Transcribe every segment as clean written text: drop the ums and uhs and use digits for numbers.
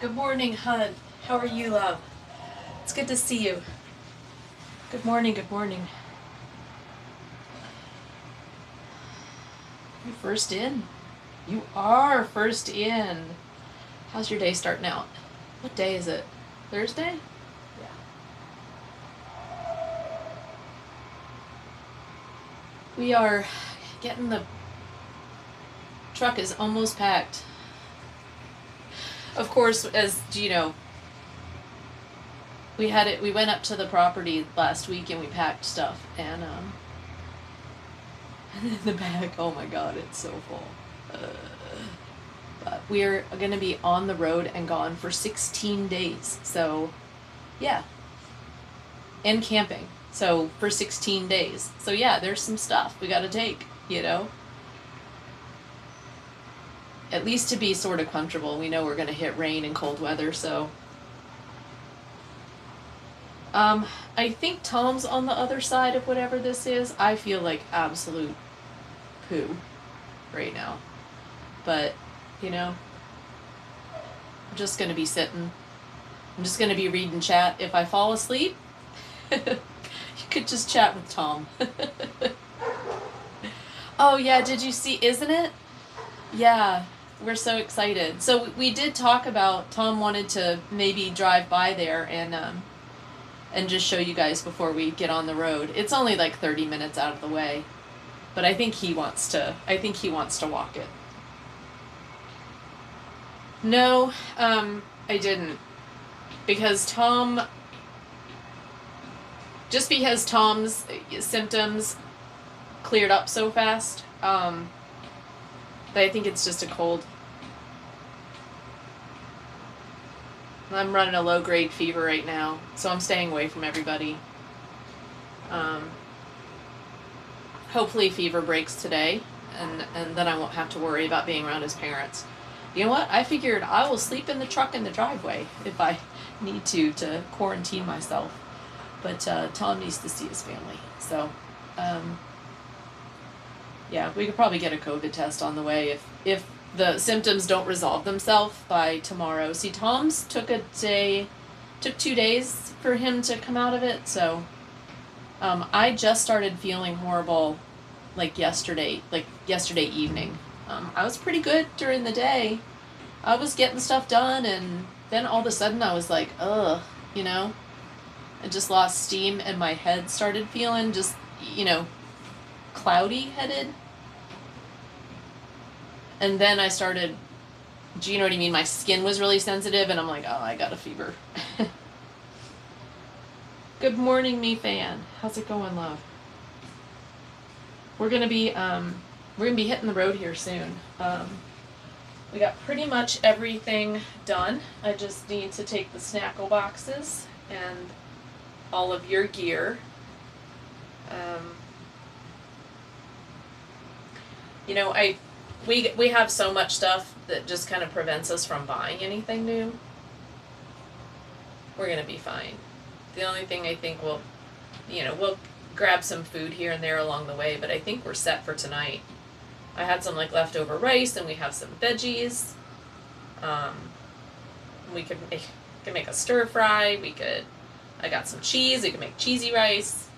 Good morning, hon. How are you, love? It's good to see you. Good morning, good morning. You first in? You are first in. How's your day starting out? What day is it? Thursday? Yeah. We are getting the truck is almost packed. Of course, as you know, we went up to the property last week and we packed stuff and the bag, oh my god, it's so full. But we're gonna be on the road and gone for 16 days. So yeah. And camping. So for 16 days. So yeah, there's some stuff we gotta take, At least to be sort of comfortable. We know we're gonna hit rain and cold weather, so I think Tom's on the other side of whatever this is. I feel like absolute poo right now. But, I'm just gonna be sitting. I'm just gonna be reading chat. If I fall asleep, you could just chat with Tom. Oh yeah, did you see, isn't it? Yeah, we're so excited. So we did talk about, Tom wanted to maybe drive by there and just show you guys before we get on the road. It's only like 30 minutes out of the way. But I think he wants to walk it. No, I didn't. Because Tom's symptoms cleared up so fast, that I think it's just a cold. I'm running a low-grade fever right now, so I'm staying away from everybody. Hopefully fever breaks today, and then I won't have to worry about being around his parents. You know what? I figured I will sleep in the truck in the driveway if I need to quarantine myself. But Tom needs to see his family. So, yeah, we could probably get a COVID test on the way if the symptoms don't resolve themselves by tomorrow. See, Tom's took 2 days for him to come out of it, so I just started feeling horrible yesterday evening. I was pretty good during the day. I was getting stuff done, and then all of a sudden I was like, ugh, I just lost steam and my head started feeling just, cloudy headed. And then I started, do you know what I mean? My skin was really sensitive, and I'm like, oh, I got a fever. Good morning, me fan. How's it going, love? We're gonna be hitting the road here soon. We got pretty much everything done. I just need to take the Snackle boxes and all of your gear. We have so much stuff that just kind of prevents us from buying anything new. We're gonna be fine. The only thing I think we'll grab some food here and there along the way, but I think we're set for tonight. I had some leftover rice, and we have some veggies. We could make a stir fry. I got some cheese. We could make cheesy rice.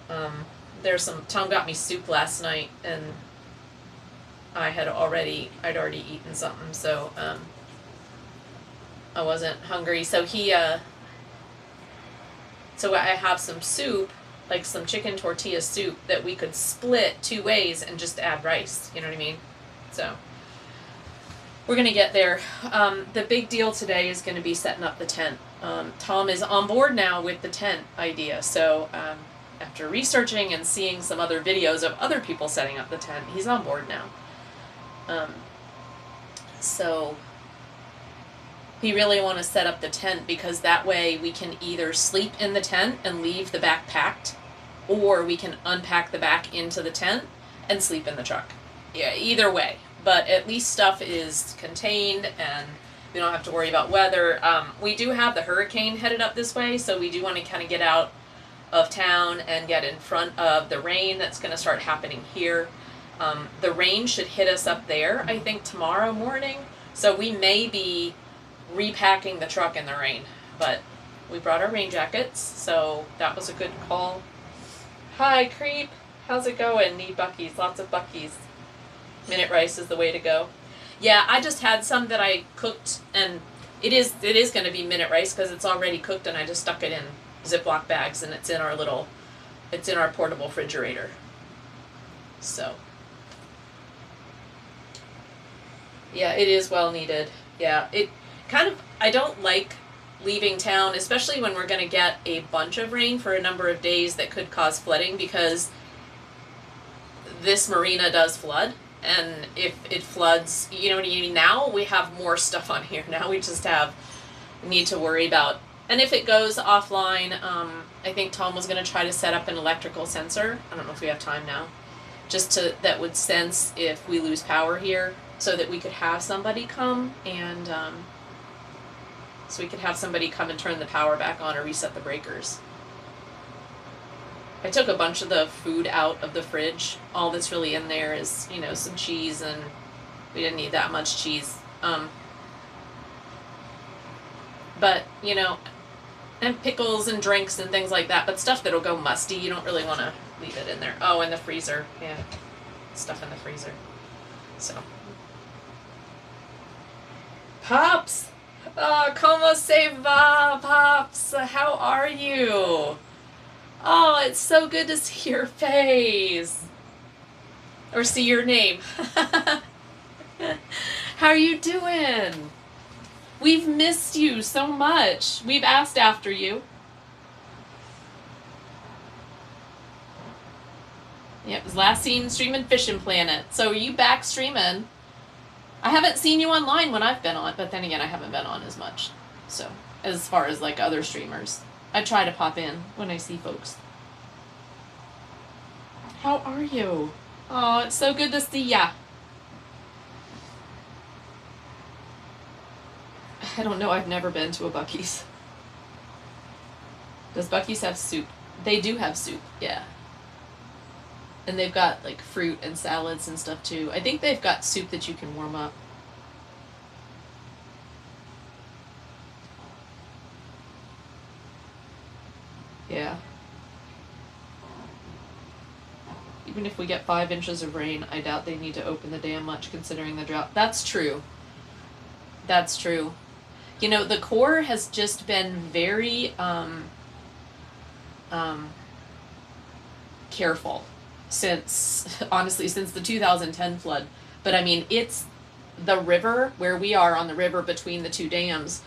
Tom got me soup last night, and I'd already eaten something, so I wasn't hungry. So so I have some soup, some chicken tortilla soup that we could split 2 ways and just add rice. You know what I mean? So we're gonna get there. The big deal today is gonna be setting up the tent. Tom is on board now with the tent idea. So after researching and seeing some other videos of other people setting up the tent, he's on board now. So he really want to set up the tent because that way we can either sleep in the tent and leave the back packed, or we can unpack the back into the tent and sleep in the truck. Yeah, either way. But at least stuff is contained and we don't have to worry about weather. We do have the hurricane headed up this way, so we do want to kind of get out of town and get in front of the rain that's going to start happening here. The rain should hit us up there, I think, tomorrow morning. So we may be repacking the truck in the rain. But we brought our rain jackets, so that was a good call. Hi, Creep. How's it going? Need Buc-ee's. Lots of Buc-ee's. Minute rice is the way to go. Yeah, I just had some that I cooked, and it is going to be minute rice because it's already cooked, and I just stuck it in Ziploc bags, and it's in our portable refrigerator. So, yeah, it is well needed. Yeah, it kind of, I don't like leaving town, especially when we're going to get a bunch of rain for a number of days that could cause flooding, because this marina does flood. And if it floods, you know what I mean? Now we have more stuff on here. Now we just need to worry about. And if it goes offline, I think Tom was going to try to set up an electrical sensor. I don't know if we have time now. That would sense if we lose power here, so that we could have somebody come and, and turn the power back on or reset the breakers. I took a bunch of the food out of the fridge. All that's really in there is, some cheese, and we didn't need that much cheese. But, and pickles and drinks and things like that, but stuff that'll go musty, you don't really want to leave it in there. Oh, in the freezer, yeah. Stuff in the freezer. So. Pops! Como se va, Pops? How are you? Oh, it's so good to see your face. Or see your name. How are you doing? We've missed you so much. We've asked after you. Yep, was last seen streaming Fishing Planet. So are you back streaming? I haven't seen you online when I've been on, but then again, I haven't been on as much. So, as far as like other streamers. I try to pop in when I see folks. How are you? Oh, it's so good to see ya. I don't know, I've never been to a Buc-ee's. Does Buc-ee's have soup? They do have soup, yeah. And they've got like fruit and salads and stuff too. I think they've got soup that you can warm up. Yeah. Even if we get 5 inches of rain, I doubt they need to open the dam much considering the drought. That's true. That's true. The Corps has just been very careful since the 2010 flood. But I mean, it's the river where we are on the river between the two dams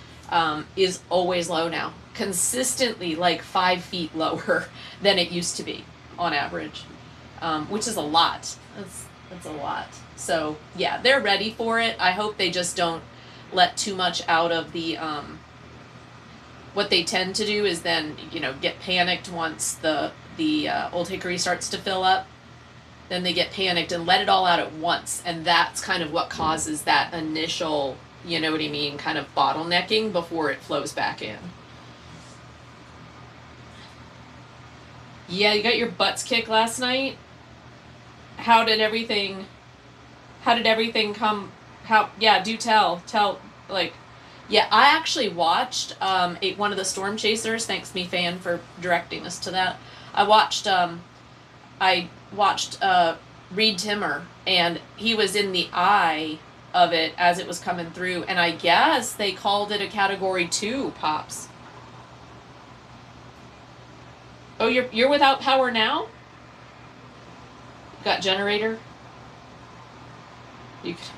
is always low now. Consistently like 5 feet lower than it used to be on average, which is a lot. That's a lot. So yeah, they're ready for it. I hope they just don't let too much out of the, what they tend to do is then, get panicked once the Old Hickory starts to fill up. Then they get panicked and let it all out at once. And that's kind of what causes that initial, kind of bottlenecking before it flows back in. Yeah, you got your butts kicked last night? How did everything come? Do tell, yeah, I actually watched, one of the Storm Chasers, thanks me fan for directing us to that. I watched Reed Timmer, and he was in the eye of it as it was coming through, and I guess they called it a Category 2, Pops. Oh, you're without power now? Got generator?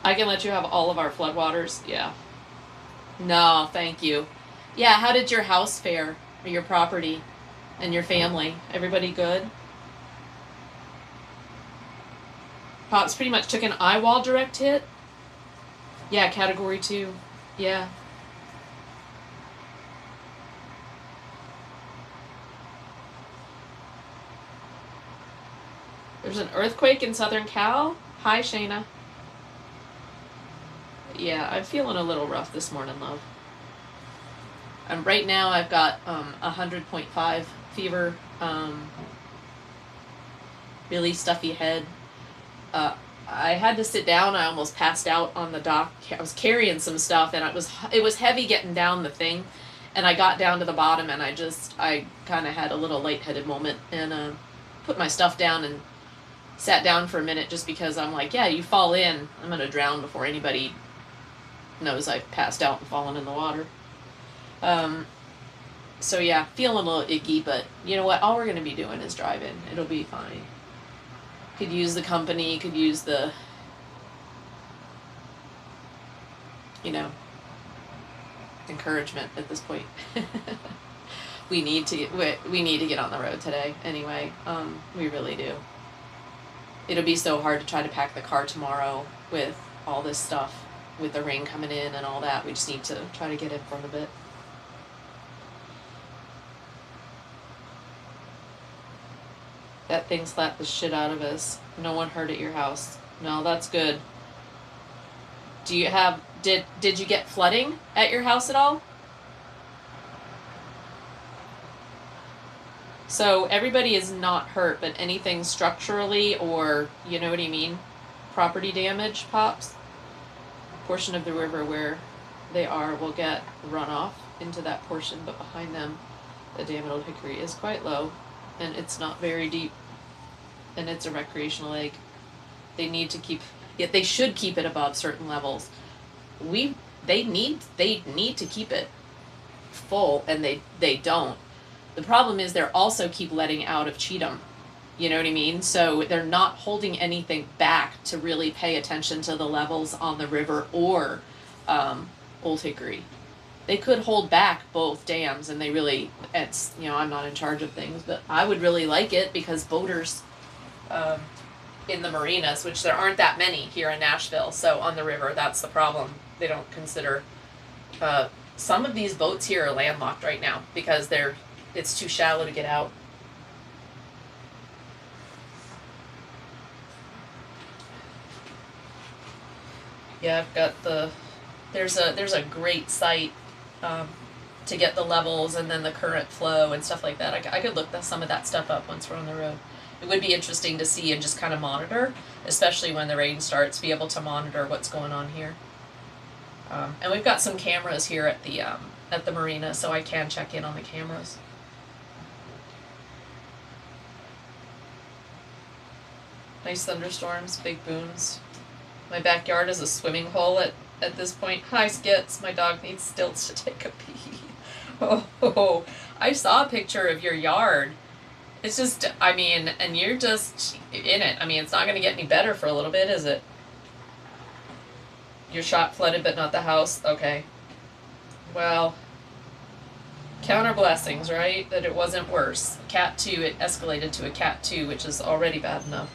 I can let you have all of our floodwaters. Yeah. No, thank you. Yeah, how did your house fare? Or your property? And your family? Everybody good? Pops pretty much took an eye wall direct hit. Yeah, Category 2. Yeah. There's an earthquake in Southern Cal. Hi, Shayna. Yeah, I'm feeling a little rough this morning, love. Right now I've got 100.5 fever, really stuffy head. I had to sit down. I almost passed out on the dock. I was carrying some stuff, and it was heavy getting down the thing. And I got down to the bottom, and I kind of had a little lightheaded moment, and put my stuff down and sat down for a minute, just because I'm like, yeah, you fall in, I'm gonna drown before anybody knows I've passed out and fallen in the water. So yeah, feeling a little icky, but you know what? All we're gonna be doing is driving. It'll be fine. Could use the company, could use the, you know, encouragement at this point. we need to get on the road today anyway. We really do. It'll be so hard to try to pack the car tomorrow with all this stuff, with the rain coming in and all that. We just need to try to get in front of it. That thing slapped the shit out of us. No one hurt at your house. No, that's good. Do you have, did you get flooding at your house at all? So everybody is not hurt, but anything structurally or, you know what I mean, property damage pops. A portion of the river where they are will get runoff into that portion, but behind them, the dam at Old Hickory is quite low, and it's not very deep, and it's a recreational lake. They need to keep, yet they should keep it above certain levels. They need to keep it full, and they don't. The problem is they're also keep letting out of Cheatham. You know what I mean? So they're not holding anything back to really pay attention to the levels on the river or Old Hickory. They could hold back both dams, and it's, you know, I'm not in charge of things, but I would really like it, because boaters in the marinas, which there aren't that many here in Nashville, so on the river, that's the problem. They don't consider, some of these boats here are landlocked right now because it's too shallow to get out. Yeah, I've got there's a great site to get the levels and then the current flow and stuff like that. I could look some of that stuff up once we're on the road. It would be interesting to see and just kind of monitor, especially when the rain starts, be able to monitor what's going on here. And we've got some cameras here at the marina, so I can check in on the cameras. Nice thunderstorms, big booms. My backyard is a swimming hole at this point. Hi, Skits. My dog needs stilts to take a pee. Oh, I saw a picture of your yard. It's just, I mean, and you're just in it. I mean, it's not going to get any better for a little bit, is it? Your shop flooded, but not the house? Okay. Well, counter blessings, right? That it wasn't worse. Cat 2, it escalated to a Cat 2, which is already bad enough.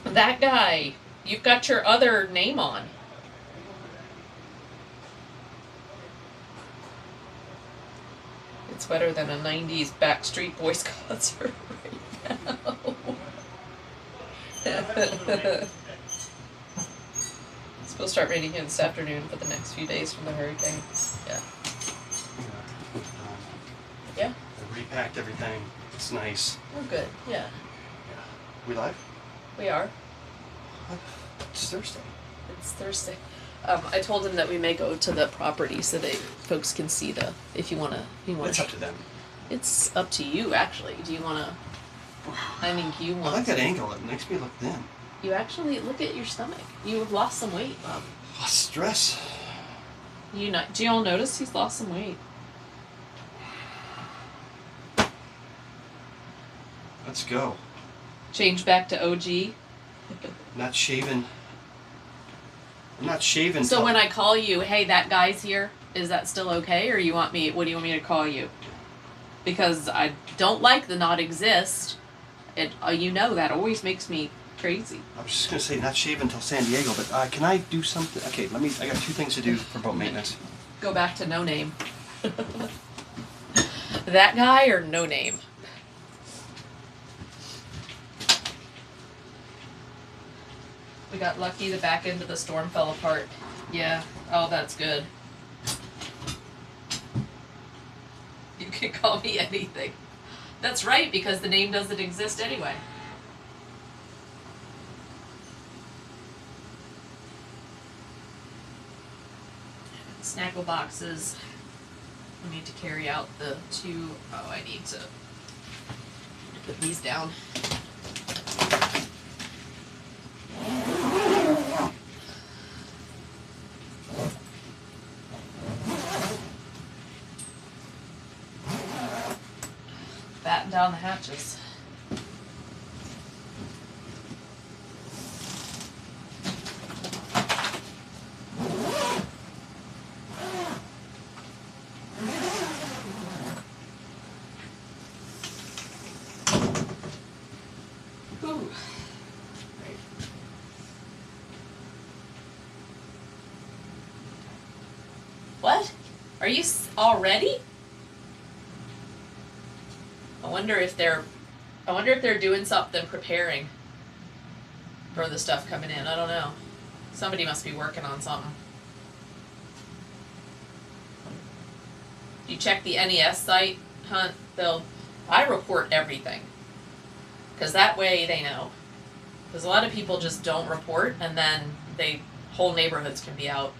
That guy, you've got your other name on. It's better than a 90s Backstreet Boys concert right now. It's supposed to start raining here this afternoon for the next few days from the hurricane. Yeah. Yeah. I repacked everything. It's nice. Oh, good. Yeah. We live? We are. It's Thursday. It's Thursday. I told him that we may go to the property so that folks can see if you want to. It's up to them. It's up to you, actually. Do you want to? I think you want. I like that angle. It makes me look thin. You actually look at your stomach. You have lost some weight, Bob. Stress. Do you all notice he's lost some weight? Let's go. Change back to OG. Not shaving. I'm not shaving. So when I call you, hey, that guy's here, is that still okay, or what do you want me to call you? Because I don't like the not exist. You know that always makes me crazy. I was just gonna say not shaving until San Diego, but can I do something? Okay, I got 2 things to do for boat maintenance. Go back to no name. That guy or no name? We got lucky, the back end of the storm fell apart. Yeah. Oh, that's good. can call me anything. That's right, because the name doesn't exist anyway. Snaggle boxes. I need to carry out the two. Oh, I need to put these down. Batten down the hatches. Ooh. Right. What? Are you already? I wonder if they're doing something preparing for the stuff coming in. I don't know. Somebody must be working on something. You check the NES site, Hunt, I report everything. Because that way they know. Because a lot of people just don't report, and then whole neighborhoods can be out.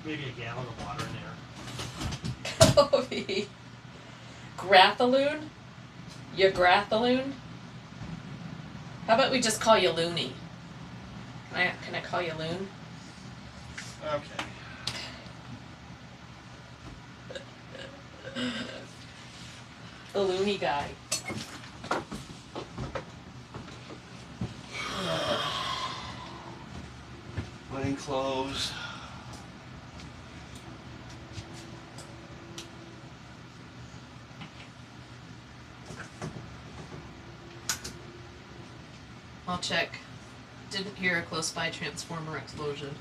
Maybe a gallon of water in there. Grathaloon? You Grathaloon? How about we just call you Looney? Can I call you Loon? Okay. The Looney guy. Wedding clothes. I'll check. Didn't hear a close by transformer explosion.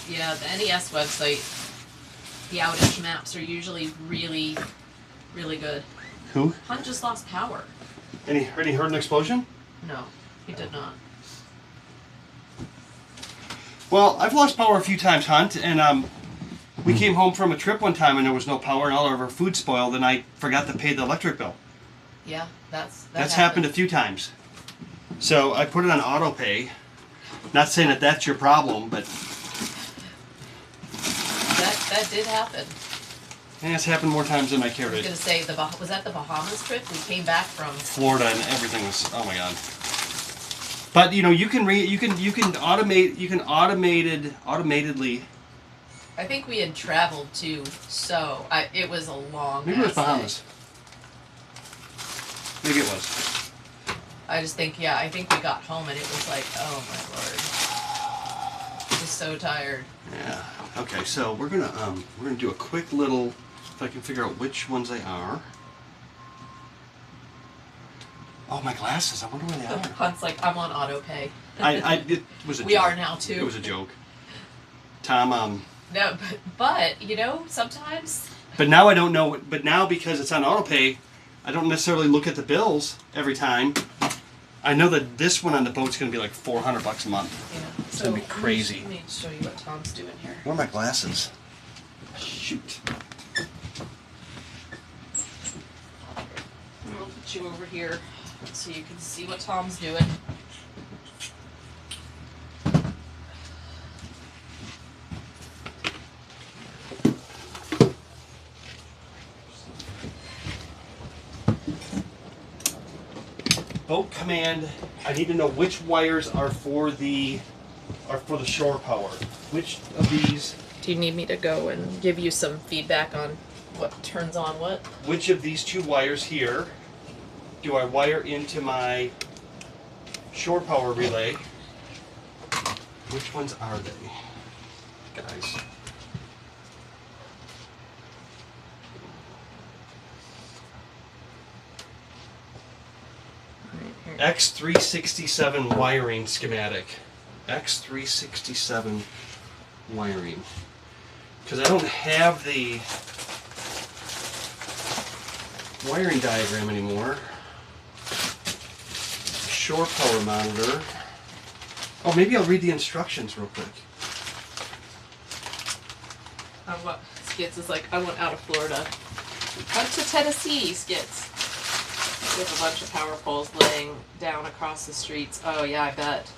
Yeah, the NES website, the outage maps are usually really, really good. Who? Hunt just lost power. Any heard an explosion? No, he did not. Well, I've lost power a few times, Hunt, and we came home from a trip one time and there was no power and all of our food spoiled and I forgot to pay the electric bill. Yeah, that's happened a few times. So I put it on auto pay. Not saying that that's your problem, but that did happen. and it's happened more times than I care I was to. gonna say was that the Bahamas trip? We came back from Florida and everything was, oh my god. But you know, you can automatedly. I think we had traveled too, so it was a long. Maybe it was ass day. Bahamas. Maybe it was. I just think, yeah, I think we got home and it was like, oh my lord. I was so tired. Yeah. Okay, so we're gonna do a quick little, if I can figure out which ones they are. Oh, my glasses. I wonder where they are. Hunt's like, I'm on auto pay. It was a joke. We are now too. It was a joke. Tom, No, but you know, sometimes. But now I don't know. But now because it's on autopay, I don't necessarily look at the bills every time. I know that this one on the boat's going to be like $400 a month. Yeah. It's going to be crazy. Let me show you what Tom's doing here. Where are my glasses? Shoot. I'll put you over here so you can see what Tom's doing. Boat command. I need to know which wires are for the shore power. Which of these? Do you need me to go and give you some feedback on what turns on what? Which of these two wires here do I wire into my shore power relay? Which ones are they, guys? X367 wiring schematic. X367 wiring. Because I don't have the wiring diagram anymore. Shore power monitor. Oh, maybe I'll read the instructions real quick. What Skits is like, I went out of Florida. Went to Tennessee, Skits. With a bunch of power poles laying down across the streets. Oh yeah, I bet.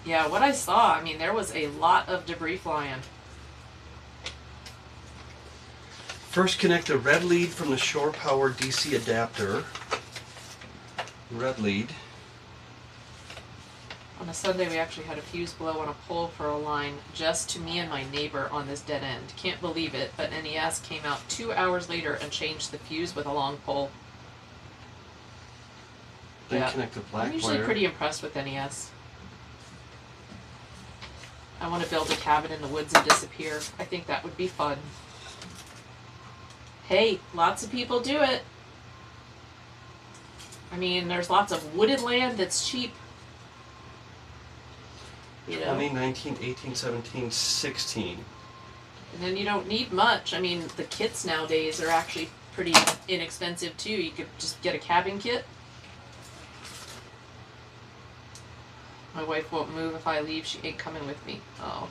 Yeah, what I saw, I mean, there was a lot of debris flying. First, connect the red lead from the shore power DC adapter. Red lead. On a Sunday, we actually had a fuse blow on a pole for a line just to me and my neighbor on this dead end. Can't believe it, but NES came out 2 hours later and changed the fuse with a long pole. Then Yeah. connect the black I'm usually wire. pretty impressed with NES. I want to build a cabin in the woods and disappear. I think that would be fun. Hey, lots of people do it. I mean, there's lots of wooded land that's cheap. You know? 20, 19, 18, 17, 16. And then you don't need much. I mean, the kits nowadays are actually pretty inexpensive too. You could just get a cabin kit. My wife won't move if I leave. She ain't coming with me. Oh.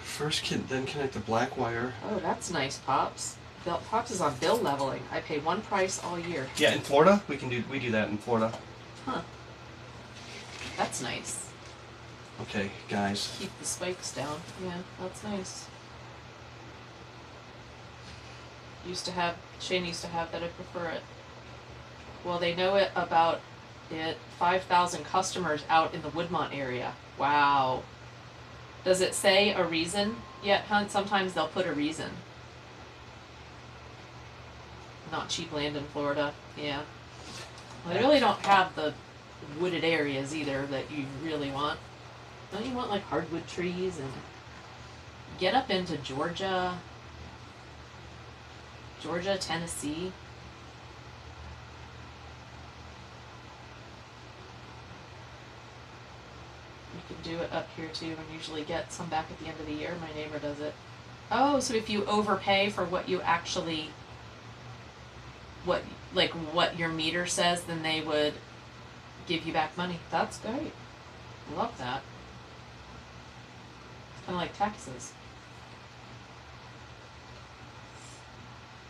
First, then connect the black wire. Oh, that's nice, Pops. Pops is on bill leveling. I pay one price all year. Yeah, in Florida, we do that in Florida. Huh. That's nice. Okay, guys. Keep the spikes down. Yeah, that's nice. Shane used to have that. I prefer it. Well, they know it about it. 5,000 customers out in the Woodmont area. Wow. Does it say a reason yet, Hunt? Sometimes they'll put a reason. Not cheap land in Florida. Yeah. Well, they really don't have the wooded areas either that you really want. Don't you want like hardwood trees and get up into Georgia, Tennessee? You can do it up here too and usually get some back at the end of the year. My neighbor does it. Oh, so if you overpay for what you actually what your meter says, then they would give you back money. That's great. Love that. It's kind of like taxes.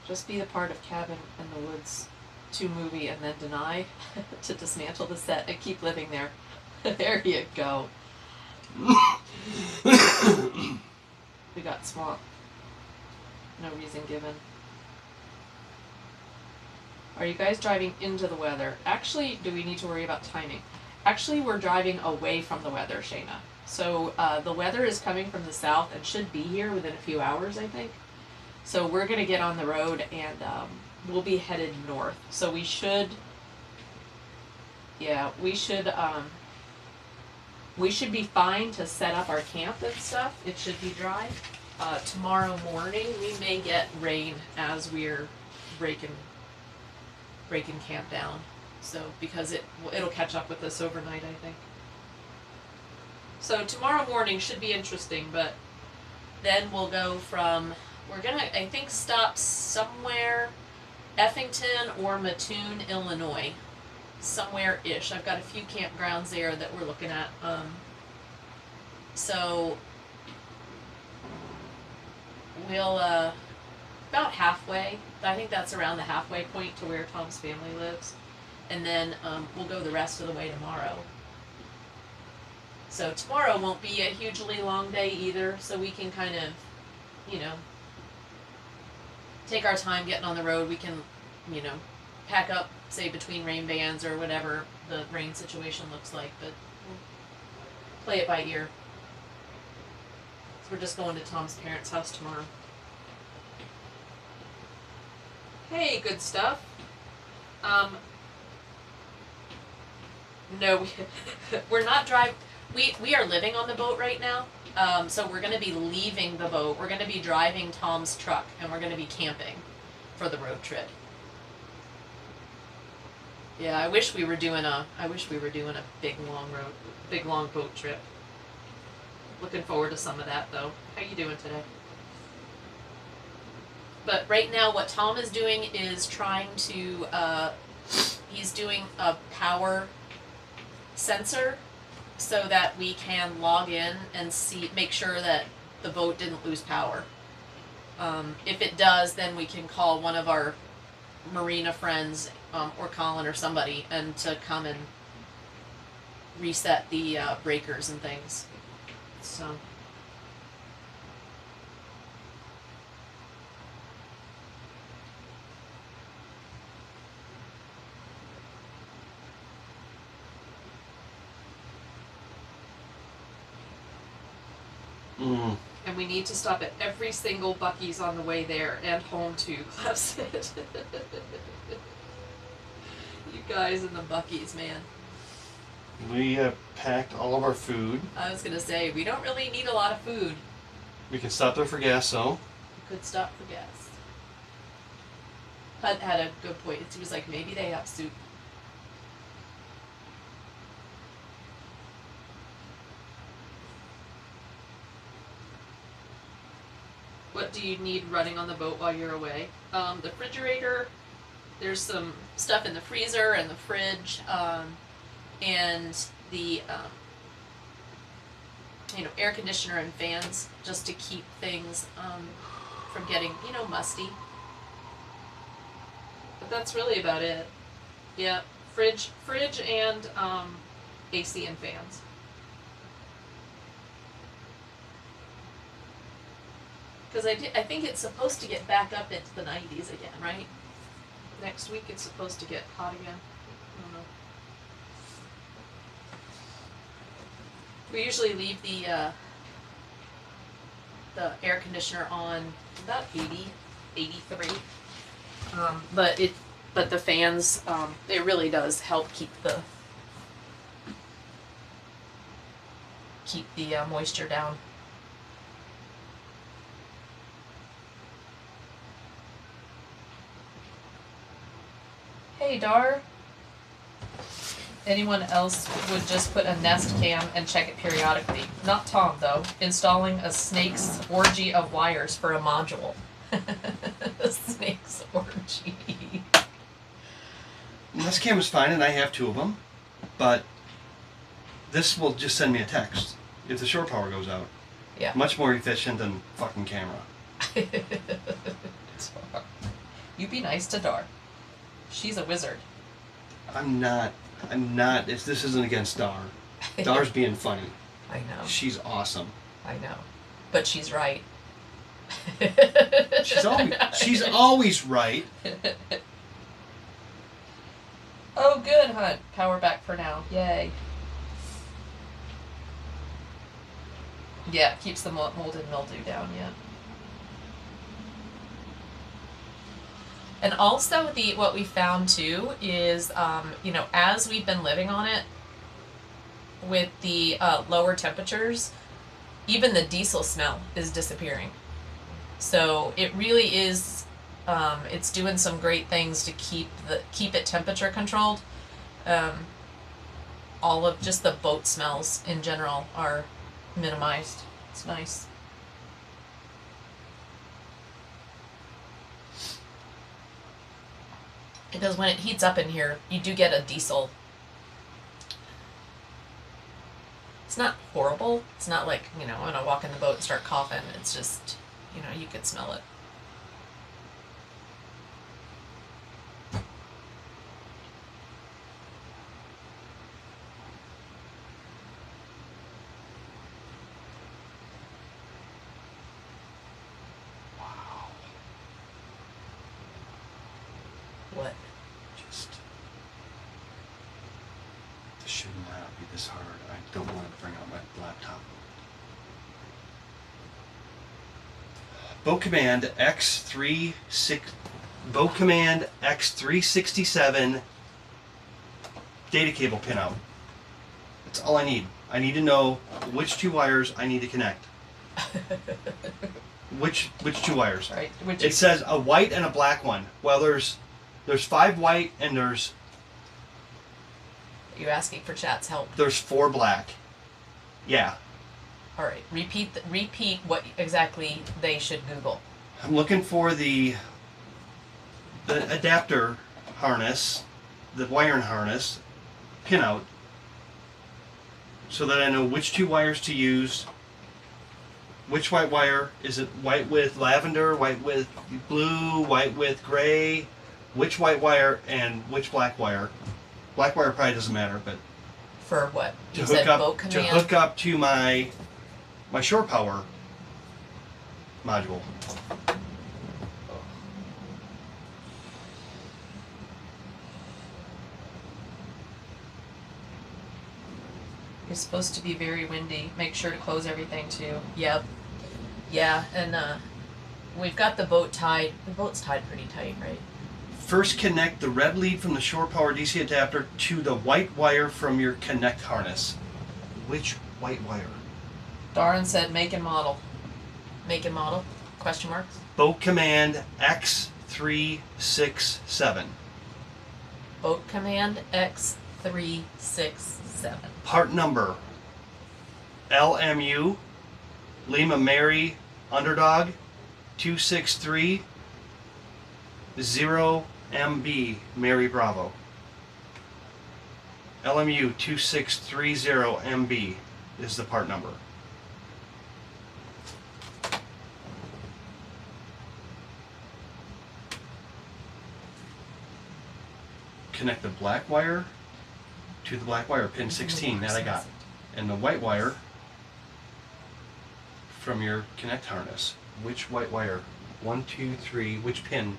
Just be the part of Cabin in the Woods 2 movie and then deny to dismantle the set and keep living there. There you go. We got swamp. No reason given. Are you guys driving into the weather? Actually, do we need to worry about timing? Actually, we're driving away from the weather, Shayna. So the weather is coming from the south and should be here within a few hours, I think. So we're going to get on the road and we'll be headed north. So we should be fine to set up our camp and stuff. It should be dry. Tomorrow morning we may get rain as we're breaking camp down. So because it'll catch up with us overnight, I think. So tomorrow morning should be interesting, but then we'll go from, we're gonna, I think, stop somewhere, Effington or Mattoon, Illinois. Somewhere-ish. I've got a few campgrounds there that we're looking at. So we'll, about halfway. I think that's around the halfway point to where Tom's family lives. And then we'll go the rest of the way tomorrow. So tomorrow won't be a hugely long day either, so we can kind of, take our time getting on the road. We can, pack up, say, between rain bands or whatever the rain situation looks like, but we'll play it by ear. So we're just going to Tom's parents' house tomorrow. Hey, good stuff. No, we're not driving. We are living on the boat right now. So we're going to be leaving the boat. We're going to be driving Tom's truck, and we're going to be camping for the road trip. Yeah, I wish we were doing a big long boat trip. Looking forward to some of that though. How you doing today? But right now, what Tom is doing is trying to, he's doing a power sensor so that we can log in and make sure that the boat didn't lose power. If it does, then we can call one of our marina friends, or Colin or somebody, and to come and reset the breakers and things. So. Mm. And we need to stop at every single Buc-ee's on the way there and home too, Clemson. You guys in the Buc-ee's, man. We have packed all of our food. I was gonna say, we don't really need a lot of food. We can stop there for gas, though. We could stop for gas. Hud had a good point. He was like, maybe they have soup. What do you need running on the boat while you're away? The refrigerator. There's some stuff in the freezer and the fridge, and the air conditioner and fans, just to keep things from getting musty. But that's really about it. Yeah, fridge and AC and fans. Because I think it's supposed to get back up into the 90s again, right? Next week it's supposed to get hot again. I don't know. We usually leave the air conditioner on about 80, 83. But the fans, it really does help keep the moisture down. Hey, Dar. Anyone else would just put a Nest cam and check it periodically. Not Tom, though. Installing a snake's orgy of wires for a module. A snake's orgy. This camera's fine, and I have 2 of them, but this will just send me a text if the shore power goes out. Yeah. Much more efficient than fucking camera. You be nice to Dar. She's a wizard. I'm not. If this isn't against Dar. Dar's being funny. I know. She's awesome. I know. But she's right. She's always right. Oh, good, Hunt. Power back for now. Yay. Yeah, keeps the mold and mildew down, yeah. And also what we found too is, as we've been living on it with the lower temperatures, even the diesel smell is disappearing. So it really is, it's doing some great things to keep it temperature controlled. All of just the boat smells in general are minimized. It's nice. Because when it heats up in here, you do get a diesel. It's not horrible. It's not like, when I walk in the boat and start coughing. It's just, you could smell it. Wow. What? This should not be this hard. I don't want to bring out my laptop. Boat Command X367 data cable pinout. That's all I need. I need to know which 2 wires I need to connect. Which 2 wires? Right. It says a white and a black one. Well, there's 5 white and there's Are you asking for chat's help? 4 black. Yeah. All right. Repeat what exactly they should Google. I'm looking for the adapter harness, the wiring harness, pinout, so that I know which two wires to use. Which white wire? Is it white with lavender, white with blue, white with gray? Which white wire and which black wire? Black wire probably doesn't matter, but For what? to You hook said up boat to command? hook up to my shore power module. It's supposed to be very windy. Make sure to close everything too. Yep. Yeah, and we've got the boat tied. The boat's tied pretty tight, right? First, connect the red lead from the shore power DC adapter to the white wire from your connect harness. Which white wire? Darren said make and model. Make and model? Question marks? Boat Command X367. Boat command X367. Part number LMU Lima Mary Underdog 263 0MB Mary Bravo. LMU 2630MB is the part number. Connect the black wire to the black wire, pin 16, that I got. And the white wire from your connect harness. Which white wire? 1, 2, 3, which pin?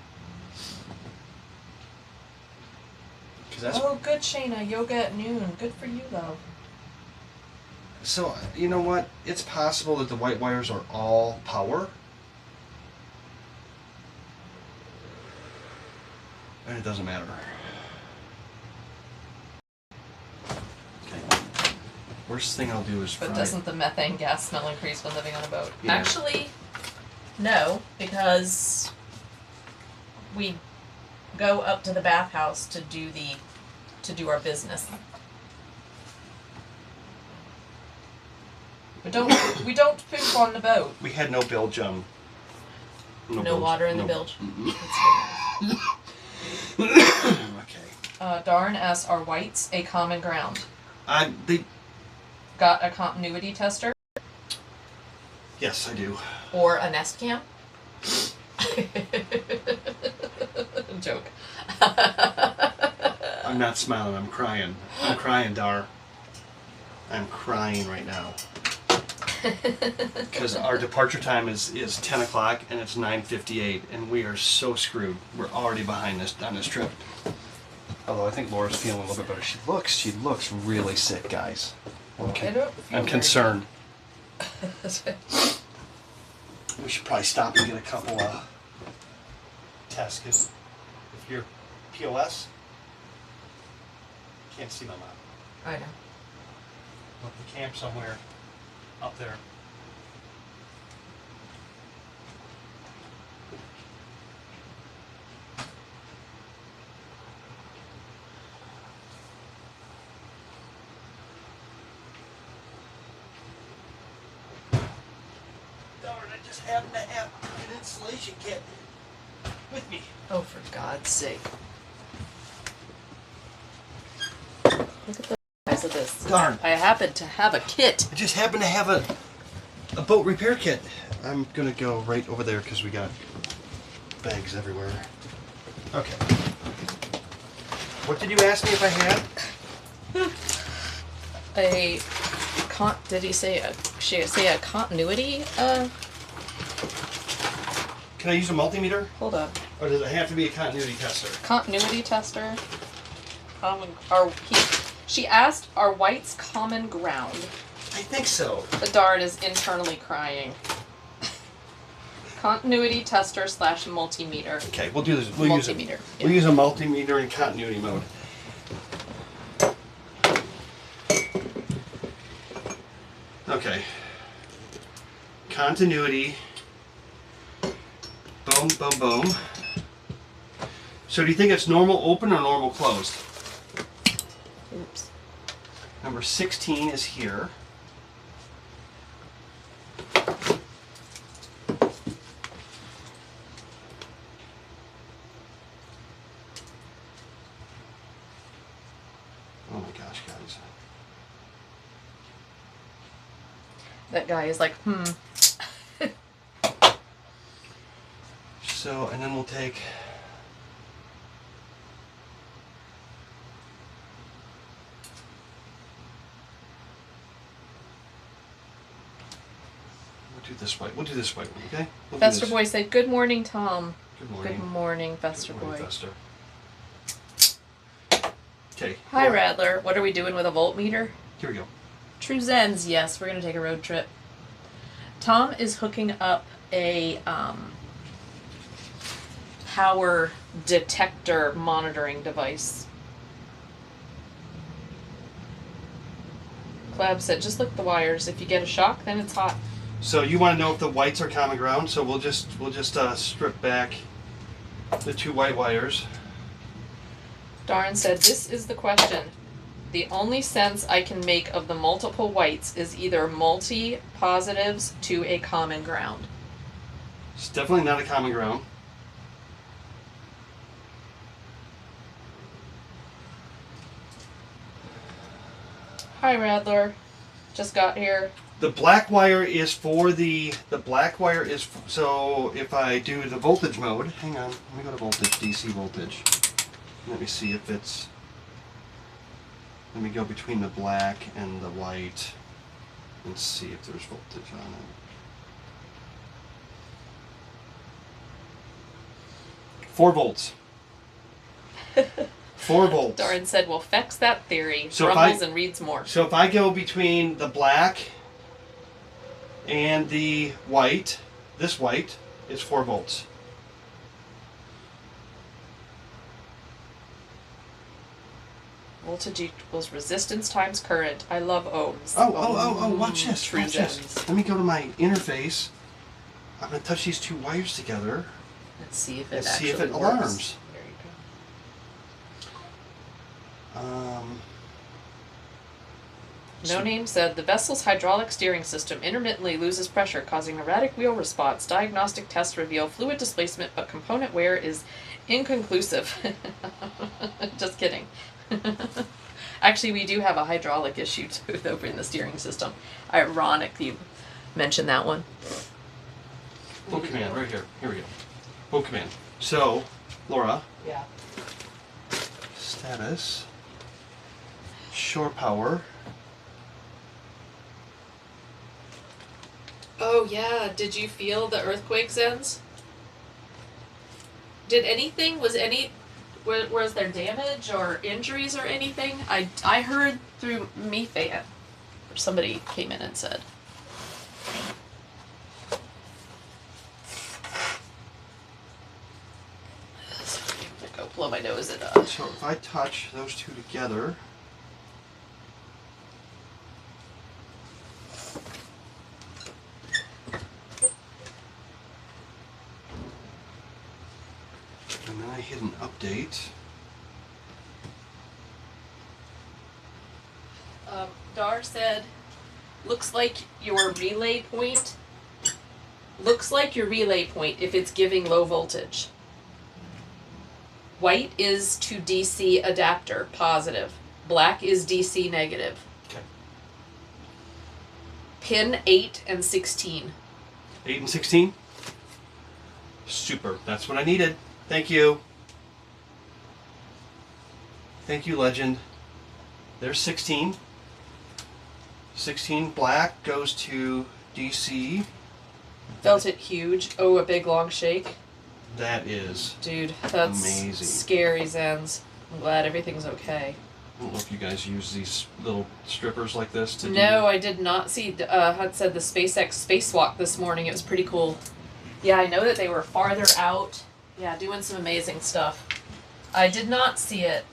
Because that's Oh, good, Shayna. Yoga at noon. Good for you, though. so. You know what? It's possible that the white wires are all power, and it doesn't matter. Okay. Worst thing I'll do is fry. But doesn't the methane gas smell increase when living on a boat? Yeah. Actually, because we go up to the bathhouse to do our business. We don't poop on the boat. We had no bilge. No bilge, water in the no- bilge. Mm-mm. That's good. Okay. Darn asks, are whites a common ground? They. Got a continuity tester Yes, I do. or a nest cam? Joke. I'm not smiling. I'm crying. I'm crying, Dar. I'm crying right now. Because our departure time is 10 o'clock and it's 9:58, and we are so screwed. We're already behind on this trip. Although I think Laura's feeling a little bit better. She looks really sick, guys. I don't feel I'm very concerned. good. We should probably stop and get a couple tests, because if you're POS, can't see my map. I know. We'll have to camp somewhere up there. Darn, I just happened to have an installation kit with me. Oh, for God's sake. Look at the size of this. Darn. I happen to have a kit. I just happen to have a boat repair kit. I'm gonna go right over there because we got bags everywhere. Okay. What did you ask me if I had? Did he say a continuity? Can I use a multimeter? Hold up. Or does it have to be a continuity tester? Continuity tester. She asked, are whites common ground? I think so. The dart is internally crying. Continuity tester / multimeter. Okay, we'll do this. We'll use Multimeter, We'll yeah. use a multimeter in continuity mode. Okay. Continuity. Boom, boom, boom. So do you think it's normal open or normal closed? Oops. Number 16 is here. gosh, guys. That guy is like, So, and then we'll take. We'll do this way. We'll do this way, okay? We'll do Fester this. Boy said, "Good morning, Tom." Good morning. Good morning, Fester Good morning, Boy. Fester. Okay. Hi, Laura, Radler. What are we doing with a voltmeter? Here we go. True Zens, yes, we're gonna take a road trip. Tom is hooking up a power detector monitoring device. Clab said, "Just look at the wires. If you get a shock, then it's hot." So you want to know if the whites are common ground? So we'll just strip back the 2 white wires. Darren said, "This is the question. The only sense I can make of the multiple whites is either multi-positives to a common ground." It's definitely not a common ground. Hi, Radler. Just got here. The black wire is for so if I do the voltage mode, hang on, let me go to voltage, DC voltage. Let me see if it's, let me go between the black and the white and see if there's voltage on it. 4 volts. 4 volts. Darren said, "Well, fix that theory. So if Rumbles and reads more." So if I go between the black and the white, this white is 4 volts. Voltage equals resistance times current. I love ohms. Oh, watch this, True watch this. Zens. Let me go to my interface. I'm going to touch these 2 wires together. Let's see if it Let's actually see if it works. alarms. There you go. No Name said, "The vessel's hydraulic steering system intermittently loses pressure, causing erratic wheel response. Diagnostic tests reveal fluid displacement, but component wear is inconclusive." Just kidding. Actually, we do have a hydraulic issue too, though, in the steering system. Ironic you mentioned that one. Full command, right here. Here we go. Full command. So, Laura, Yeah. status, shore power. Oh yeah, did you feel the earthquake, Zens? Did anything, was there damage or injuries or anything? I heard through MeFan, or somebody came in and said. So I'm gonna go blow my nose at So if I touch those 2 together, and then I hit an update. Dar said, looks like your relay point if it's giving low voltage. White is to DC adapter, positive. Black is DC negative. Okay. Pin 8 and 16. 8 and 16. Super. That's what I needed. Thank you. Thank you, Legend. There's 16. 16 black goes to DC. Felt it huge. Oh, a big long shake. That is. Dude, that's Amazing. scary, Zens. I'm glad everything's okay. I don't know if you guys use these little strippers like this to No, I did not see. Had said the SpaceX spacewalk this morning. It was pretty cool. Yeah, I know that they were farther out. Yeah, doing some amazing stuff. I did not see it.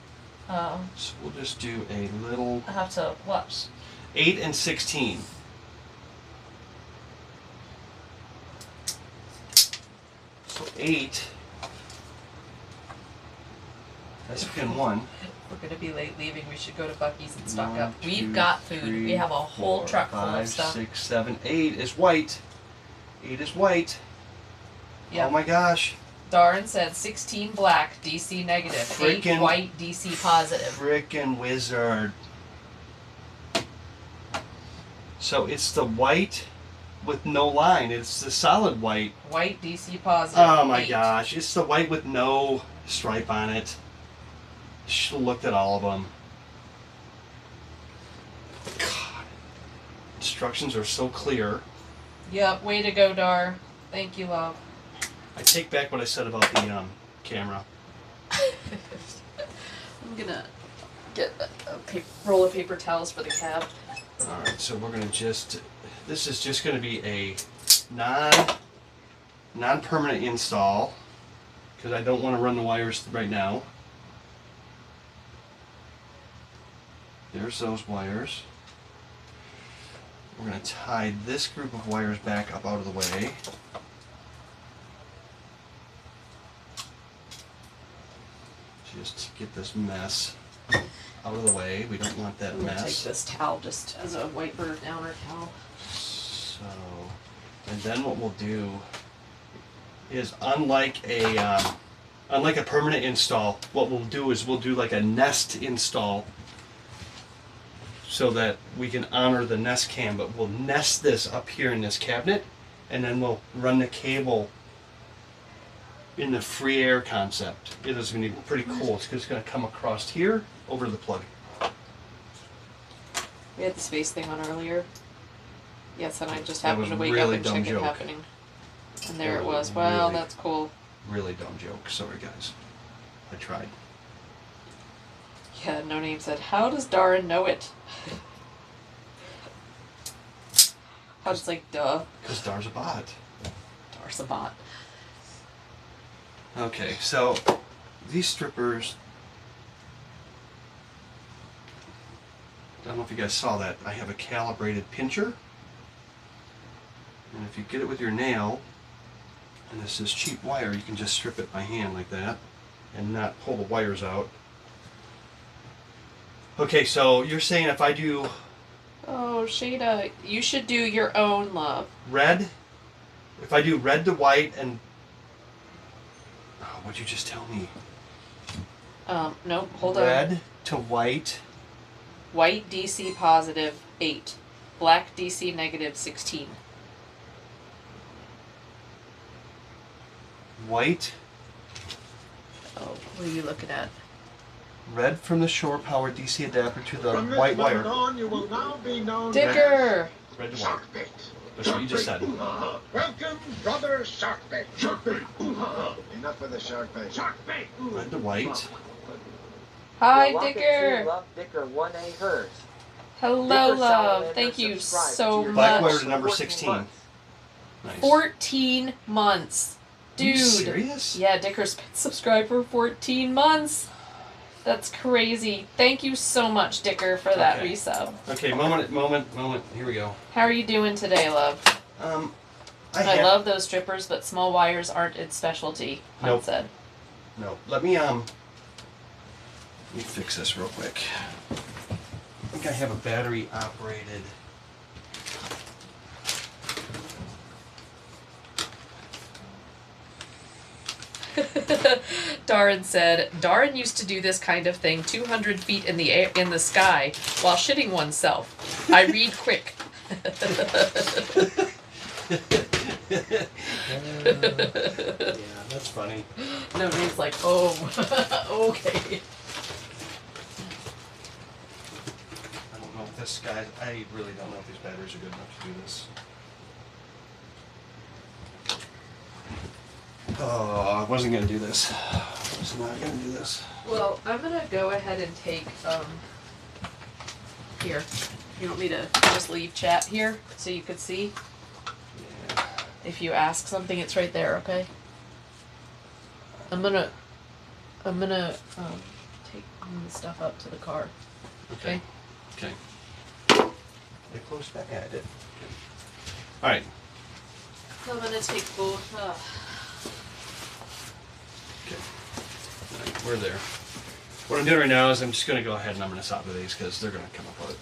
So we'll just do a little I have to watch. 8 and 16. So 8. That's pin 1. We're gonna be late leaving. We should go to Buc-ee's and stock 1, up. 2, We've got food. 3, We have a whole 4, truck full 5, of stuff. 6, 7, 8 is white. 8 is white. Yeah. Oh my gosh. Darren said 16 black, DC negative. 8 Frickin' white, DC positive. Frickin' wizard. So it's the white with no line. It's the solid white. White DC positive. Oh my 8. gosh. It's the white with no stripe on it. Should have looked at all of them. God. Instructions are so clear. Yep, way to go, Dar. Thank you, love. I take back what I said about the camera. I'm gonna get a roll of paper towels for the cab. Alright, so we're gonna just, this is just gonna be a non-permanent install, because I don't want to run the wires right now. There's those wires. We're gonna tie this group of wires back up out of the way. Just get this mess out of the way. We don't want that I'm gonna take mess. this towel just as a wiper downer towel. So, and then what we'll do is, unlike a permanent install, what we'll do is we'll do like a nest install, so that we can honor the nest cam. But we'll nest this up here in this cabinet, and then we'll run the cable in the free air concept. It is going to be pretty cool. It's just going to come across here over the plug. We had the space thing on earlier. Yes, and I just That happened was to wake really up and dumb check joke. it happening. And there That it was was. Well, really- that's cool. Really dumb joke. Sorry guys. I tried. Yeah, No Name said, how does Darren know it? I was like, duh. Because Dar's a bot. Dar's a bot. Okay, so these strippers, I don't know if you guys saw that. I have a calibrated pincher. And if you get it with your nail, and this is cheap wire, you can just strip it by hand like that and not pull the wires out. Okay, so you're saying if I do Oh, Shada, you should do your own, love. red, if I do red to white and, oh, what'd you just tell me? No, hold on. Red to white. White DC positive 8. Black DC negative 16. White, Oh, what are you looking at? red from the shore power DC adapter to the From this white wire. moment on, you will now be known Dicker! Red to as white. Sharkbait. That's what you just said. Ooh-ha. Welcome, brother Sharkbait. Sharkbait. Ooh-ha. Enough of the Sharkbait. Sharkbait. Red to white. Hi, You're welcome Dicker! to Love Dicker 1A Hers. Hello, Dicker love. Salamander Thank you subscribed so to your Black much. wire to number 14 16. months. Nice. 14 months. Are you Dude. serious? Yeah, Dicker's been subscribed for 14 months. That's crazy. Thank you so much, Dicker, for that Okay. resub. Okay, moment. Here we go. How are you doing today, love? I have, love those strippers, but small wires aren't its specialty, Hunt Nope. said. No, let me fix this real quick. I think I have a battery operated. Darren said, Darren used to do this kind of thing 200 feet in the air, in the sky while shitting oneself. I read quick. Yeah, that's funny. No, Nate's like, oh, okay. I don't know if this guy, I really don't know if these batteries are good enough to do this. Oh, I wasn't gonna do this. I was not gonna do this. Well, I'm gonna go ahead and take, here. You want me to just leave chat here so you could see? Yeah. If you ask something, it's right there, okay? I'm gonna take the stuff up to the car. Okay. Okay. They close back. Yeah, I did. All right. I'm gonna take both. Okay. All right, we're there. What I'm doing right now is I'm just gonna go ahead and I'm gonna stop with these because they're gonna come apart.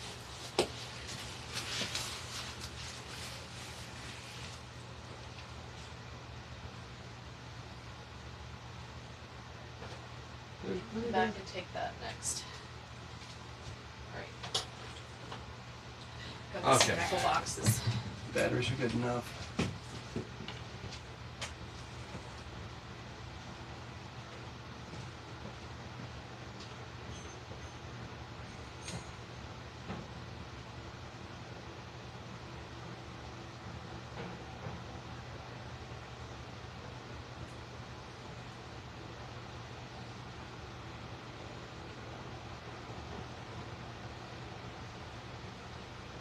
Come back and take that next. Alright. Got the Okay. sample boxes. Batteries are good enough.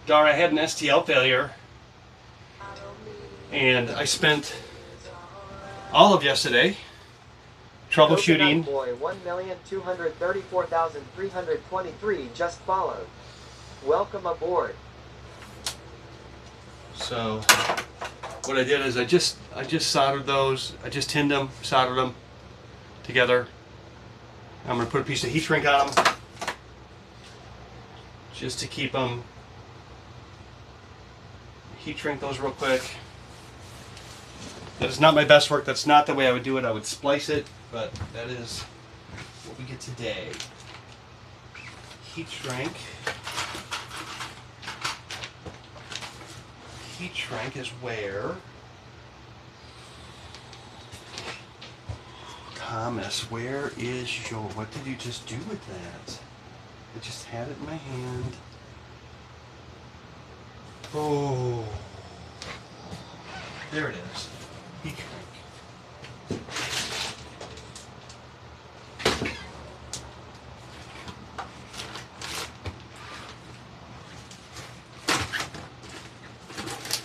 Darn, I had an STL failure, and I spent all of yesterday troubleshooting. Boy 1,234,323 just followed. Welcome aboard. So what I did is I just soldered those. I just tinned them, soldered them together. I'm gonna put a piece of heat shrink on them just to keep them. Heat shrink those real quick. That is not my best work. That's not the way I would do it. I would splice it, but that is what we get today. Heat shrink. Heat shrink is where Thomas, where is your, what did you just do with that? I just had it in my hand. Oh, there it is. Heat shrink.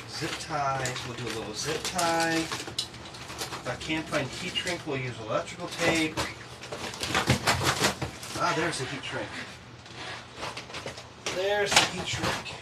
Zip ties, we'll do a little zip tie. If I can't find heat shrink, we'll use electrical tape. Ah, there's the heat shrink. There's the heat shrink.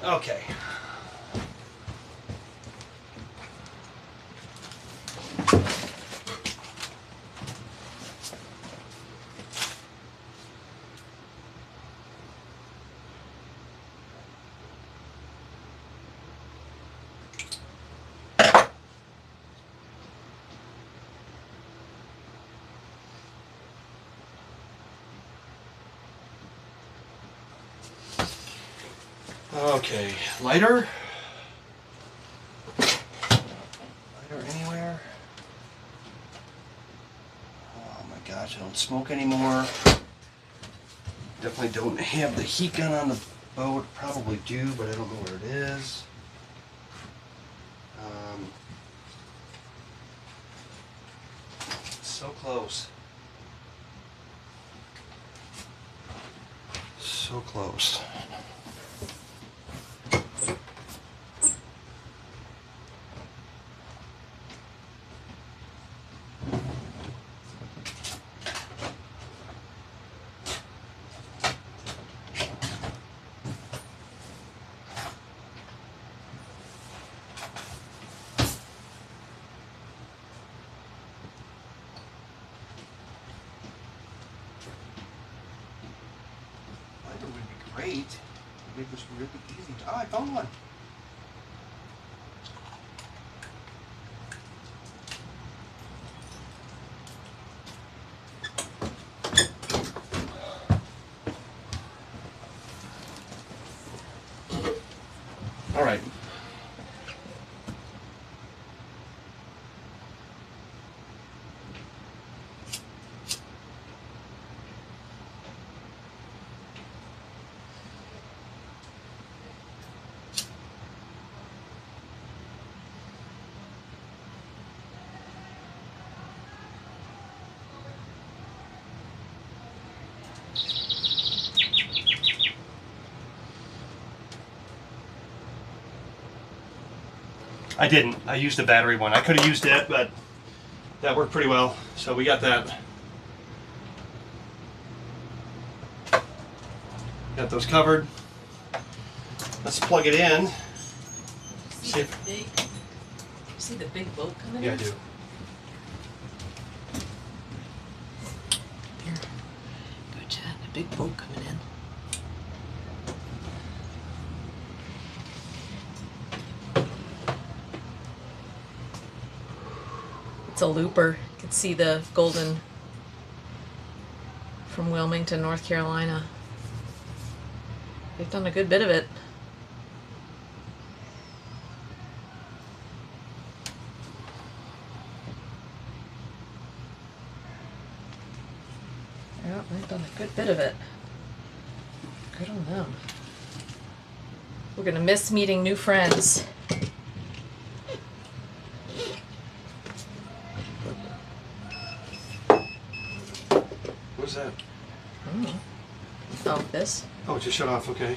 Okay. Okay, lighter? Lighter anywhere? Oh my gosh, I don't smoke anymore. Definitely don't have the heat gun on the boat. Probably do, but I don't know where it is. So close. So close. Great. Make this really easy. Oh, I found one. All right. I didn't. I used a battery one. I could have used it, but that worked pretty well. So we got that. Got those covered. Let's plug it in. See the big boat coming in? Yeah, I do. Here. Go, Chad. A big boat coming in. It's a looper. You can see the golden from Wilmington, North Carolina. They've done a good bit of it. Yeah, they've done a good bit of it. Good on them. We're gonna miss meeting new friends. What's that? Oh, this? Oh, it just shut off. Okay.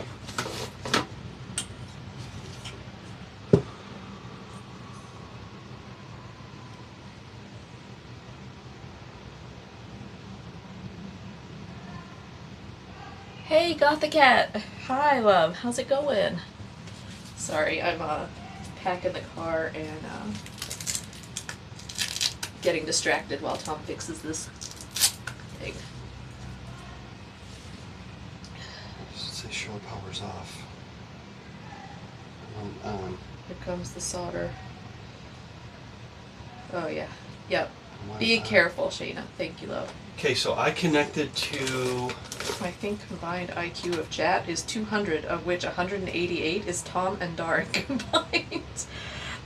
Hey, Gothic Cat. Hi, love. How's it going? Sorry, I'm packing the car and getting distracted while Tom fixes this thing. Does it say shore power's off? Here comes the solder. Oh yeah. Yep. One Be on. careful, Shayna. Thank you, love. Okay, so I connected to. I think combined IQ of chat is 200, of which 188 is Tom and Darren combined.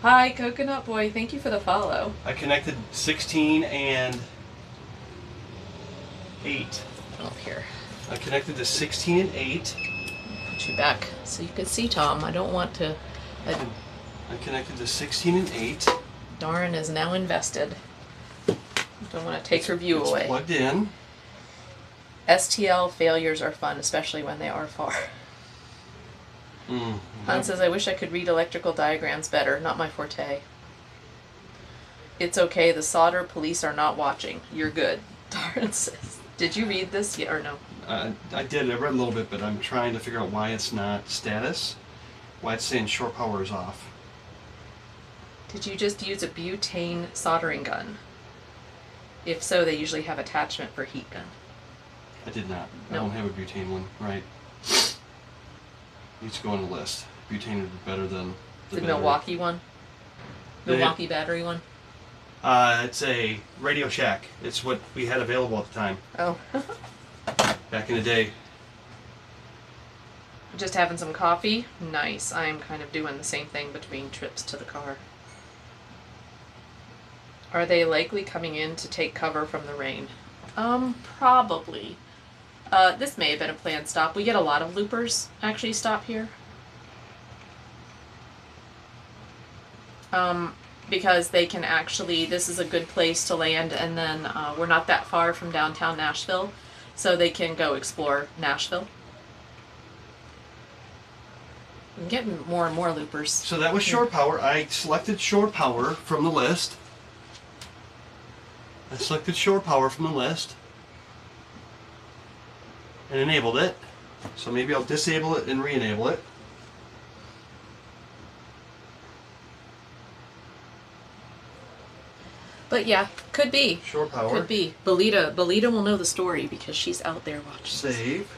Hi, Coconut Boy. Thank you for the follow. I connected 16 and 8. Oh, here. I connected to 16 and 8. Put you back so you can see Tom. I don't want to. I connected to 16 and 8. Darren is now invested. Don't want to take her view It's away. plugged in. STL failures are fun, especially when they are far. Han says, I wish I could read electrical diagrams better. Not my forte. It's okay. The solder police are not watching. You're good. Darren says. Did you read this yet or no? I did. I read a little bit, but I'm trying to figure out why it's not status. Why it's saying shore power is off. Did you just use a butane soldering gun? If so, they usually have attachment for heat gun. I did not. I No. don't have a butane one. Right. Needs to go on the list. Butane would be better than The battery. Milwaukee one? They- Milwaukee battery one? It's a Radio Shack. It's what we had available at the time, Oh. back in the day. Just having some coffee? Nice. I'm kind of doing the same thing between trips to the car. Are they likely coming in to take cover from the rain? Probably. This may have been a planned stop. We get a lot of loopers actually stop here. Because they can actually, this is a good place to land, and then we're not that far from downtown Nashville, so they can go explore Nashville. I'm getting more and more loopers. So that was shore power. I selected shore power from the list. I selected shore power from the list and enabled it. So maybe I'll disable it and re-enable it. But yeah, could be. Shore power. Could be. Belita will know the story because she's out there watching. Save.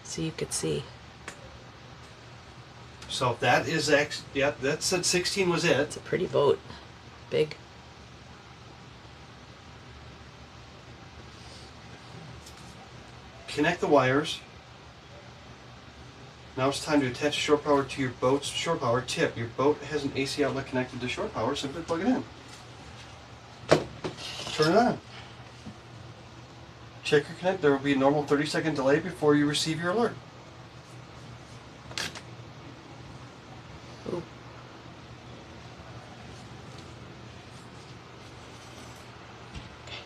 So you could see. So that is yep, that said 16 was it. It's a pretty boat. Big. Connect the wires. Now it's time to attach shore power to your boat's shore power. Tip: your boat has an AC outlet connected to shore power. Simply plug it in. Turn it on. Check your connect. There will be a normal 30-second delay before you receive your alert. Ooh. Okay.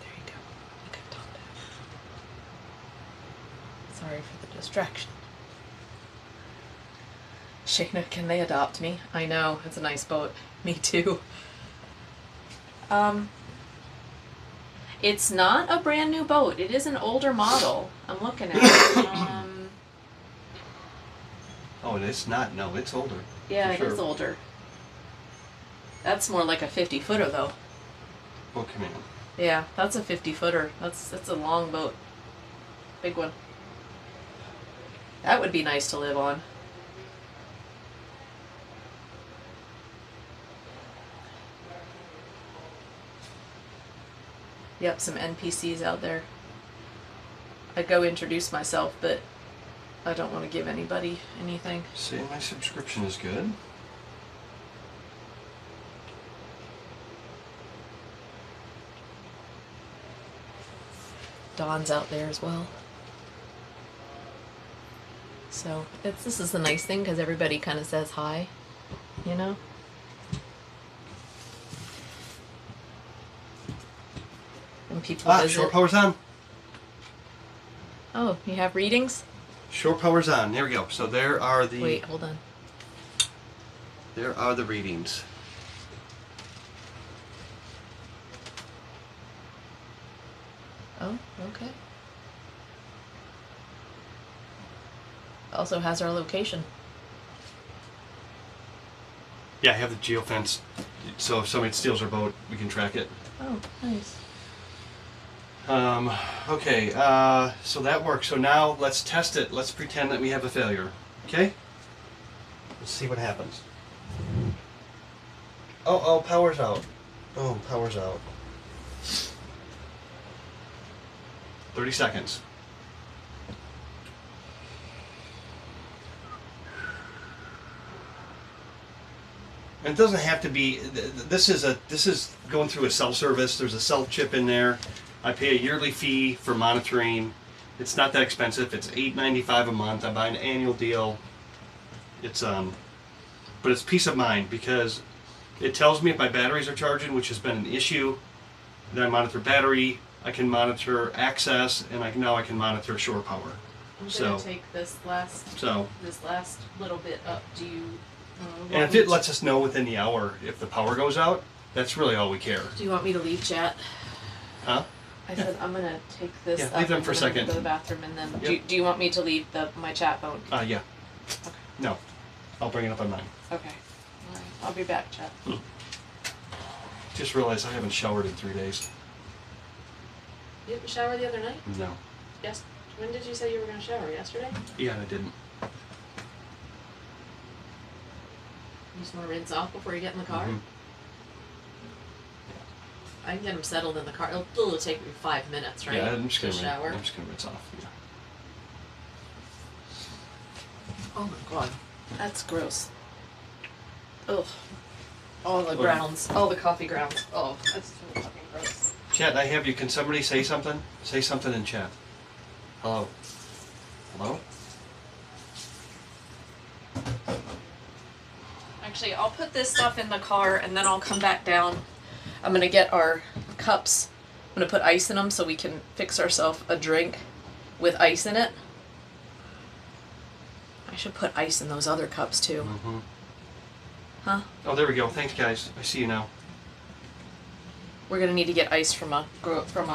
There you go. Look at Tom back. Sorry for the distraction. Shayna, can they adopt me? I know, it's a nice boat. Me too. It's not a brand new boat. It is an older model. I'm looking at it. Oh, it's not. No, it's older. Yeah, For it is sure. older. That's more like a 50-footer though. Boat command. Yeah, that's a 50-footer. That's a long boat. Big one. That would be nice to live on. Yep, some NPCs out there. I'd go introduce myself, but I don't want to give anybody anything. Say my subscription is good. Dawn's out there as well. So this is the nice thing because everybody kind of says hi, you know. And people visit. Shore power's on. Oh, you have readings? Shore power's on. There we go. So there are the. Wait, hold on. There are the readings. Oh, okay. Also has our location. Yeah, I have the geofence. So if somebody steals our boat, we can track it. Oh, nice. Okay, so that works. So now let's test it. Let's pretend that we have a failure. Okay? Let's see what happens. Oh, power's out. Oh, power's out. 30 seconds. And it doesn't have to be. This is going through a self-service. There's a self-chip in there. I pay a yearly fee for monitoring. It's not that expensive. It's $8.95 a month. I buy an annual deal. It's but it's peace of mind because it tells me if my batteries are charging, which has been an issue. Then I monitor battery. I can monitor access, and now I can monitor shore power. I'm gonna So- take this last little bit up. Do you? And if it lets us know within the hour if the power goes out, that's really all we care. Do you want me to leave chat? Huh? I said I'm gonna take this. Yeah, up leave them and for a I'm gonna second. Go to the bathroom and then. Yep. Do you want me to leave my chat phone? Yeah. Okay. No. I'll bring it up on mine. Okay. All right. I'll be back, chat. Just realized I haven't showered in 3 days. You didn't shower the other night? No. Yes. When did you say you were gonna shower? Yesterday? Yeah, I didn't. You just want to rinse off before you get in the car? Mhm. I can get them settled in the car. It'll take me 5 minutes, right? Yeah, I'm just gonna to shower. I'm just gonna rinse off. Yeah. Oh my god, that's gross. Ugh. All the What? grounds, all the coffee grounds. Oh, that's so fucking gross. Chat, I have you. Can somebody say something? Say something in chat. Hello. Hello? Actually, I'll put this stuff in the car and then I'll come back down. I'm gonna get our cups. I'm gonna put ice in them so we can fix ourselves a drink with ice in it. I should put ice in those other cups too. Mm-hmm. Huh? Oh, there we go. Thanks, guys. I see you now. We're gonna need to get ice from a.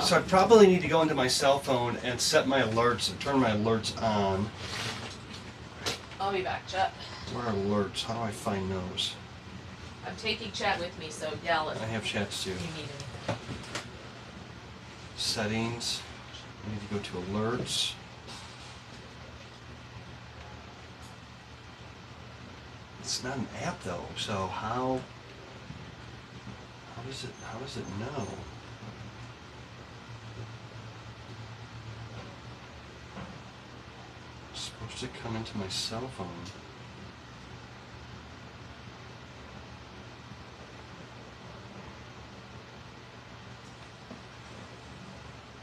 So I probably need to go into my cell phone and set my alerts, turn my alerts on. I'll be back, chat. Where are alerts? How do I find those? I'm taking chat with me, so yell if I have chats too. you need anything. Settings. I need to go to alerts. It's not an app though, so how does it know? It's supposed to come into my cell phone.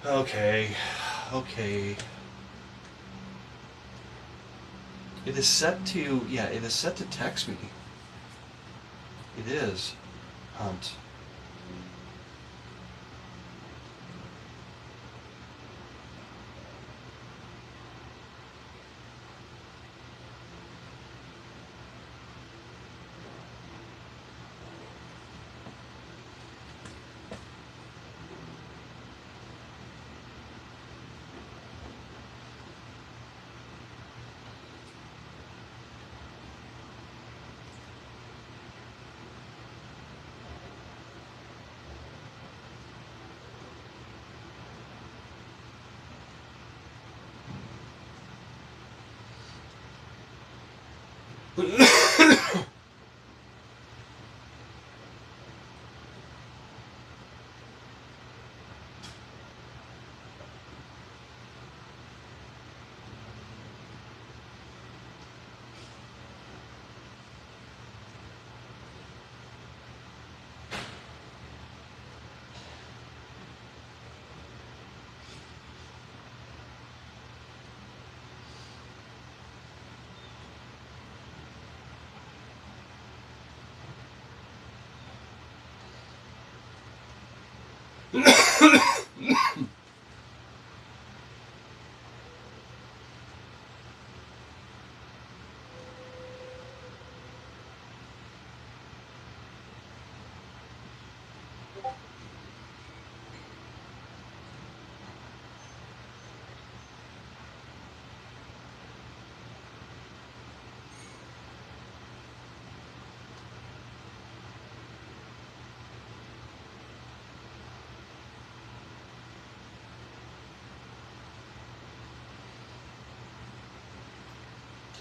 Okay. It is set to text me. It is. Hunt.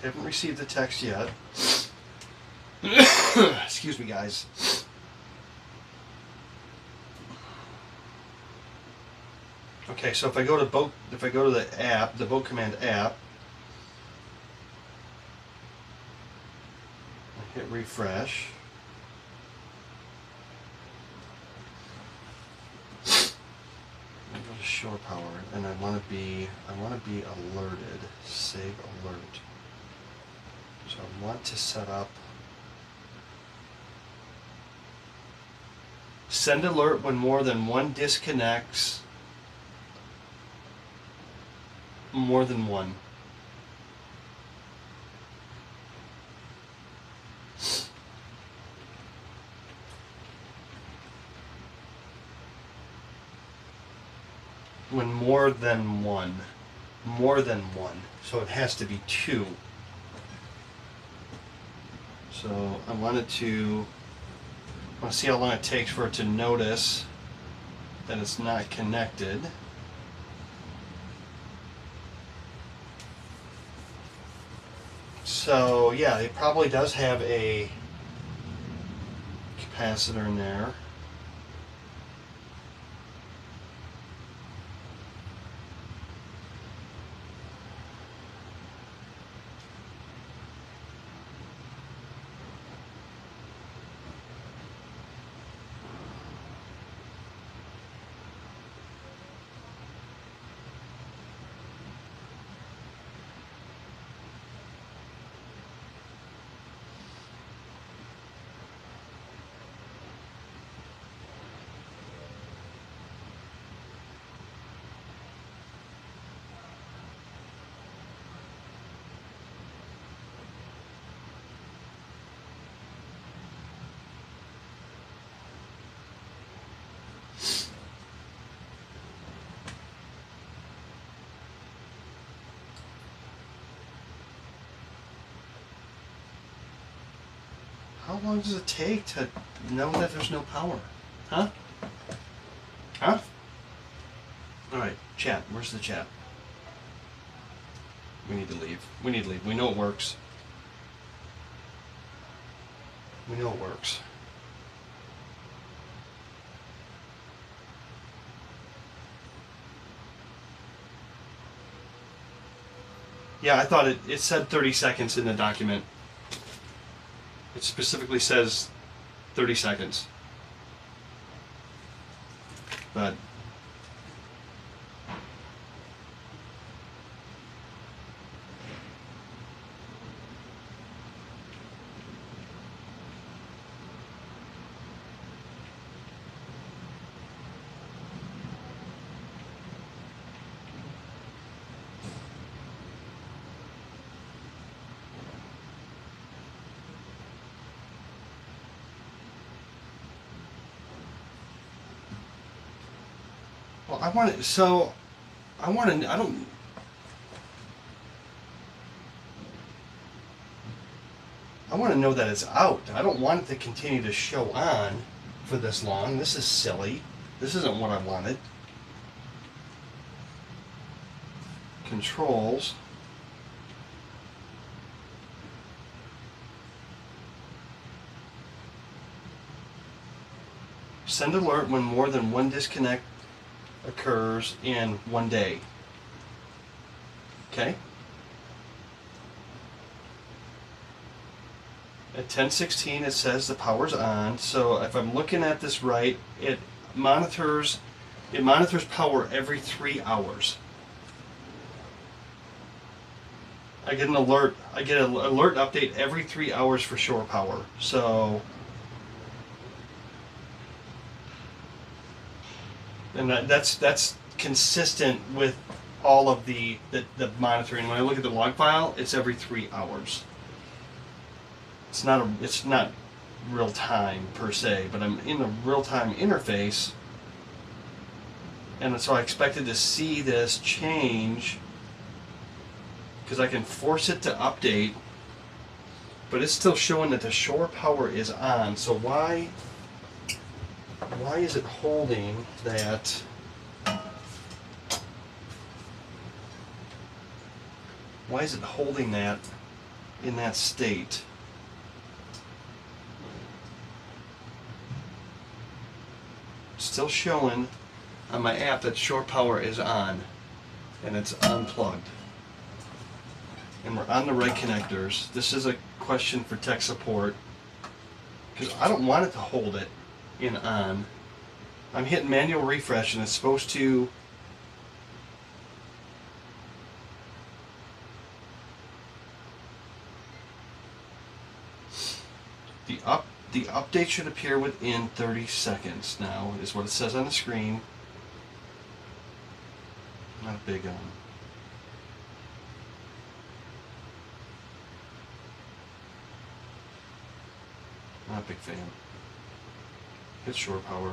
Haven't received the text yet. Excuse me, guys. Okay, so if I go to the app, the Boat Command app, I hit refresh. I go to shore power, and I want to be alerted. Save alert. So I want to set up send alert when more than one disconnects. More than one. When more than one. More than one. So it has to be two. So I want to see how long it takes for it to notice that it's not connected. So yeah, it probably does have a capacitor in there. How long does it take to know that there's no power? Huh? Huh? Alright, chat. Where's the chat? We need to leave. We need to leave. We know it works. We know it works. Yeah, I thought it said 30 seconds in the document. It specifically says 30 seconds. But I want to know that it's out. I don't want it to continue to show on for this long. This is silly. This isn't what I wanted. Controls. Send alert when more than one disconnect occurs in one day. Okay? At 10:16 it says the power's on, so if I'm looking at this right, it monitors power every 3 hours. I get an alert update every 3 hours for shore power. So And that's consistent with all of the monitoring. When I look at the log file, it's every 3 hours. It's not real time per se, but I'm in a real time interface, and so I expected to see this change because I can force it to update, but it's still showing that the shore power is on. So why is it holding that? Why is it holding that in that state? Still showing on my app that shore power is on and it's unplugged. And we're on the right connectors. This is a question for tech support because I don't want it to hold it in on. I'm hitting manual refresh and it's supposed to the update should appear within 30 seconds now, is what it says on the screen. Not a big not a big fan. It's shore power.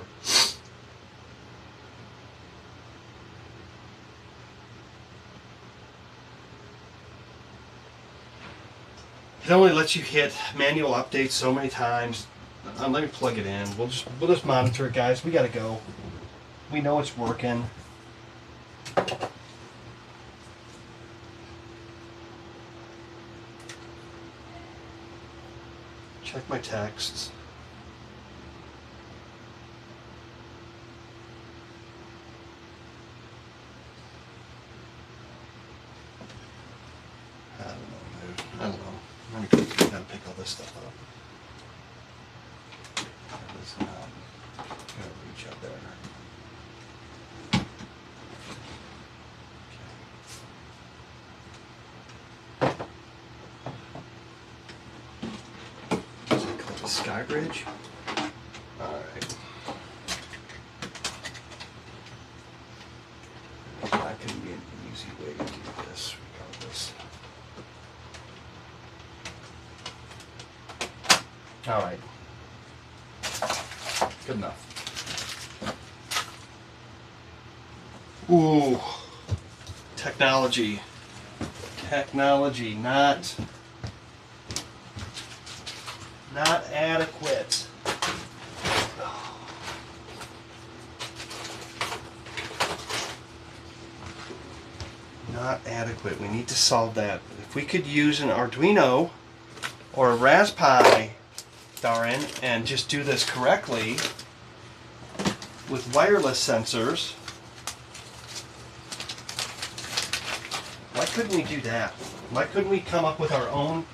It only lets you hit manual updates so many times. Let me plug it in. We'll just monitor it, guys. We gotta go. We know it's working. Check my texts. I don't know, dude. I don't know. Let me gotta pick all this stuff up. Gotta reach up there. Is it called the Sky Bridge? Alright. That can be an easy way to do this, regardless. Alright. Good enough. Ooh. Technology. Technology, not adequate. Not adequate. We need to solve that. If we could use an Arduino or a Raspberry, darn, and just do this correctly with wireless sensors. Why couldn't we do that? Why couldn't we come up with our own?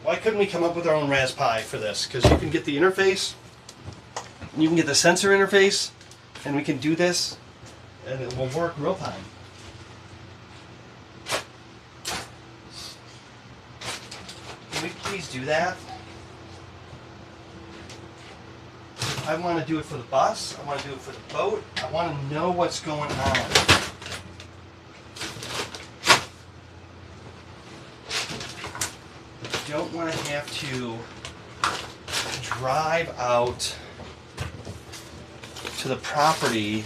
Why couldn't we come up with our own Raspberry for this? Because you can get the interface, you can get the sensor interface, and we can do this, and it will work real time. Can we please do that? I want to do it for the bus. I want to do it for the boat. I want to know what's going on. I don't want to have to drive out to the property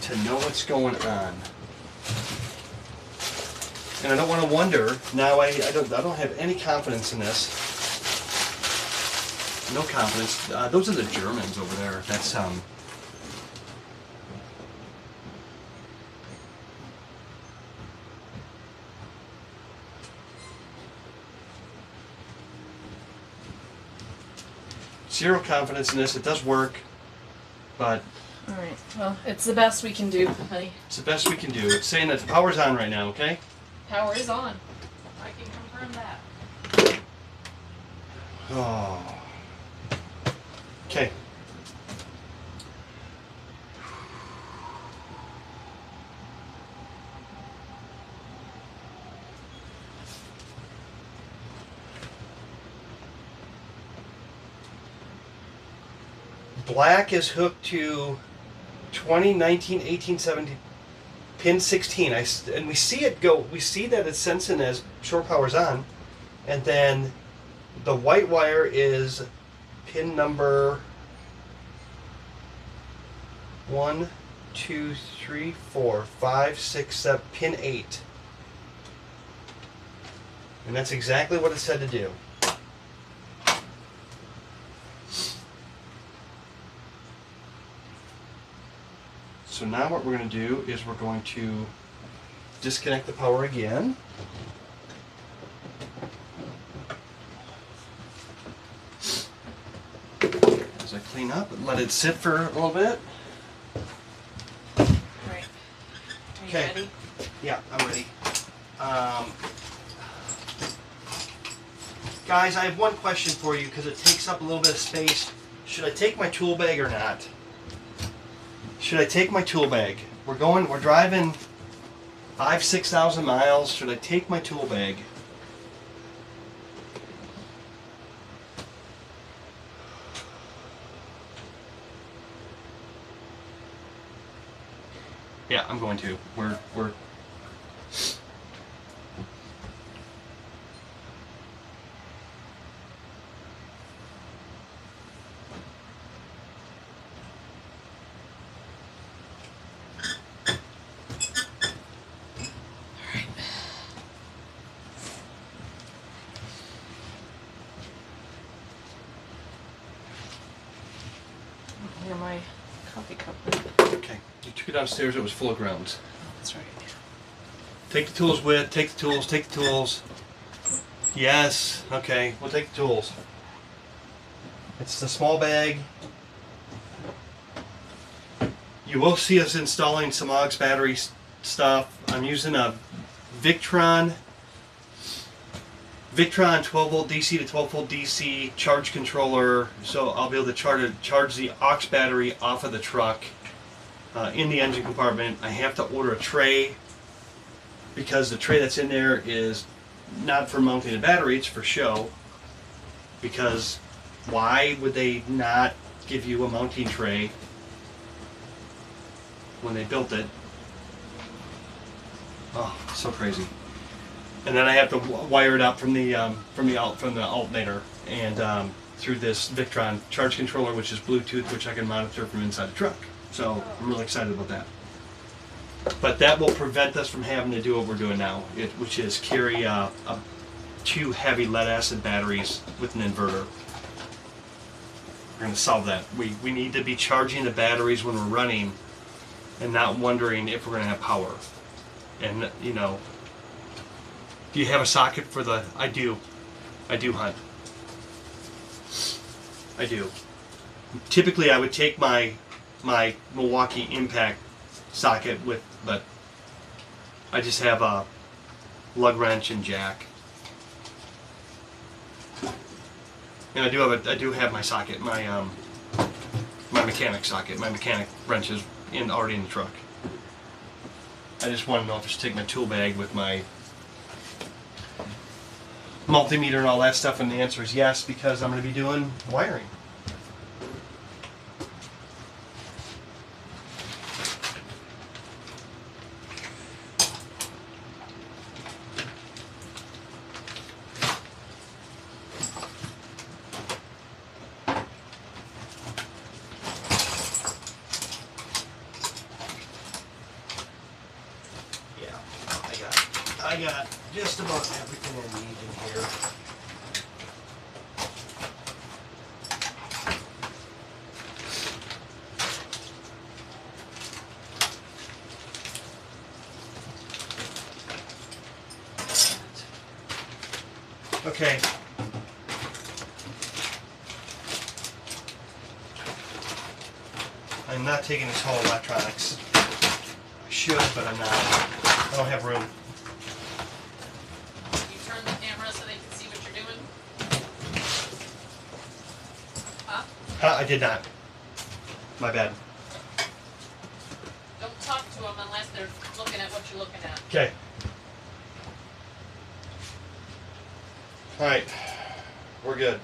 to know what's going on. And I don't want to wonder. Now I don't have any confidence in this. No confidence. Those are the Germans over there. That's zero confidence in this. It does work, but Alright, well, it's the best we can do, honey. it's the best we can do. It's saying that the power's on right now, okay? Power is on. I can confirm that. Oh. Okay. Black is hooked to 20, 19, 18, 17, pin 16. And we see it go, we see that it's sensing as shore power's on. And then the white wire is pin number 1, 2, 3, 4, 5, 6, 7, pin 8. And that's exactly what it said to do. So now what we're going to do is we're going to disconnect the power again. As I clean up and let it sit for a little bit. Right. Are you Okay. ready? Yeah, I'm ready. Guys, I have one question for you because it takes up a little bit of space. Should I take my tool bag or not? Should I take my tool bag? We're driving 5,000-6,000 miles. Should I take my tool bag? Yeah, I'm going to. We're Here, my coffee cup. okay. You took it downstairs. It was full of grounds. That's right. Take the tools with. Take the tools. Take the tools. Yes. Okay. We'll take the tools. It's the small bag. You will see us installing some aux battery stuff. I'm using a Victron 12 volt DC to 12 volt DC charge controller, so I'll be able to charge the aux battery off of the truck in the engine compartment. I have to order a tray because the tray that's in there is not for mounting a battery, it's for show. Because why would they not give you a mounting tray when they built it? Oh, so crazy. And then I have to wire it up from the alternator and through this Victron charge controller, which is Bluetooth, which I can monitor from inside the truck. So I'm really excited about that. But that will prevent us from having to do what we're doing now, which is carry 2 heavy lead acid batteries with an inverter. We're going to solve that. We need to be charging the batteries when we're running and not wondering if we're going to have power. And, you know, do you have a socket for the... I do, Hunt. I do. Typically, I would take my Milwaukee Impact socket with, but I just have a lug wrench and jack. And I do have my socket, my mechanic socket. My mechanic wrench is already in the truck. I just want to know if I should take my tool bag with my multimeter and all that stuff, and the answer is yes, because I'm going to be doing wiring. I got just about everything I need in here. Okay. I'm not taking this whole electronics. I should, but I'm not. I don't have room. Turn the camera so they can see what you're doing. I did not. My bad. Don't talk to them unless they're looking at what you're looking at. Okay. Alright. We're good.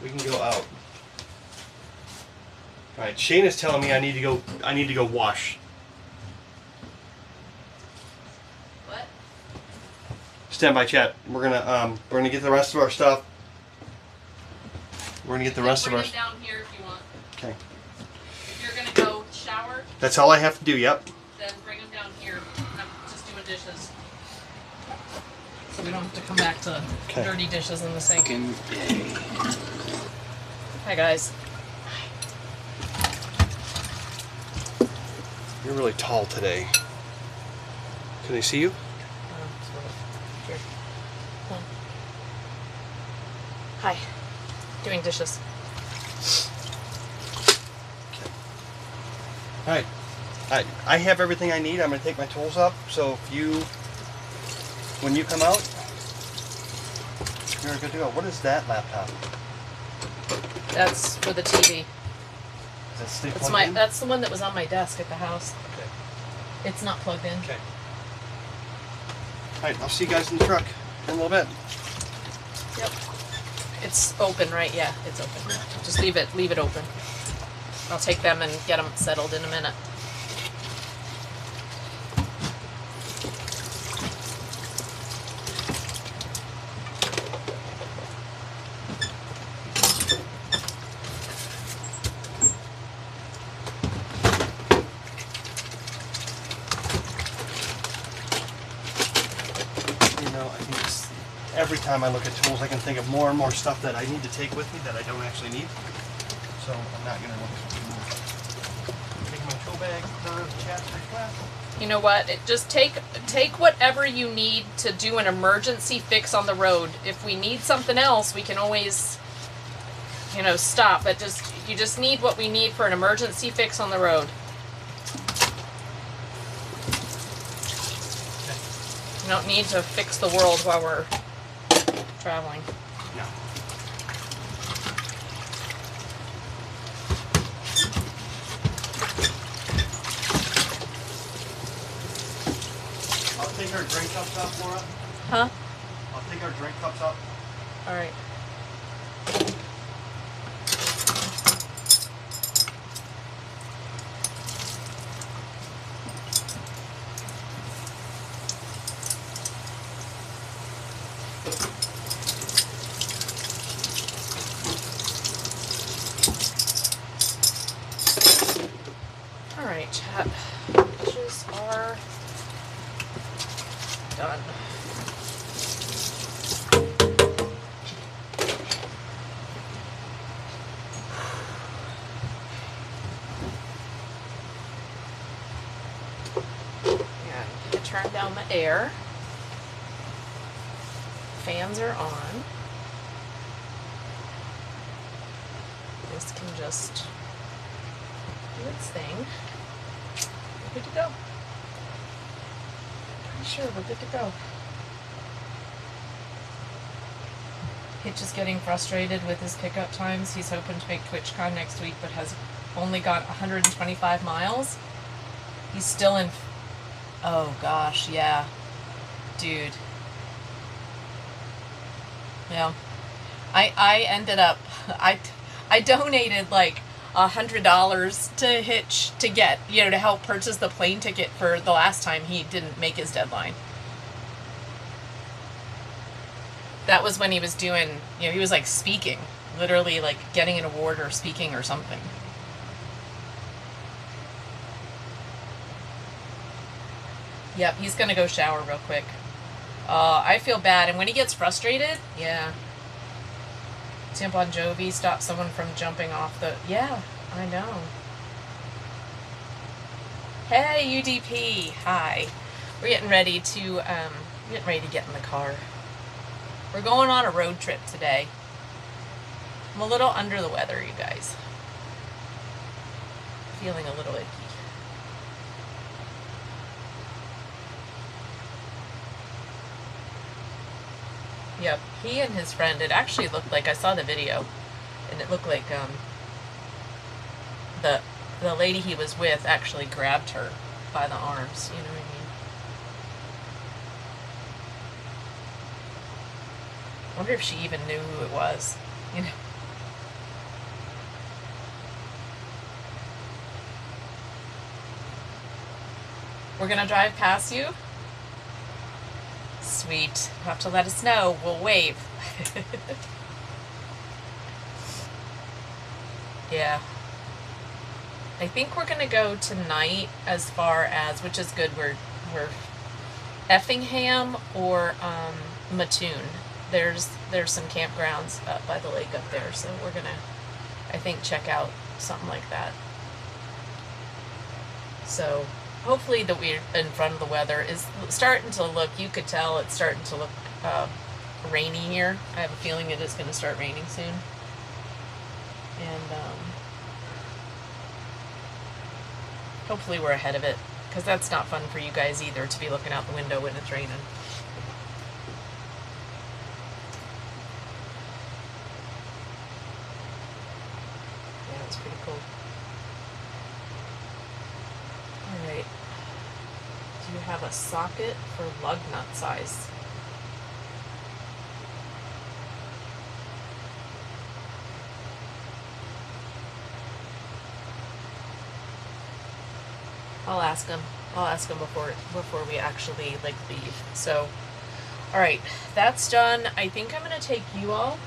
We can go out. All right, Shane is telling me I need to go. I need to go wash. What? Stand by, chat. We're gonna get the rest of our stuff. We're gonna get the rest of our. Bring it down here if you want. Okay. If you're gonna go shower, That's all I have to do. Yep. then bring them down here. I'm just doing dishes. So we don't have to come back to Okay. dirty dishes in the sink. Fucking A. Hi guys. You're really tall today. Can they see you? Here. Come on. Hi. Doing dishes. All right. I have everything I need. I'm gonna take my tools up. So if you, when you come out, you're good to go. What is that laptop? That's for the TV. Is that stay That's plugged my. in? That's the one that was on my desk at the house. Okay. It's not plugged in. Okay. All right. I'll see you guys in the truck in a little bit. Yep. It's open, right? Yeah, it's open. Just leave it open. I'll take them and get them settled in a minute. You know, I think it's, every time I look at tools, I can think of more and more stuff that I need to take with me that I don't actually need. So I'm not gonna look. Take my tool bag per chat's request. You know what? Just take whatever you need to do an emergency fix on the road. If we need something else, we can always, stop. But you just need what we need for an emergency fix on the road. You don't need to fix the world while we're traveling. No. I'll take our drink cups up, Laura. Huh? I'll take our drink cups up. All right. All right, chat. Dishes are done. And turn down the air. Fans are on. This can just do its thing. We're good to go. Pretty sure we're good to go. Hitch is getting frustrated with his pickup times. He's hoping to make TwitchCon next week, but has only got 125 miles. He's still in... Oh gosh, yeah. Dude. Yeah. I ended up... I donated like $100 to Hitch to get, to help purchase the plane ticket for the last time he didn't make his deadline. That was when he was doing, he was like speaking, literally like getting an award or speaking or something. Yep, he's gonna go shower real quick. I feel bad, and when he gets frustrated, yeah. Tim Bon Jovi stopped someone from jumping off the... Yeah, I know. Hey, UDP. Hi. We're getting ready to get in the car. We're going on a road trip today. I'm a little under the weather, you guys. Feeling a little icky. Yep, he and his friend, it actually looked like, I saw the video, and it looked like the lady he was with actually grabbed her by the arms, you know what I mean? I wonder if she even knew who it was, We're gonna drive past you. Sweet. You have to let us know. We'll wave. Yeah. I think we're gonna go tonight as far as, which is good, we're Effingham or Mattoon. There's some campgrounds up by the lake up there, so we're gonna, I think, check out something like that. So hopefully that we're in front of the weather is starting to look, you could tell it's starting to look rainy here. I have a feeling it is going to start raining soon. And hopefully we're ahead of it, because that's not fun for you guys either, to be looking out the window when it's raining. Yeah, it's pretty cool. Alright. Do you have a socket for lug nut size? I'll ask him before we actually leave. So, all right, that's done. I think I'm gonna take you all.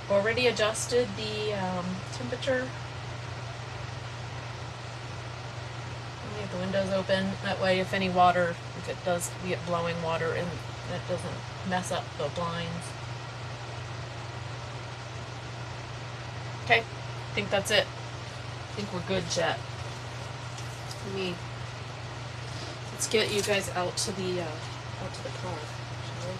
Already adjusted the temperature. Leave the windows open. That way, if any water, if it does get blowing water in, that doesn't mess up the blinds. Okay, I think that's it. I think we're good, chat. Let's get you guys out to the car, shall we?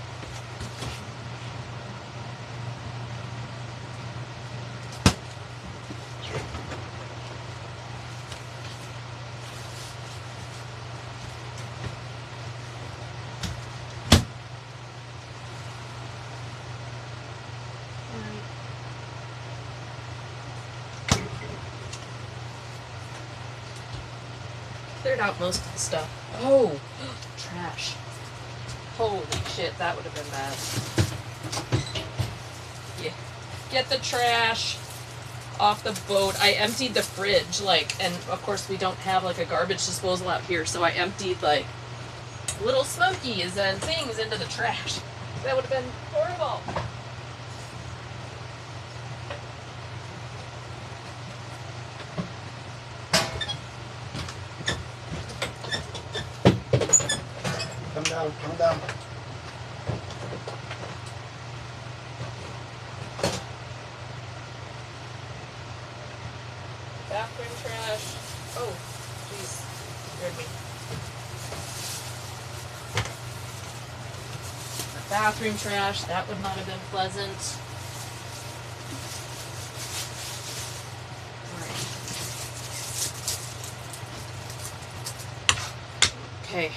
Cleared out most of the stuff. Oh, trash. Holy shit, that would have been bad. Yeah. Get the trash off the boat. I emptied the fridge, and of course we don't have a garbage disposal out here, so I emptied little smokies and things into the trash. That would have been horrible. Come down. Bathroom trash. Oh, jeez. Scared me. Bathroom trash. That would not have been pleasant. Alright. Okay.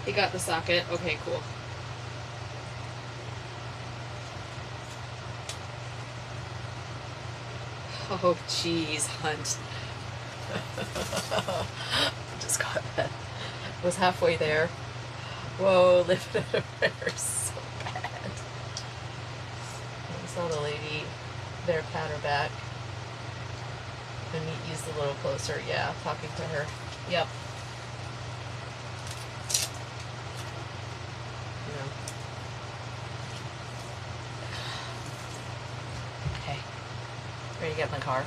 You got the socket. Okay, cool. Oh, jeez, Hunt. Just got that. Was halfway there. Whoa, lifted it over so bad. I saw the lady there pat her back. And eased a little closer. Yeah, talking to her. Yep. Ready to get in the car?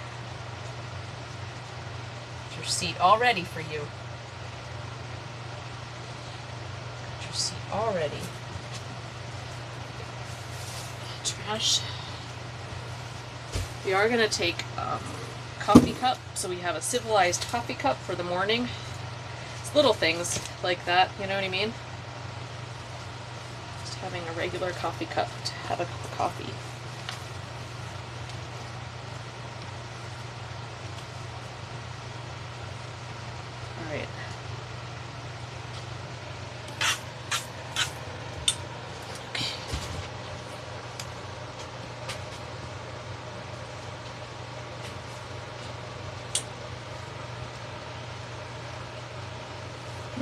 Got your seat all ready for you. Got your seat all ready. Trash. We are going to take coffee cup, so we have a civilized coffee cup for the morning. It's little things like that, you know what I mean? Just having a regular coffee cup to have a cup of coffee. Alright. Okay.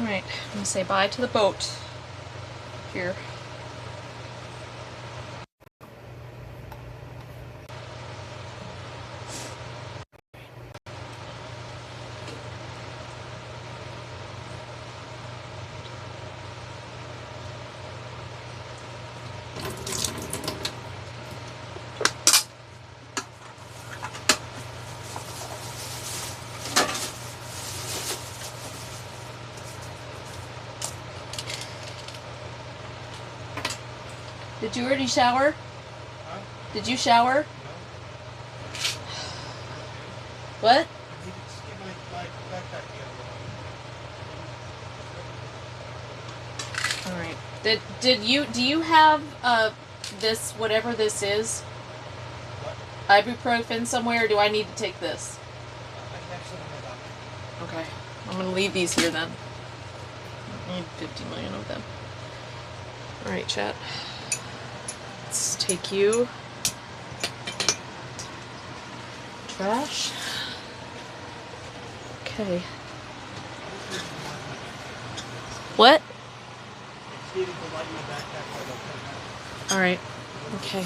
Alright, I'm gonna say bye to the boat here. Did you already shower? Huh? Did you shower? What? I need to get my backpack together. Alright. Do you have this, whatever this is? What? Ibuprofen somewhere, or do I need to take this? I have some in my backpack. Okay. I'm gonna leave these here then. I need 50 million of them. Alright, chat. Let's take you. Trash. Okay. What? It's needing to lighten my backpack so I don't put it out. Alright. Okay.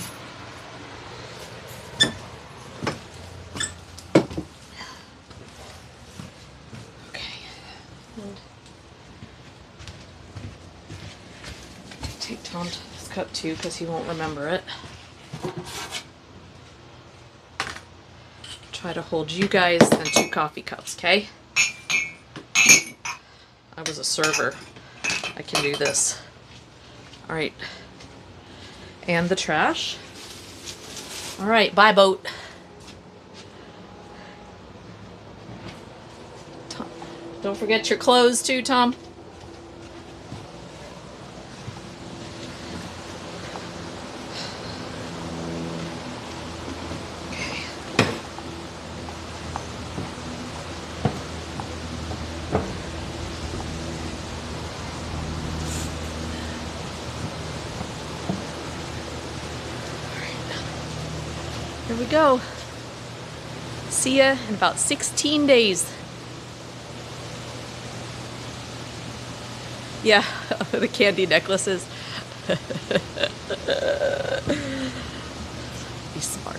Okay. And take Tom to his cup too, because he won't remember it. Try to hold you guys and 2 coffee cups, okay? I was a server. I can do this. Alright. And the trash. Alright, bye boat. Tom, don't forget your clothes too, Tom. Okay. Here we go. See ya in about 16 days. Yeah, the candy necklaces. Be smart.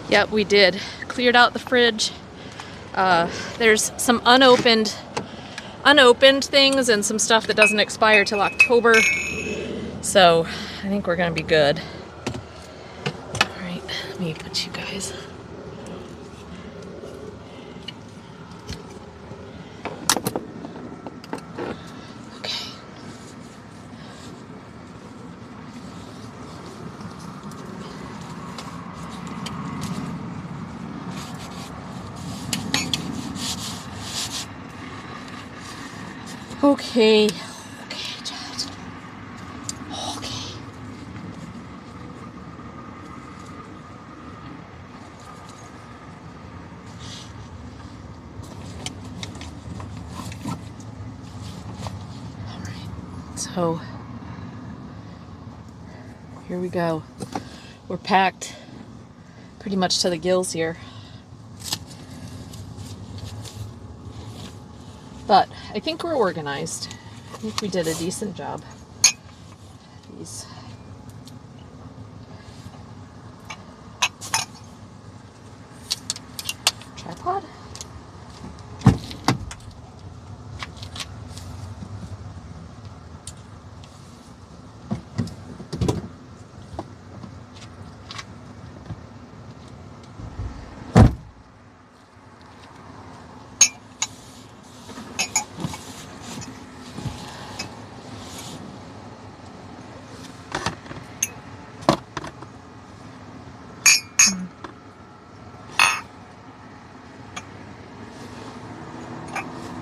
Yep, we did. Cleared out the fridge. There's some unopened things and some stuff that doesn't expire till October. So I think we're gonna be good. All right, let me put you guys. Okay. Okay. Okay, Chad. Okay. All right. So here we go. We're packed pretty much to the gills here. But I think we're organized. I think we did a decent job. These. Tripod?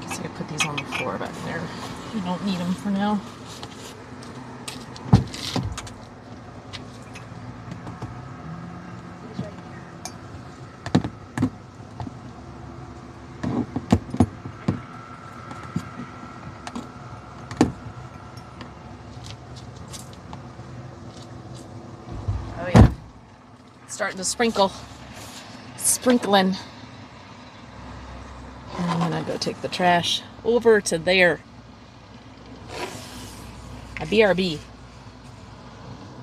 Guess I could put these on the floor back there. We don't need them for now. starting to sprinkle. Sprinkling. And I'm gonna go take the trash over to there. A BRB.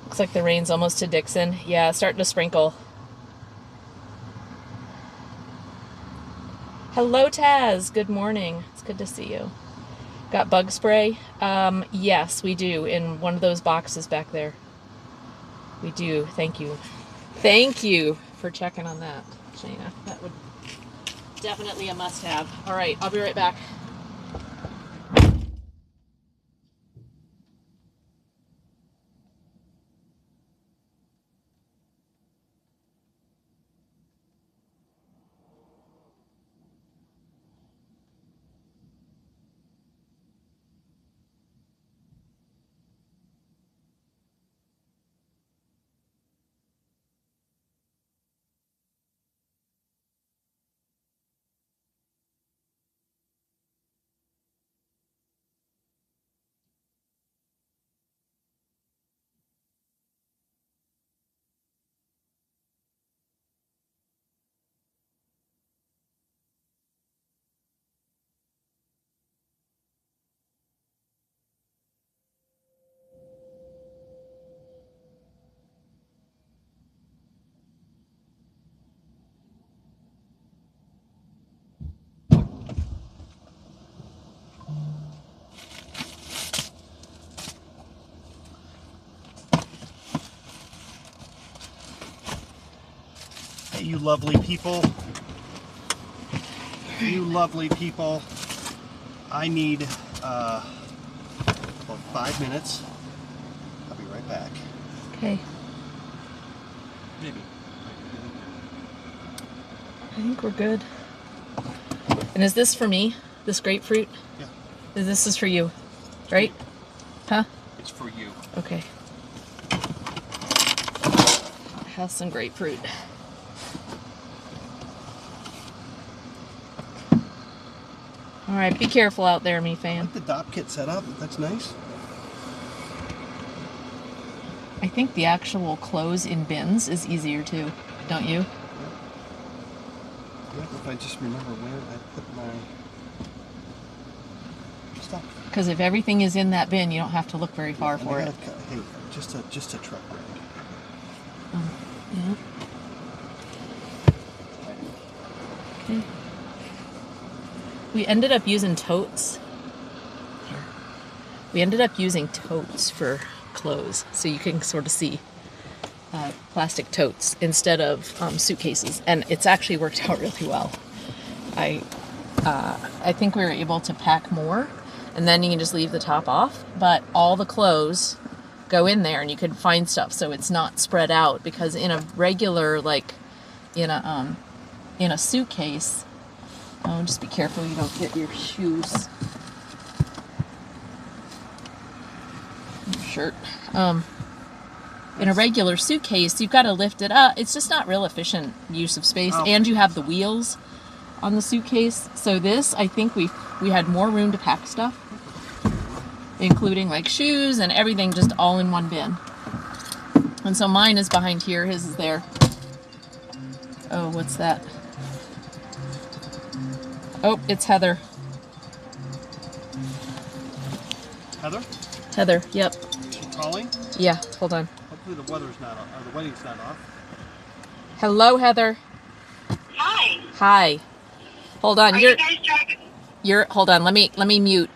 Looks like the rain's almost to Dixon. Yeah, starting to sprinkle. Hello, Taz. Good morning. It's good to see you. Got bug spray? Yes, we do. In one of those boxes back there. We do. Thank you. Thank you for checking on that, Shayna. That would definitely a must-have. All right, I'll be right back. Hey, you lovely people. You lovely people. I need about 5 minutes. I'll be right back. Okay. Maybe. I think we're good. And is this for me? This grapefruit? Yeah. This is for you, right? Huh? It's for you. Okay. Have some grapefruit. All right, be careful out there, me I fan. like the DOP kit set up. That's nice. I think the actual clothes in bins is easier too, don't you? Yeah, if I just remember where I put my stuff. Because if everything is in that bin, you don't have to look very far And for I it. gotta hey, just a truck ride. Yeah. Okay. We ended up using totes. Here. We ended up using totes for clothes, so you can sort of see plastic totes instead of suitcases, and it's actually worked out really well. I think we were able to pack more, and then you can just leave the top off, but all the clothes go in there, and you can find stuff, so it's not spread out. Because in a regular, like in a suitcase, just be careful you don't get your shoes, your shirt. In a regular suitcase, you've got to lift it up. It's just not real efficient use of space, and you have the wheels on the suitcase. So this, I think we had more room to pack stuff, including like shoes and everything, just all in one bin. And so mine is behind here, his is there. Oh, what's that? Oh, it's Heather. Heather? Heather, yep. Is she calling? Yeah, hold on. Hopefully the weather's not off, or the wedding's not off. Hello, Heather. Hi. Hi. Hold on. Are you guys driving? Hold on. Let me mute.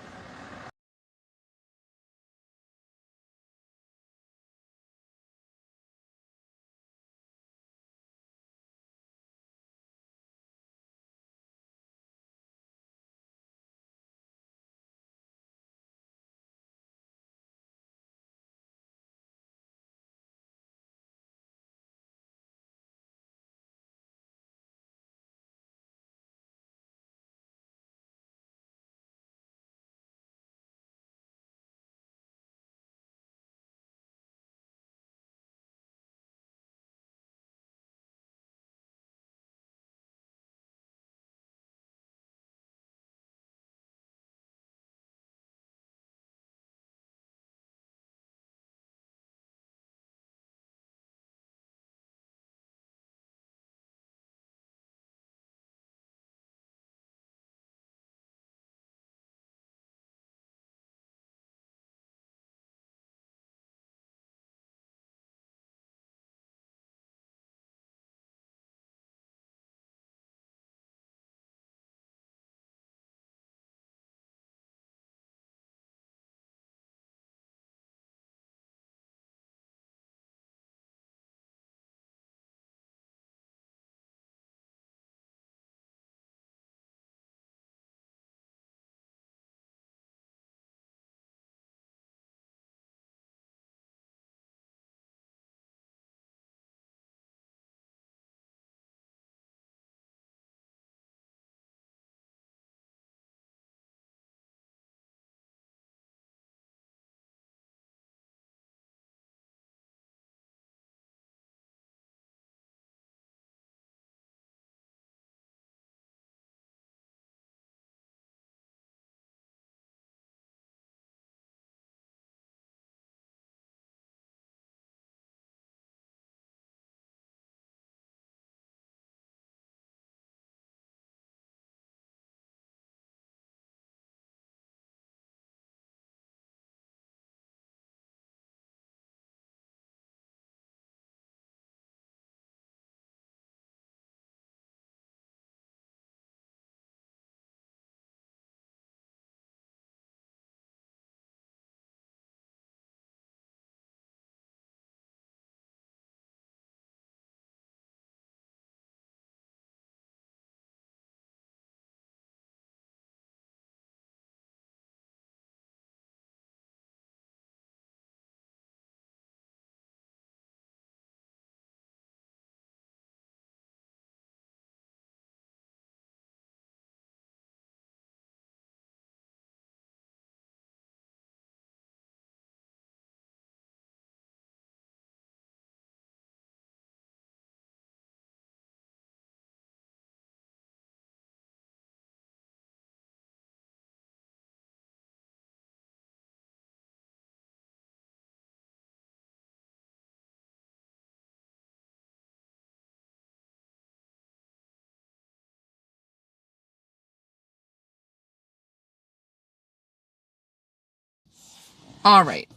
All right.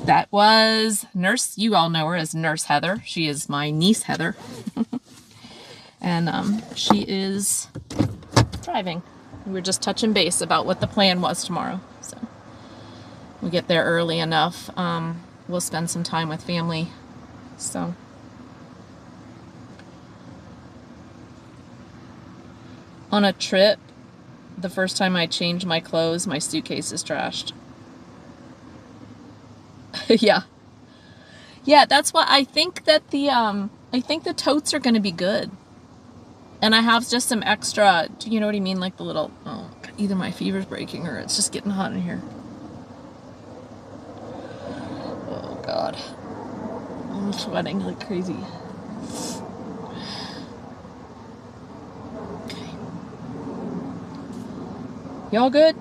That was Nurse, you all know her as Nurse Heather. She is my niece Heather. And she is driving. We were just touching base about what the plan was tomorrow. So we get there early enough. We'll spend some time with family. So on a trip, the first time I changed my clothes, my suitcase is trashed. Yeah. Yeah, that's what I think that the totes are going to be good. And I have just some extra, do you know what I mean? Like the little, oh, either my fever's breaking or it's just getting hot in here. Oh, God. I'm sweating like crazy. Okay. Y'all good?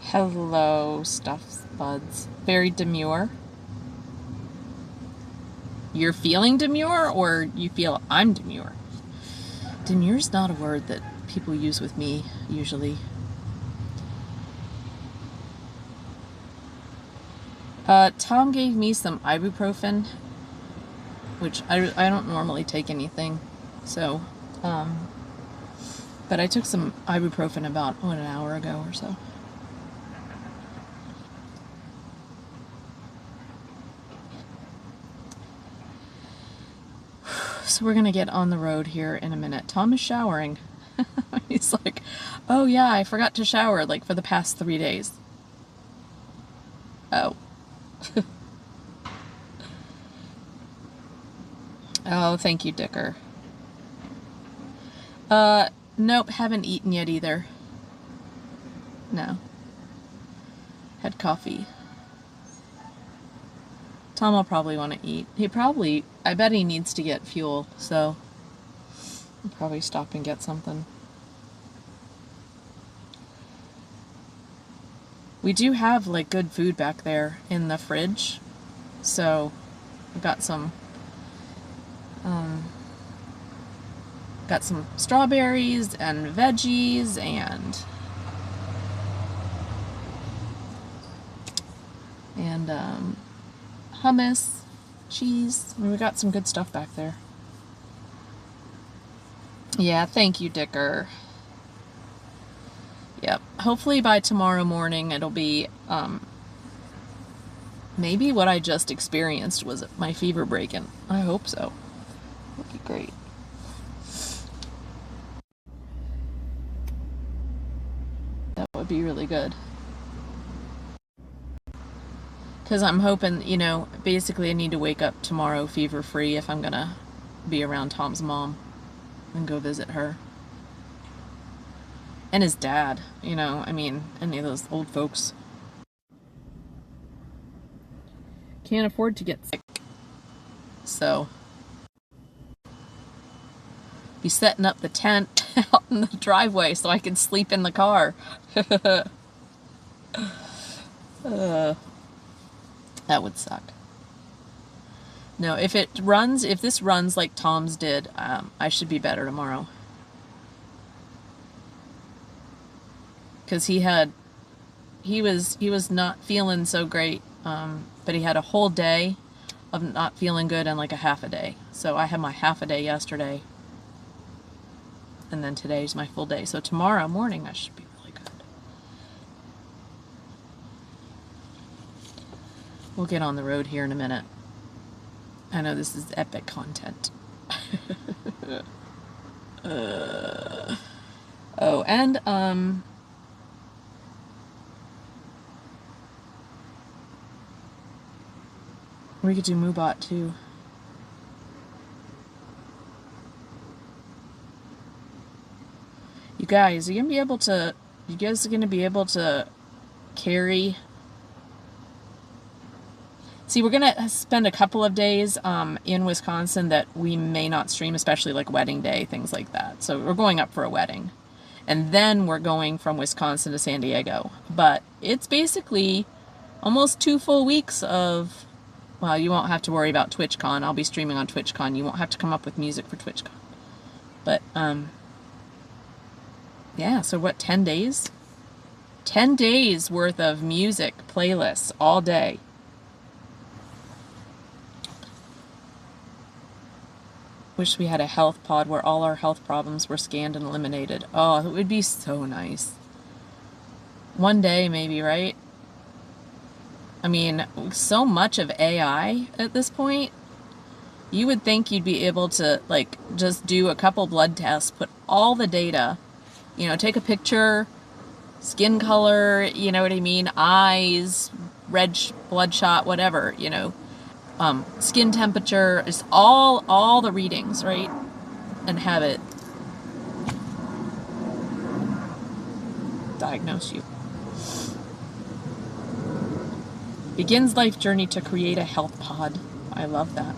Hello, stuffed buds. Very demure. You're feeling demure, or you feel I'm demure? Demure's not a word that people use with me, usually. Tom gave me some ibuprofen, which I don't normally take anything, so, but I took some ibuprofen about, an hour ago or so. So we're gonna get on the road here in a minute. Tom is showering. He's like, oh yeah, I forgot to shower like for the past 3 days. Oh. Oh, thank you, Dicker. Nope, haven't eaten yet either. No. Had coffee. Tom will probably want to eat. I bet he needs to get fuel, so I'll probably stop and get something. We do have, like, good food back there in the fridge, so I've got some strawberries and veggies and hummus, cheese. I mean, we got some good stuff back there. Yeah, thank you, Dicker. Yep. Hopefully by tomorrow morning it'll be, maybe what I just experienced was my fever breaking. I hope so. That'd be great. That would be really good. Because I'm hoping, basically I need to wake up tomorrow fever-free if I'm gonna be around Tom's mom and go visit her. And his dad, any of those old folks. Can't afford to get sick. So, be setting up the tent out in the driveway so I can sleep in the car. That would suck. No, if this runs like Tom's did, I should be better tomorrow. Because he was not feeling so great, but he had a whole day of not feeling good and like a half a day. So I had my half a day yesterday, and then today's my full day. So tomorrow morning I should be really good. We'll get on the road here in a minute. I know this is epic content. Oh, and we could do Moobot too. You guys are gonna be able to carry. See, we're gonna spend a couple of days in Wisconsin that we may not stream, especially like wedding day, things like that. So we're going up for a wedding. And then we're going from Wisconsin to San Diego. But it's basically almost 2 full weeks of, well, you won't have to worry about TwitchCon. I'll be streaming on TwitchCon. You won't have to come up with music for TwitchCon. But, yeah, so what, 10 days? 10 days worth of music playlists all day. Wish we had a health pod where all our health problems were scanned and eliminated. Oh, it would be so nice. One day, maybe, right? I mean, so much of AI at this point, you would think you'd be able to, like, just do a couple blood tests, put all the data, you know, take a picture, skin color, you know what I mean, eyes, bloodshot, whatever, you know, skin temperature, just all the readings, right? And have it diagnose you. Begins life journey to create a health pod. I love that.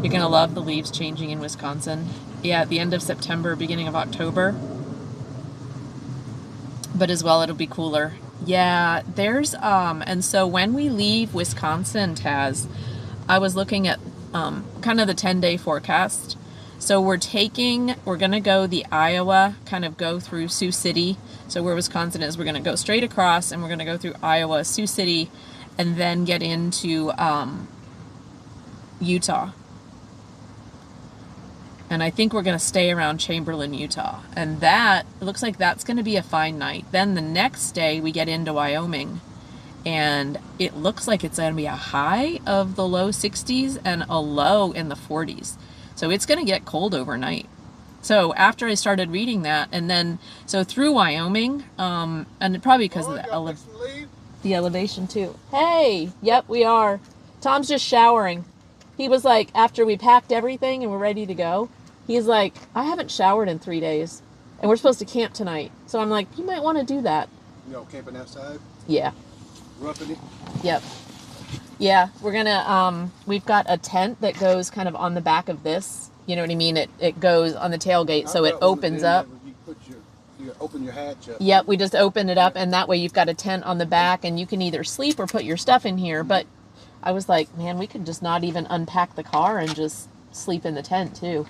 You're gonna love the leaves changing in Wisconsin. Yeah, at the end of September, beginning of October. But as well, it'll be cooler. Yeah, there's, and so when we leave Wisconsin, Taz, I was looking at kind of the 10-day forecast. So we're gonna go the Iowa, kind of go through Sioux City. So where Wisconsin is, we're gonna go straight across and we're gonna go through Iowa, Sioux City, and then get into Utah. And I think we're going to stay around Chamberlain, Utah. And it looks like that's going to be a fine night. Then the next day we get into Wyoming. And it looks like it's going to be a high of the low 60s and a low in the 40s. So it's going to get cold overnight. So after I started reading that, and then, so through Wyoming, and probably because of the elevation too. Hey, yep, we are. Tom's just showering. He was like, after we packed everything and we're ready to go, he's like, I haven't showered in 3 days. And we're supposed to camp tonight. So I'm like, you might want to do that. You know, camping outside? Yeah. Roughing it? Yep. Yeah, we're going to, we've got a tent that goes kind of on the back of this. You know what I mean? It goes on the tailgate, so it opens up. You open your hatch up. Yep, we just open it up, and that way you've got a tent on the back, and you can either sleep or put your stuff in here. But I was like, man, we could just not even unpack the car and just sleep in the tent too.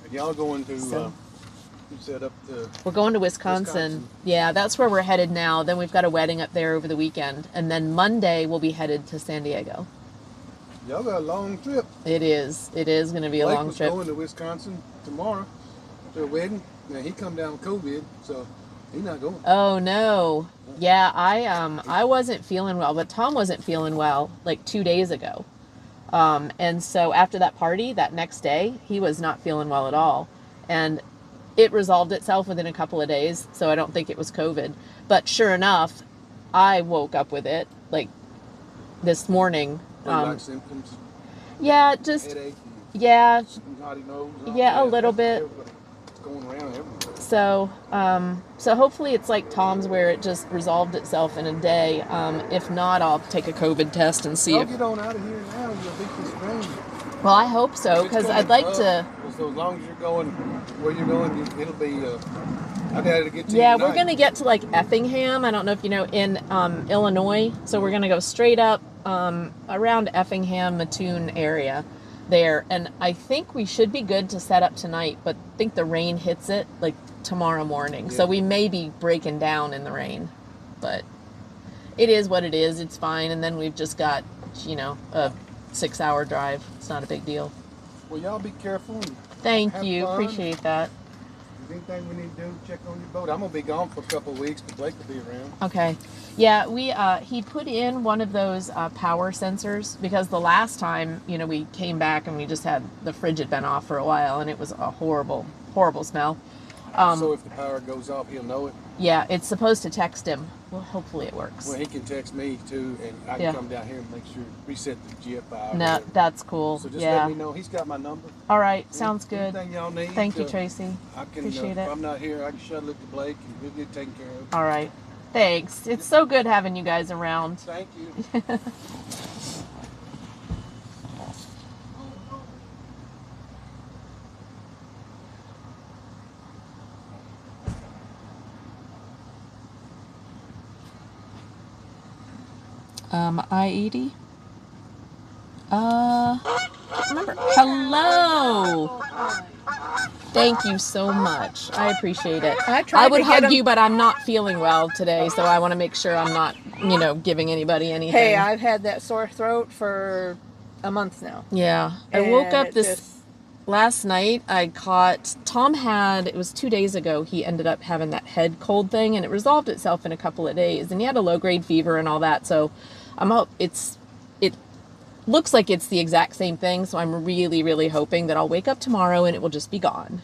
And y'all going to, you said up to... We're going to Wisconsin. Yeah, that's where we're headed now. Then we've got a wedding up there over the weekend. And then Monday we'll be headed to San Diego. Y'all got a long trip. It is. It is going to be a long trip. Blake was going to Wisconsin tomorrow to a wedding. Now, he come down with COVID, so he's not going. Oh, no. Yeah, I wasn't feeling well, but Tom wasn't feeling well like 2 days ago. And so after that party, that next day, he was not feeling well at all. And it resolved itself within a couple of days, so I don't think it was COVID. But sure enough, I woke up with it, like, this morning. Like symptoms? Yeah, just... Headache? Yeah. Snotty nose? Yeah, a little bit. It's going around everywhere. So, so hopefully it's like Tom's where it just resolved itself in a day. If not, I'll take a COVID test and see if... Get on out of here now. You'll beat this rain. Well, I hope so, because I'd like to... So as long as you're going where you're going, it'll be... I'd have to get to Yeah, you we're going to get to, like, Effingham. I don't know if you know, in Illinois. So we're going to go straight up around Effingham, Mattoon area there. And I think we should be good to set up tonight, but I think the rain hits it, like, tomorrow morning. Yeah. So we may be breaking down in the rain. But it is what it is. It's fine. And then we've just got, you know, a 6-hour drive. It's not a big deal. Well, y'all be careful. Thank have you. fun. Appreciate that. If anything we need to do, check on your boat. I'm going to be gone for a couple of weeks, but Blake will be around. Okay. Yeah, he put in one of those power sensors because the last time, you know, we came back and we just had the fridge had been off for a while and it was a horrible, horrible smell. So if the power goes off, he'll know it? Yeah, it's supposed to text him. Well, hopefully it works. Well, he can text me too, and I can come down here and make sure reset the GFI. No, that's cool. So just let me know. He's got my number. All right, sounds good. Anything y'all need. Thank you, Tracy. I can, appreciate it. If I'm not here, I can shuttle it to Blake and we'll get taken care of. All right. Thanks. It's so good having you guys around. Thank you. I-80? Can't remember. Hello! Thank you so much. I appreciate it. I would hug you, but I'm not feeling well today, so I want to make sure I'm not, giving anybody anything. Hey, I've had that sore throat for a month now. Yeah. I woke up And last night. Tom it was 2 days ago, he ended up having that head cold thing, and it resolved itself in a couple of days, and he had a low-grade fever and all that, so it looks like it's the exact same thing, so I'm really, really hoping that I'll wake up tomorrow and it will just be gone.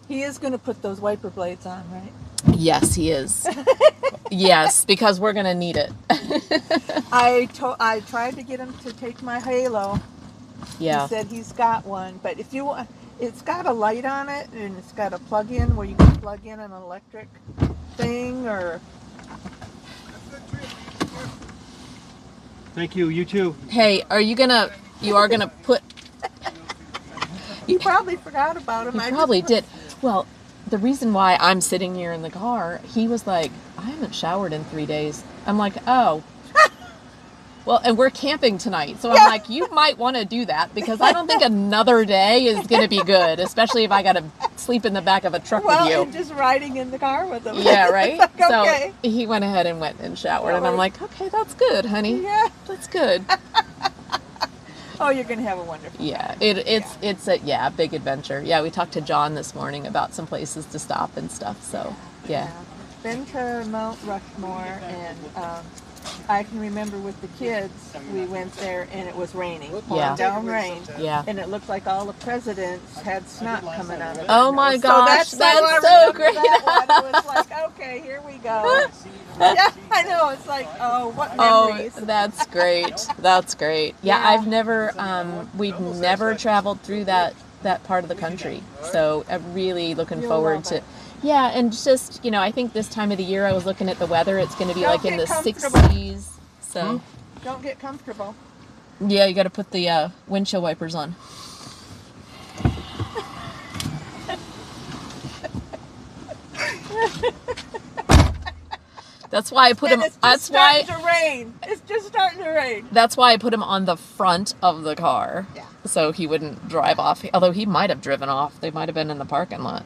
He is going to put those wiper blades on, right? Yes, he is. Yes, because we're going to need it. I tried to get him to take my Halo. Yeah. He said he's got one, but if you want, it's got a light on it, and it's got a plug-in where you can plug in an electric thing, or... Thank you. You too. Hey, you are gonna put... You probably forgot about him. You probably did. Well, the reason why I'm sitting here in the car, he was like, I haven't showered in 3 days. I'm like, oh. Well, and we're camping tonight, so I'm like, you might want to do that, because I don't think another day is going to be good, especially if I got to sleep in the back of a truck with you. And just riding in the car with him. Yeah, right? Like, okay. So he went ahead and went and showered, and I'm like, okay, that's good, honey. Yeah. That's good. Oh, you're going to have a wonderful Yeah, it's a big adventure. Yeah, we talked to John this morning about some places to stop and stuff, so, yeah. Been to Mount Rushmore, and I can remember with the kids, we went there and it was raining, pouring down rain, Yeah. and it looked like all the presidents had snot coming out of it. Oh my gosh, so that's so great. That one. It was like, okay, here we go. Yeah, I know. It's like, oh, what memories. Oh, that's great. That's great. Yeah, I've never, we've never traveled through that part of the country. So I'm really looking forward to. Yeah, and just, I think this time of the year, I was looking at the weather, it's going to be like in the 60s. So. Don't get comfortable. Yeah, you got to put the windshield wipers on. That's why I put him. It's starting to rain. It's just starting to rain. That's why I put him on the front of the car. Yeah. So he wouldn't drive off. Although he might have driven off. They might have been in the parking lot.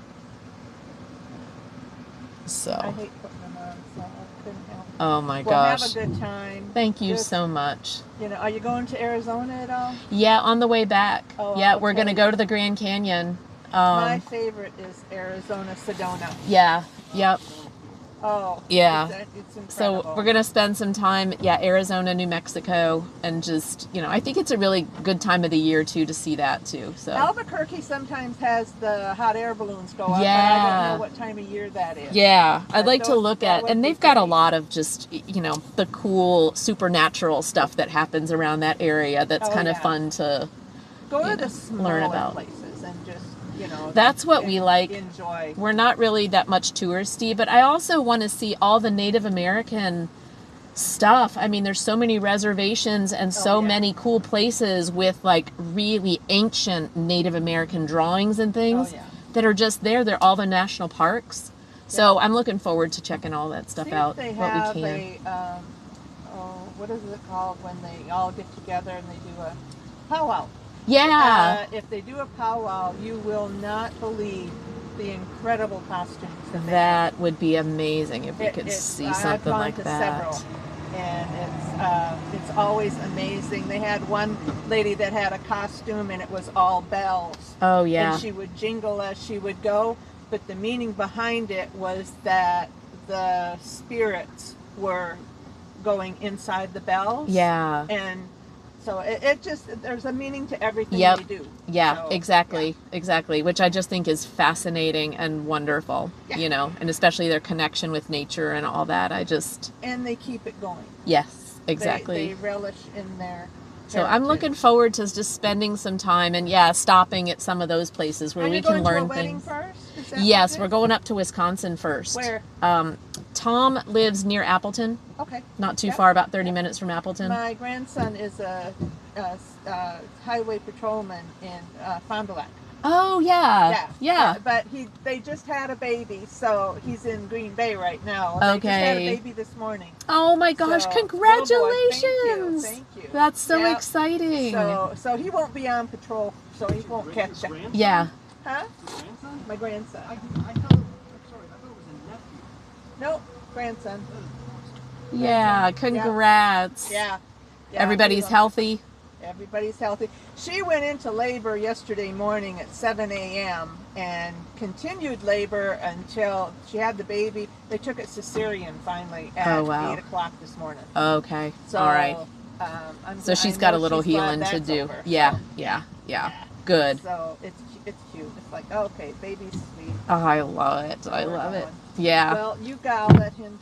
So. I hate putting them on, so I couldn't help. Oh my Well, gosh. have a good time. Thank you Just, so much. Are you going to Arizona at all? Yeah, on the way back. Oh, yeah, we're okay. going to go to the Grand Canyon. My favorite is Arizona Sedona. Yeah. Yep. Oh. Yeah. It's incredible. So we're going to spend some time, Arizona, New Mexico, and just, I think it's a really good time of the year, too, to see that, too. So Albuquerque sometimes has the hot air balloons go up, Yeah. but I don't know what time of year that is. Yeah, I'd like to those- look that at, would and be they've got a pretty. lot of just, the cool supernatural stuff that happens around that area that's Oh, kind of yeah. fun to, Go you to the know, smaller learn about. places and just, That's what we like. Enjoy. We're not really that much touristy, but I also want to see all the Native American stuff. I mean, there's so many reservations and so yeah. many cool places with like really ancient Native American drawings and things Oh, yeah. that are just there. They're all the national parks. So I'm looking forward to checking all that stuff See out. if they what have we can. what is it called when they all get together and they do a powwow? Yeah. If they do a powwow, you will not believe the incredible costumes that they That would be amazing if we It- could it's- see I've something gone like to that. Several, and it's always amazing. They had one lady that had a costume and it was all bells. Oh yeah. And she would jingle as she would go, but the meaning behind it was that the spirits were going inside the bells. Yeah. And so it just, there's a meaning to everything Yep. you do. Yeah, So, exactly. Exactly. Which I just think is fascinating and wonderful, Yeah. and especially their connection with nature and all that. And they keep it going. Yes, exactly. They relish in their So I'm heritage. looking forward to just spending some time and stopping at some of those places where Are we you can going to a learn wedding things. first? Is that Yes, what we're it going up to Wisconsin first. Where? Tom lives near Appleton, is? Okay. not too Yep. far, about 30 minutes from Appleton. My grandson is a highway patrolman in Fond du Lac. Oh yeah. But they just had a baby, so he's in Green Bay right now. They just had a baby this morning. Oh my gosh! So, Congratulations! Thank you. That's so Yep. exciting. So he won't be on patrol, so he won't catch it. Yeah. Huh? My grandson. I thought it was a nephew. Nope, grandson. Yeah. Congrats. Yeah. Everybody's healthy. Everybody's healthy. She went into labor yesterday morning at 7 a.m. and continued labor until she had the baby. They took it cesarean finally at 8 o'clock this morning. Okay. So, all right. So she's got a little healing to do. Over, yeah. so. Yeah. Good. So it's cute. It's like, okay, baby's sweet. Oh, I love it. I love it. Yeah. Well, you gal let him.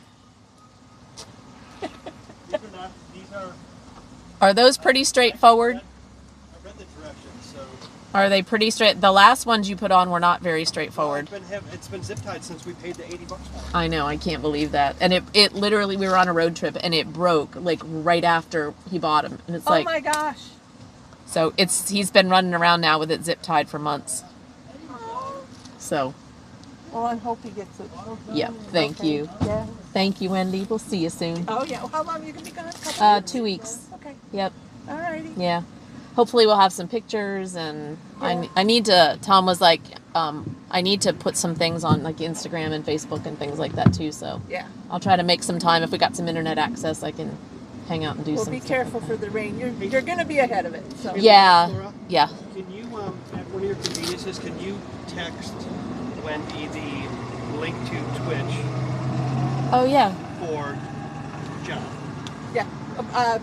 These are. Are those pretty straightforward? I read the directions, so. Are they pretty straight? The last ones you put on were not very straightforward. It's been zip tied since we paid the $80 for it. I know, I can't believe that. And it literally, we were on a road trip and it broke like right after he bought them. And it's Oh like, my gosh. so he's been running around now with it zip tied for months. So, Well, I hope he gets it. yeah, thank you. Yeah. Thank you, Wendy. We'll see you soon. Oh yeah. Well, how long are you gonna be gone? 2 weeks. Okay. Yep. Alrighty. Yeah. Hopefully we'll have some pictures and I need to, Tom was like, I need to put some things on like Instagram and Facebook and things like that too. So Yeah. I'll try to make some time. If we got some internet access, I can hang out and do Well, some be stuff careful like for the rain. You're gonna be ahead of it. So. Yeah. Laura, Yeah. Can you, at one of your conveniences, can you text Wendy the link to Twitch Oh, yeah. for John? Yeah.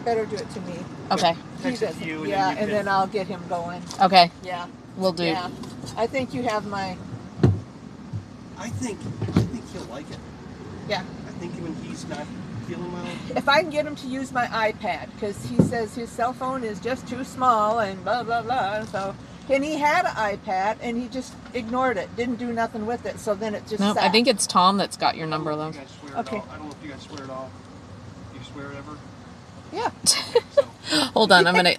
Better do it to me. Okay. He Text it to doesn't. you and Yeah, then you and can- then I'll get him going. Okay. Yeah. We'll do. Yeah. I think you have my. I think he'll like it. Yeah. I think when he's not feeling well. If I can get him to use my iPad, because he says his cell phone is just too small and blah blah blah. So, and he had an iPad and he just ignored it, didn't do nothing with it. So then it just. No, sat. I think it's Tom that's got your number though. You guys swear Okay. it off. I don't know if you guys swear it off. Do you swear it ever? Yeah. Hold on, I'm gonna.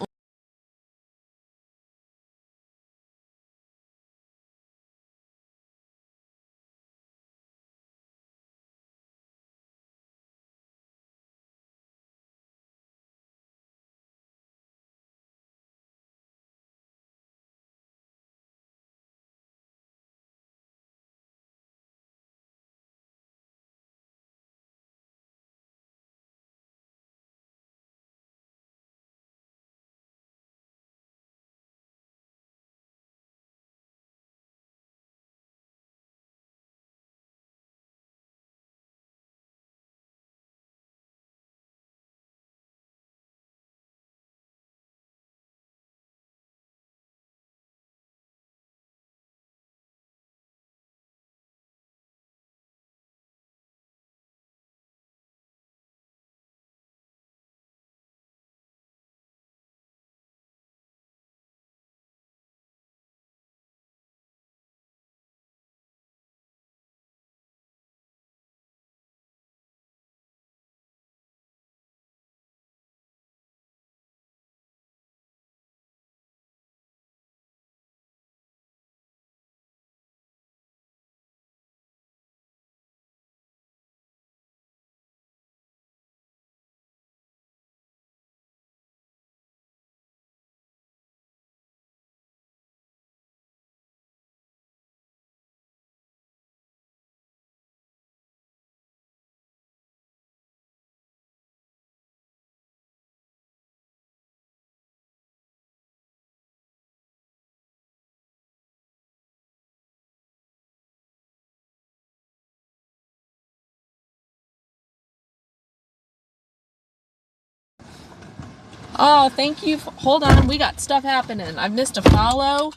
Oh, thank you. Hold on, we got stuff happening. I've missed a follow.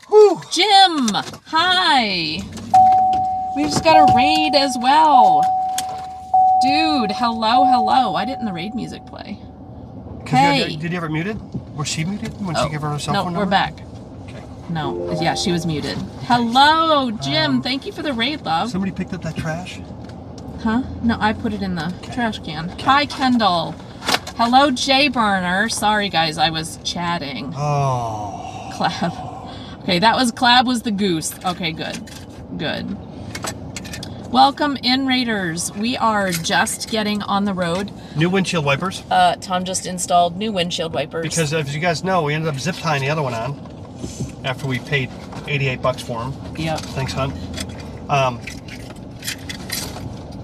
Whew. Jim, hi. We just got a raid as well. Dude, hello. Why didn't the raid music play? Hey. Did you ever mute it? Was she muted when she gave her cell phone No, number? we're back. Okay. No, yeah, she was muted. Hello, Jim. Thank you for the raid, love. Somebody picked up that trash? Huh? No, I put it in the trash can. Hi, Kendall. Hello, Jay Burner. Sorry, guys, I was chatting. Oh. Clap. Okay, that was Clab was the goose. Okay, good. Good. Welcome in, Raiders. We are just getting on the road. New windshield wipers. Tom just installed new windshield wipers. Because as you guys know, we ended up zip tying the other one on after we paid $88 for them. Yep. Thanks, hon.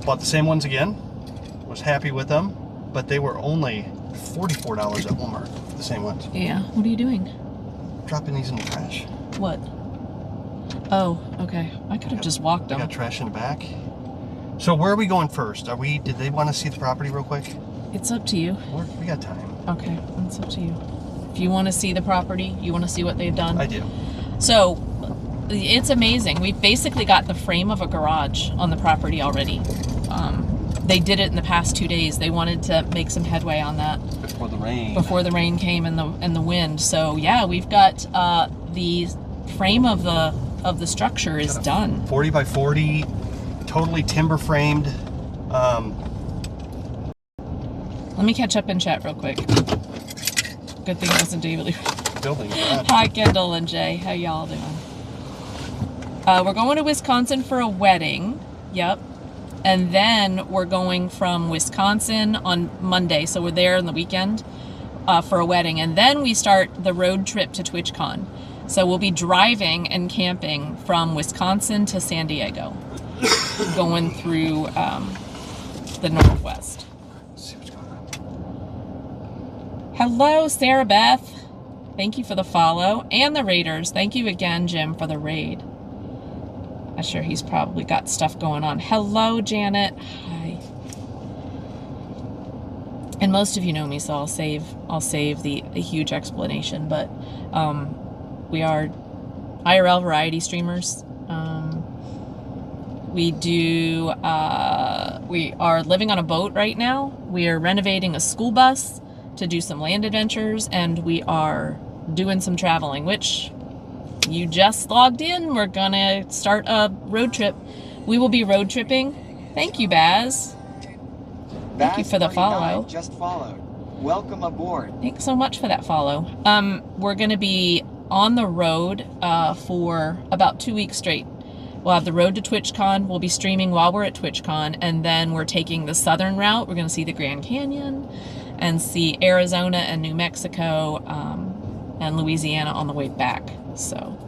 Bought the same ones again. Was happy with them, but they were only $44 at Walmart. The same ones. Yeah. What are you doing? Dropping these in the trash. What? Oh, okay. I could have just walked I them. got trash in the back. So where are we going first? Did they want to see the property real quick? It's up to you. We got time. Okay, it's up to you. If you want to see the property, you want to see what they've done. I do. So, it's amazing. We've basically got the frame of a garage on the property already. They did it in the past 2 days. They wanted to make some headway on that Before the rain. before the rain came and the wind. So yeah, we've got the frame of the structure is done. 40 by 40, totally timber framed. Let me catch up in chat real quick. Good thing it wasn't David Lee. Building. Hi, Kendall and Jay. How y'all doing? We're going to Wisconsin for a wedding. Yep. And then we're going from Wisconsin on Monday. So we're there on the weekend for a wedding. And then we start the road trip to TwitchCon. So we'll be driving and camping from Wisconsin to San Diego. Going through the Northwest. Let's see what's going on. Hello, Sarah Beth. Thank you for the follow. And the Raiders. Thank you again, Jim, for the raid. I'm sure he's probably got stuff going on. Hello, Janet. Hi. And most of you know me, so I'll save the huge explanation. But we are IRL variety streamers. We are living on a boat right now. We are renovating a school bus to do some land adventures, and we are doing some traveling, which you just logged in. We're gonna start a road trip. We will be road tripping. Thank you, Baz. Thank you for the follow. Just followed. Welcome aboard. Thanks so much for that follow. We're gonna be on the road for about 2 weeks straight. We'll have the road to TwitchCon. We'll be streaming while we're at TwitchCon, and then we're taking the southern route. We're gonna see the Grand Canyon and see Arizona and New Mexico and Louisiana on the way back. So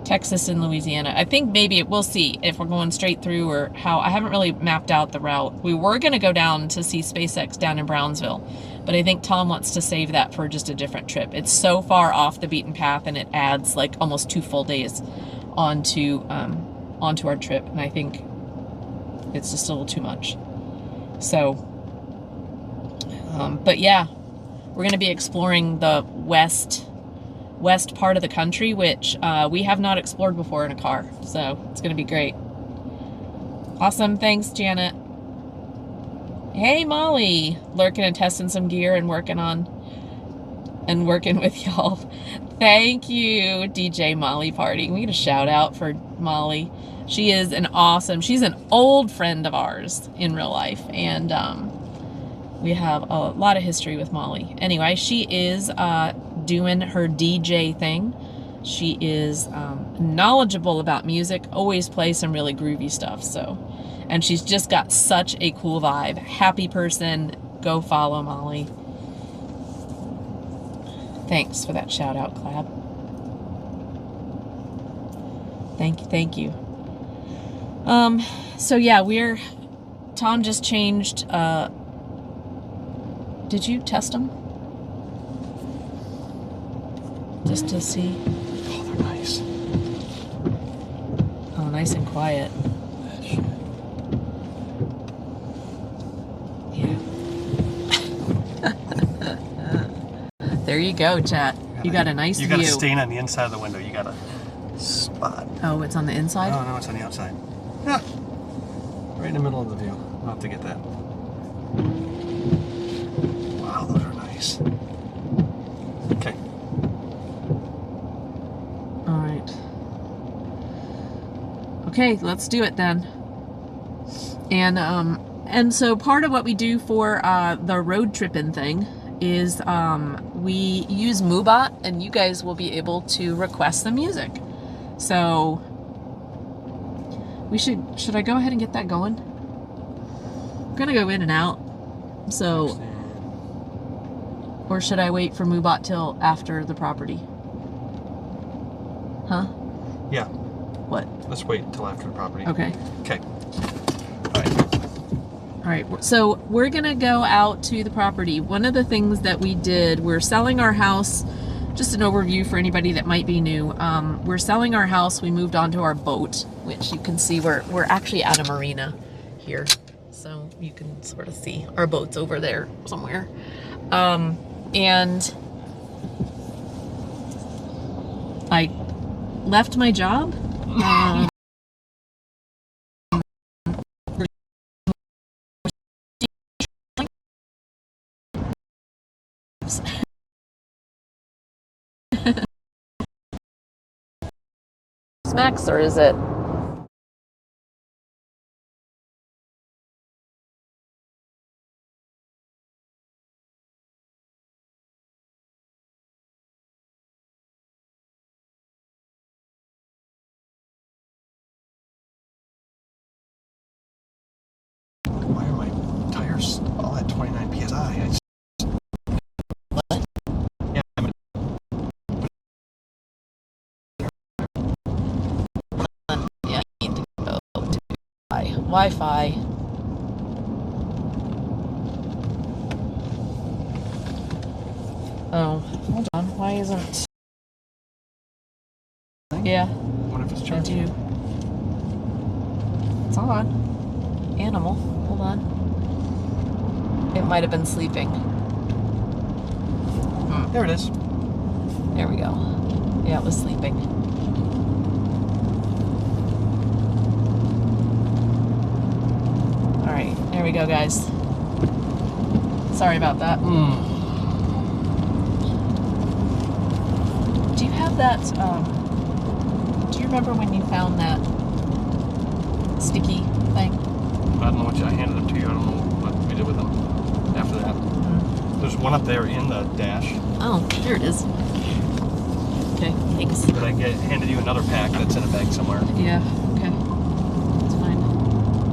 Texas and Louisiana. I think maybe we'll see if we're going straight through or how. I haven't really mapped out the route. We were going to go down to see SpaceX down in Brownsville, but I think Tom wants to save that for just a different trip. It's so far off the beaten path, and it adds like almost 2 full days onto our trip, and I think it's just a little too much. So, but yeah, we're going to be exploring the west part of the country, which we have not explored before in a car. So it's going to be great. Awesome. Thanks, Janet. Hey, Molly. Lurking and testing some gear and working with y'all. Thank you, DJ Molly Party. We get a shout out for Molly. She is she's an old friend of ours in real life. And we have a lot of history with Molly. Anyway, she is doing her DJ thing. She is knowledgeable about music, always plays some really groovy stuff. So, and she's just got such a cool vibe. Happy person. Go follow Molly. Thanks for that shout out, Clab. Thank you. So yeah, Tom just changed. Did you test them? Just to see. Oh, they're nice. Oh, nice and quiet. That shit. Yeah. There you go, chat. You got a nice view. You got a stain on the inside of the window. You got a spot. Oh, it's on the inside? No, it's on the outside. Yeah. Right in the middle of the view. I'll have to get that. Wow, those are nice. Okay. Alright. Okay, let's do it then. And so part of what we do for the road tripping thing is we use MooBot, and you guys will be able to request the music. So should I go ahead and get that going? I'm gonna go in and out. So, or should I wait for MooBot till after the property? Huh? Yeah. What? Let's wait until after the property. Okay. Okay. All right. All right, so we're gonna go out to the property. One of the things that we did, we're selling our house. Just an overview for anybody that might be new. We're selling our house. We moved onto our boat, which you can see we're actually at a marina here. So you can sort of see our boat's over there somewhere. And I left my job. Max, or is it? Why are my tires all at 29 psi? What? Yeah, Yeah, I need to go to Wi-Fi. Oh, hold on. Why isn't? Yeah, what if it's I charging? do. It's on. Animal. Hold on. It might have been sleeping. There it is. There we go. Yeah, it was sleeping. All right, there we go, guys. Sorry about that. Do you have that, do you remember when you found that sticky thing? I don't know what I handed them to you. I don't know what we did with them after that. There's one up there in the dash. Oh, there it is. Okay, thanks. But I handed you another pack that's in a bag somewhere. Yeah, okay. That's fine.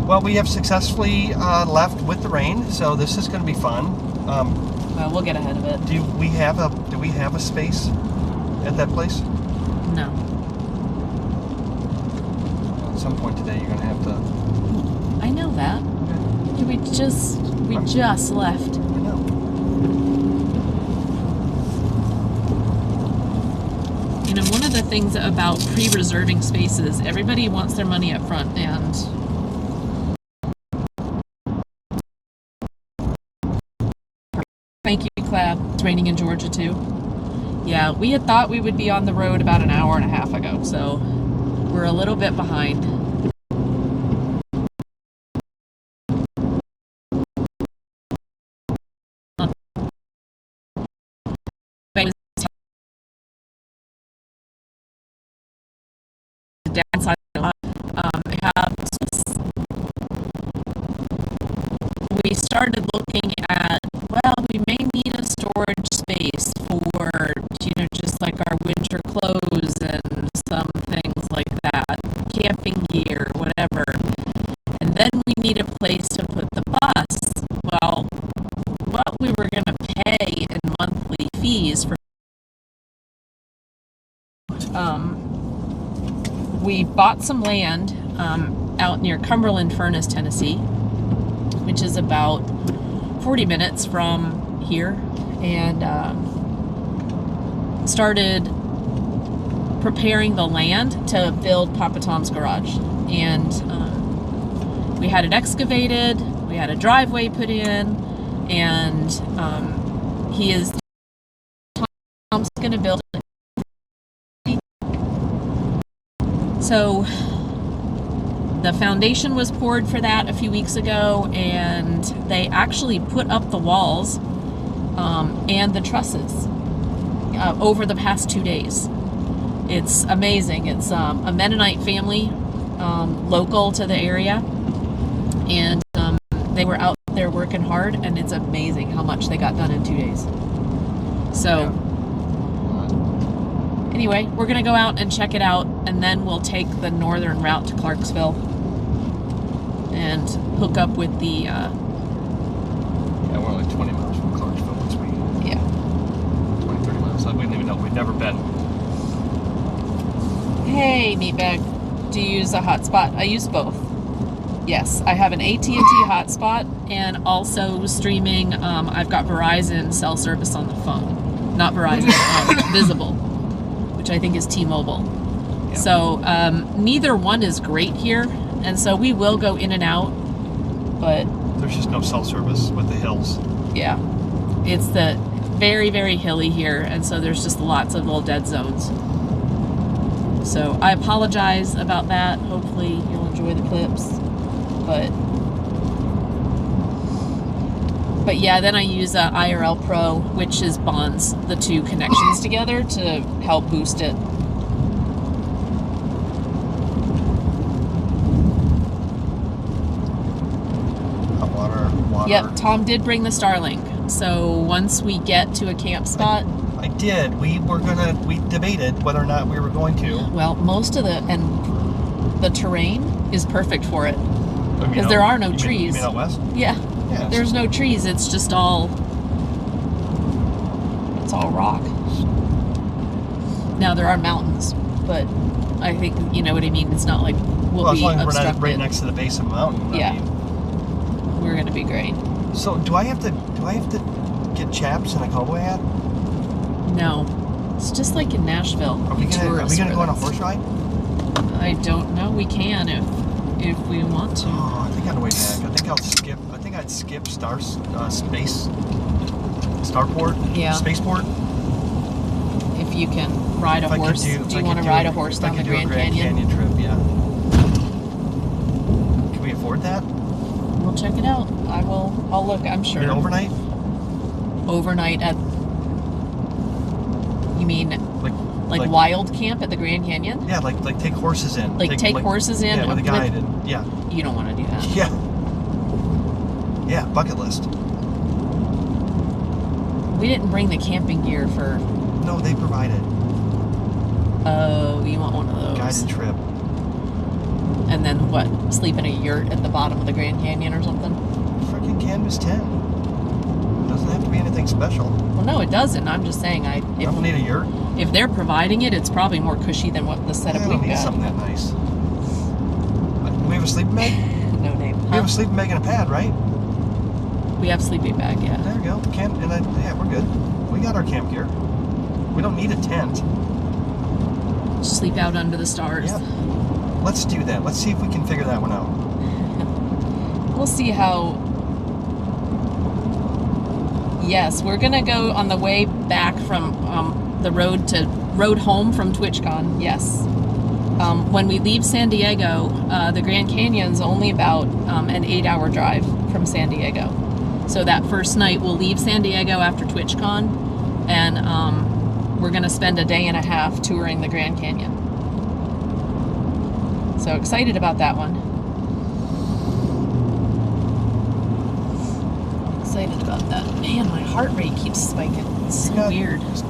Well, we have successfully left with the rain, so this is going to be fun. Well, we'll get ahead of it. Do we have a space at that place? No. At some point today, you're going to have to. I know that. We just left. I know. You know, one of the things about pre-reserving spaces, everybody wants their money up front, and thank you, Clab. It's raining in Georgia too. Yeah, we had thought we would be on the road about an hour and a half ago, so we're a little bit behind. Downside we started looking at, well, we may need a storage space for, you know, just like our winter clothes and some things like that, camping gear, whatever. And then we need a place to put the bus. Well, what we were going to pay in monthly fees for we bought some land out near Cumberland Furnace, Tennessee, which is about 40 minutes from here, and started preparing the land to build Papa Tom's garage. And we had it excavated, we had a driveway put in, and Tom's going to build it. So the foundation was poured for that a few weeks ago, and they actually put up the walls and the trusses over the past 2 days. It's amazing. It's a Mennonite family local to the area, and they were out there working hard, and it's amazing how much they got done in 2 days. So anyway, we're gonna go out and check it out, and then we'll take the northern route to Clarksville and hook up with the Yeah, we're only 20 miles from Clarksville, which we 20, 30 miles. We didn't even know. We've never been. Hey, Meatbag, do you use a hotspot? I use both. Yes, I have an AT&T hotspot, and also streaming. I've got Verizon cell service on the phone. Not Verizon, Visible, which I think is T-Mobile. Yeah. So neither one is great here, and so we will go in and out. But There's just no cell service with the hills. yeah, it's the very, very hilly here, and so there's just lots of little dead zones. So I apologize about that. Hopefully you'll enjoy the clips. But yeah, then I use IRL Pro, which is bonds the two connections together to help boost it. Hot water. Yep, Tom did bring the Starlink. So once we get to a camp spot, I did. We debated whether or not we were going to. well, most of the terrain is perfect for it. Because there are no trees. You mean out west? Yeah. Yeah. There's no trees. It's just all rock. Now there are mountains, but I think you know what I mean. It's not like we'll as be long as we're not obstructed. right next to the base of a mountain. Yeah. I mean, We're gonna be great. so do I have to get chaps and a cowboy hat? No, it's just like in Nashville. Are we gonna go on a horse ride? I don't know. We can if we want to. Oh, I think on the way back. I think I'd skip Starport. Yeah. Spaceport. If you can ride a If I could horse, if do I you could want to do ride a- a horse if I down the could do a Grand Canyon? trip, yeah. Can we afford that? We'll check it out. I'll look. I'm sure. I mean, overnight? Overnight at. You mean like wild camp at the Grand Canyon? Yeah, like take horses in. Like take horses in Yeah, with a with- guide and yeah. You don't want to do that. Yeah. Yeah, bucket list. We didn't bring the camping gear for. No, they provided. Oh, you want one of those? Guided trip. And then what? Sleep in a yurt at the bottom of the Grand Canyon or something? Freaking Canvas 10. Doesn't have to be anything special. Well, no, it doesn't. I'm just saying, You don't need a yurt. if they're providing it, it's probably more cushy than what the setup I don't we've need got. something that nice. Do we have a sleeping bag? No name. We have a sleeping bag and a pad, right? We have sleeping bag, yeah. There we go. Yeah, we're good. We got our camp gear. We don't need a tent. Sleep out under the stars. Yep. Let's do that. Let's see if we can figure that one out. We'll see how. Yes, we're gonna go on the way back from the road home from TwitchCon. Yes. When we leave San Diego, the Grand Canyon's only about an 8-hour drive from San Diego. So that first night we'll leave San Diego after TwitchCon, and we're gonna spend a day and a half touring the Grand Canyon. So excited about that one. Excited about that. Man, my heart rate keeps spiking. It's so weird. It's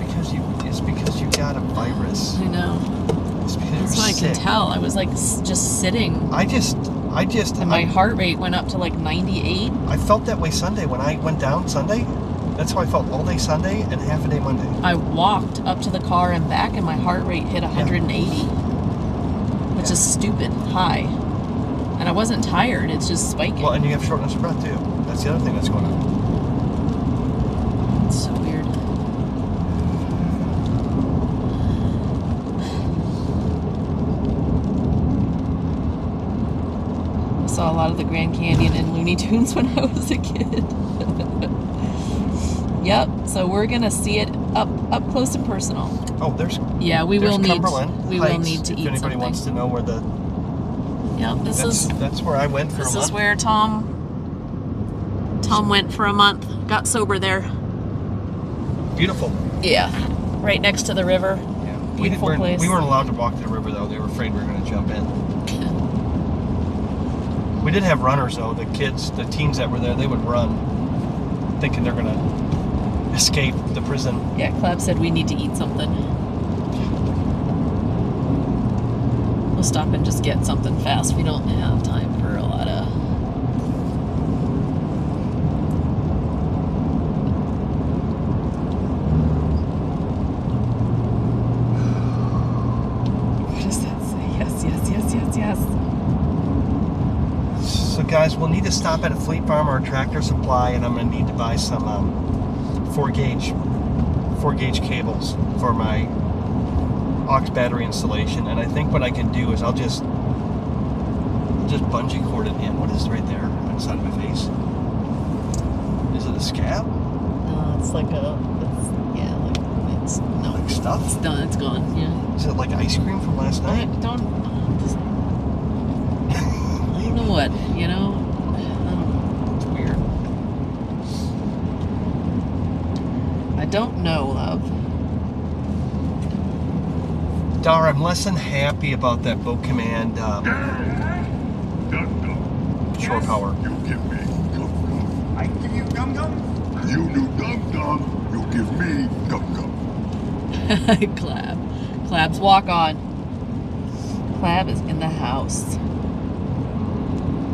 because you got a virus. I know. It's because That's you're what I can sick. tell. I was like just sitting, and my heart rate went up to like 98. I felt that way Sunday when I went down Sunday. That's how I felt all day Sunday and half a day Monday. I walked up to the car and back, and my heart rate hit 180, which is stupid high. And I wasn't tired. It's just spiking. Well, and you have shortness of breath too. That's the other thing that's going on. It's so weird. I saw a lot of the Grand Canyon and Looney Tunes when I was a kid. Yep. So we're gonna see it up close and personal. Oh, there's Yeah, we there's will need. Cumberland We Heights, will need to if eat anybody something. wants to know where the Yep. that's where I went for a This month. is where Tom went for a month. Got sober there. Beautiful. Yeah. Right next to the river. Yeah. Beautiful place. We weren't allowed to walk to the river though. They were afraid we were going to jump in. We did have runners though. The teens that were there, they would run, thinking they're gonna escape the prison. Yeah, Clab said we need to eat something. We'll stop and just get something fast. We don't have time for a lot of... What does that say? Yes, yes, yes, yes, yes. So guys, we'll need to stop at a Fleet Farm or a Tractor Supply, and I'm going to need to buy some 4-gauge cables for my aux battery installation. And I think what I can do is I'll just bungee cord it in. What is right there on the side of my face? Is it a scab? No, it's like a... It's no, Like stuff? it's done. It's gone. Yeah. Is it like ice cream from last I night? don't know what, you know? It's weird. I don't know, love. Dar, I'm less than happy about that Boat Command shore power. You give me gum gum. I give you gum gum. You do gum gum. You give me gum gum. Clab. Clab's walk on. Clab is in the house.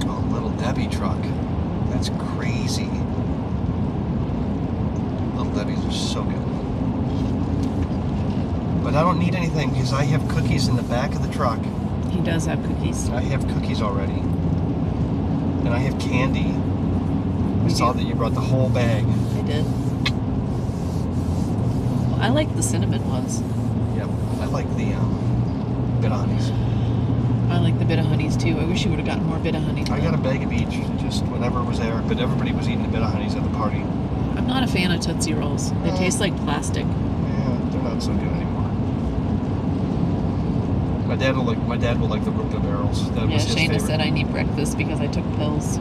Oh, Little Debbie truck. That's crazy. Little Debbie's are so good. But I don't need anything because I have cookies in the back of the truck. He does have cookies. I have cookies already. And I have candy. I saw that you brought the whole bag. I did. Well, I like the cinnamon ones. Yep. I like the bit of honeys. I like the bit of honeys too. I wish you would have gotten more bit of honeys. I got a bag of each, just whenever it was there. But everybody was eating the bit of honeys at the party. I'm not a fan of Tootsie Rolls. They taste like plastic. Yeah, they're not so good anymore. My dad will like the Ruka barrels. That Yeah, was his Shayna favorite. said I need breakfast because I took pills.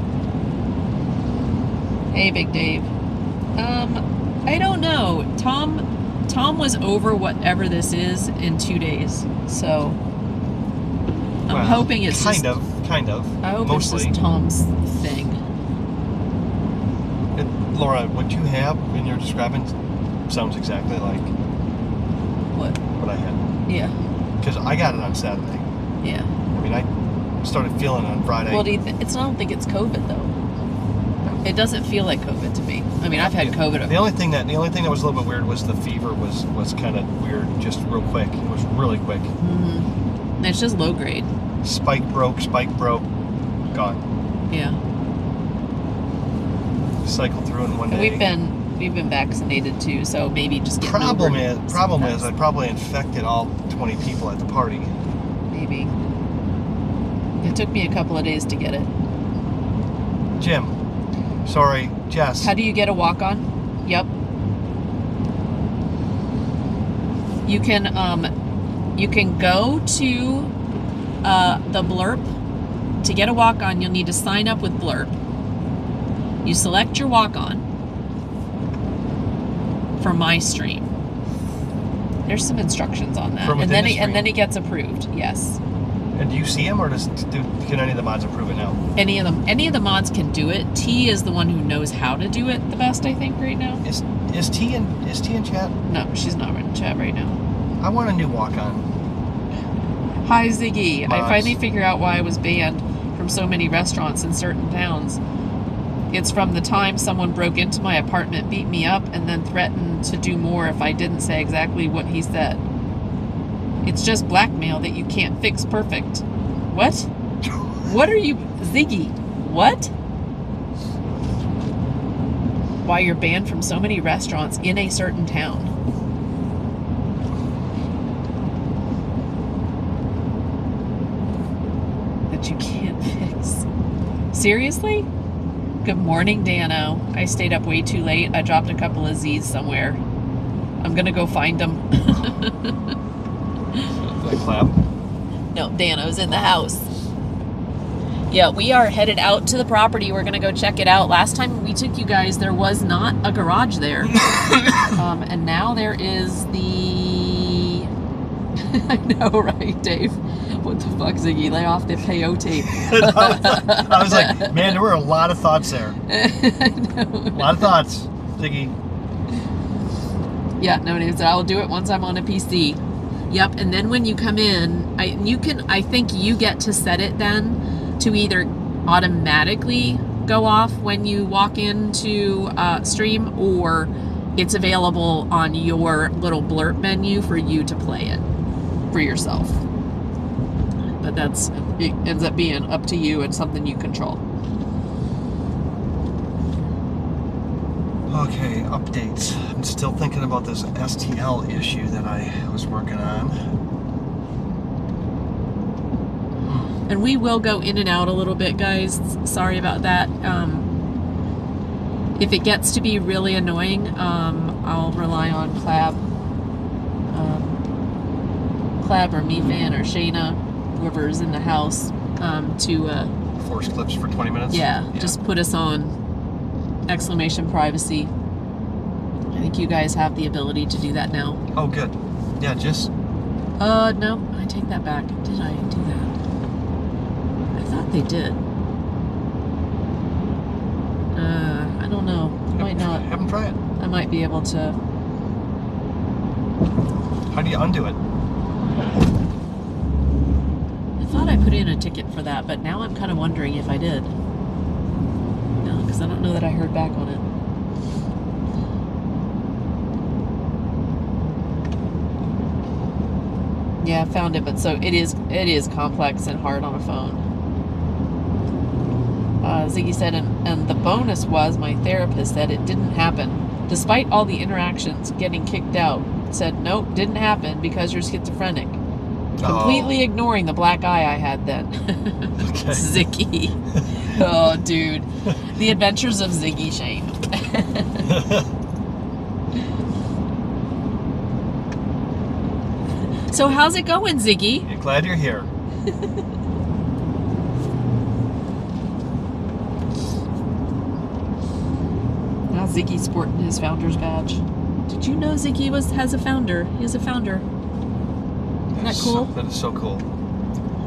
Hey, Big Dave. I don't know. Tom was over whatever this is in 2 days, so I'm Well, hoping it's kind just. of. I hope Mostly. it's just Tom's thing. Laura, what you have in your describing sounds exactly like What? what I had. Yeah. Because I got it on Saturday. Yeah. I mean, I started feeling it on Friday. Well, I don't think it's COVID though. It doesn't feel like COVID to me. I mean, I've had COVID. The only thing that was a little bit weird was the fever was kind of weird, just real quick. It was really quick. Mm-hmm. It's just low grade. Spike broke, gone. Yeah. Cycled through in one And day. we've been vaccinated too, so maybe just get Problem is I probably infected all 20 people at the party. maybe. It took me a couple of days to get it. Jess. How do you get a walk on? Yep. You can go to the Blurp. To get a walk on, you'll need to sign up with Blurp. You select your walk on for my stream. There's some instructions on that, From and within then the and then stream? it gets approved. Yes. And do you see him, or can any of the mods approve it now? Any of the mods can do it. T is the one who knows how to do it the best, I think, right now. Is T in chat? No, she's not in chat right now. I want a new walk-on. Hi, Ziggy. I Mods. finally figure out why I was banned from so many restaurants in certain towns. It's from the time someone broke into my apartment, beat me up, and then threatened to do more if I didn't say exactly what he said. It's just blackmail that you can't fix perfect. What? What are you... Ziggy, what? Why you're banned from so many restaurants in a certain town. That you can't fix. Seriously? Good morning, Dano. I stayed up way too late. I dropped a couple of Z's somewhere. I'm gonna go find them. Like clap. No, Dano's in the house. Yeah, we are headed out to the property. We're gonna go check it out. Last time we took you guys, there was not a garage there. And now there is the... I know, right, Dave? What the fuck, Ziggy? Lay off the peyote. I was like, man, there were a lot of thoughts there. I know. A lot of thoughts, Ziggy. Yeah, no name said I'll do it once I'm on a PC. Yep, and then when you come in, I think you get to set it then to either automatically go off when you walk into stream, or it's available on your little blurb menu for you to play it for yourself. But it ends up being up to you and something you control. Okay, updates. I'm still thinking about this STL issue that I was working on. And we will go in and out a little bit, guys. Sorry about that. If it gets to be really annoying, I'll rely on Clab. Clab or MeFan or Shayna, whoever's in the house, to... Force clips for 20 minutes? Yeah, just put us on !privacy. I think you guys have the ability to do that now. Oh, good. Yeah, just... No, I take that back. Did I do that? I thought they did. I don't know. Might not. Have them try it. I might be able to. How do you undo it? I thought I put in a ticket for that, but now I'm kind of wondering if I did. No, because I don't know that I heard back on it. Yeah, I found it, but so it is complex and hard on a phone. Ziggy said, and the bonus was my therapist said it didn't happen. Despite all the interactions, getting kicked out, said, nope, didn't happen because you're schizophrenic. Completely ignoring the black eye I had then. Okay. Ziggy. Oh, dude. The Adventures of Ziggy Shane. So how's it going, Ziggy? You're glad you're here. Now Ziggy's sporting his founder's badge. Did you know Ziggy has a founder? He has a founder. Isn't that cool? That is so cool.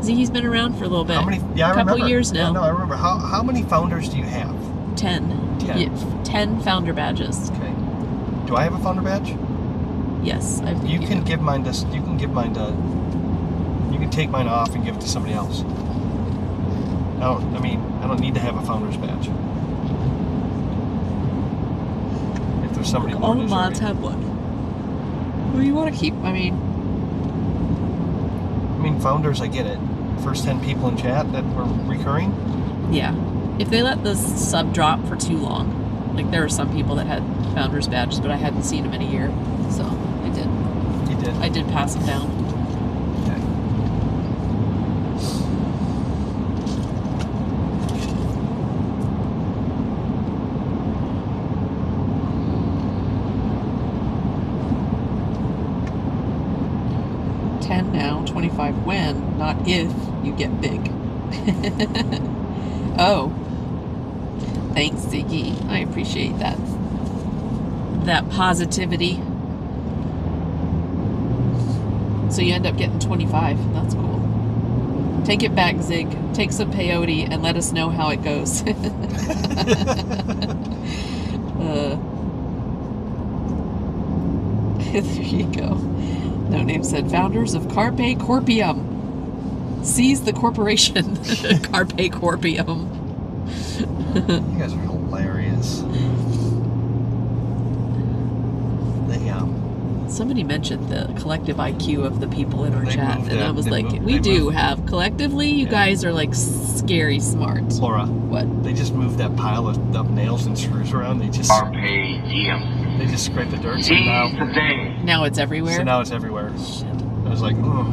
Ziggy's been around for a little bit. How many? Yeah, I couple remember. Years now. No, I remember. How many founders do you have? 10. 10. Yeah, 10 founder badges. Okay. Do I have a founder badge? Yes, I think You can give mine to. You can give mine to. You can take mine off and give it to somebody else. I don't need to have a founder's badge. If there's somebody who all orders mods already. have one. What do you want to keep? I mean, founders, I get it. First 10 people in chat that were recurring. yeah. If they let the sub drop for too long, like there were some people that had founders badges, but I hadn't seen them in a year, so I did. You did. I did pass them down. Okay. Now, 25 when, not if you get big. Oh. Thanks, Ziggy. I appreciate that. That positivity. So you end up getting 25. That's cool. Take it back, Zig. Take some peyote and let us know how it goes. There you go. No Name said, founders of Carpe Corpium. Seize the corporation. Carpe Corpium. You guys are hilarious. Somebody mentioned the collective IQ of the people in our They chat, moved and I it. was They like, moved- we they do moved- have collectively. You guys are like scary smart. Laura, What? they just moved that pile of nails and screws around. They just scraped the dirt. Now it's everywhere. So now it's everywhere. Shit. I was like, oh.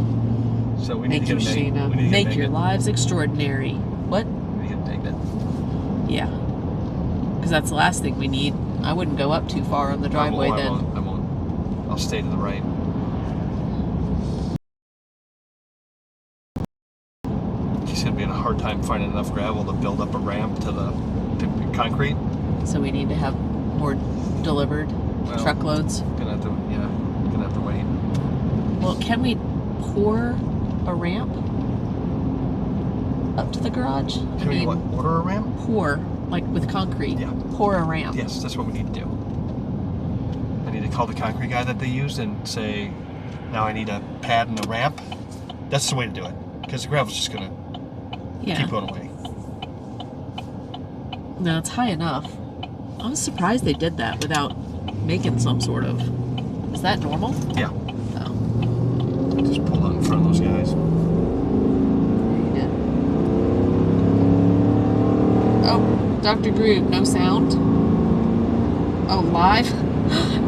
So we need Thank to you, get a magnet. Shayna. We need to Make get a your magnet. lives extraordinary. What? We need to get a magnet. Yeah. Because that's the last thing we need. I wouldn't go up too far on the driveway I then. won't. I'll stay to the right. She said we had a hard time finding enough gravel to build up a ramp to the concrete. So we need to have more delivered Well, truckloads. Gonna have to wait. Well, can we pour a ramp up to the garage? Can we order a ramp? Pour, like with concrete. Yeah. Pour a ramp. Yes, that's what we need to do. I need to call the concrete guy that they used and say, now I need a pad and a ramp. That's the way to do it. Because the gravel's just going to keep going away. No, it's high enough. I was surprised they did that without making some sort of... Is that normal? Yeah. Oh. Just pull out in front of those guys. Yeah. Oh, Dr. Groove, no sound? Oh, live?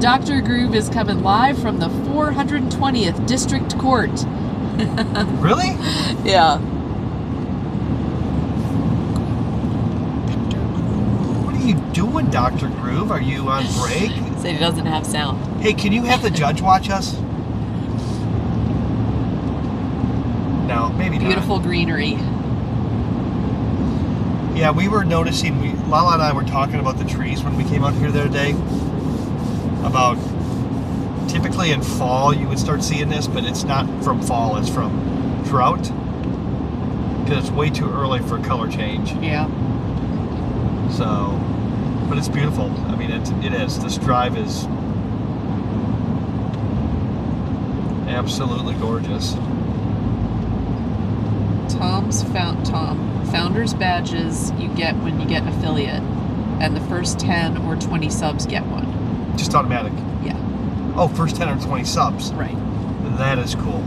Dr. Groove is coming live from the 420th District Court. Really? Yeah. What are you doing, Dr. Groove? Are you on break? Said he doesn't have sound. Hey, can you have the judge watch us? No, maybe not. Beautiful greenery. Yeah, we were noticing, Lala and I were talking about the trees when we came out here the other day. About typically in fall you would start seeing this, but it's not from fall, it's from drought. Because it's way too early for color change. Yeah. So, but it's beautiful. I mean, it is. This drive is absolutely gorgeous. Founders badges you get when you get an affiliate, and the first 10 or 20 subs get one. Just automatic. Yeah. Oh, first 10 or 20 subs. Right. That is cool.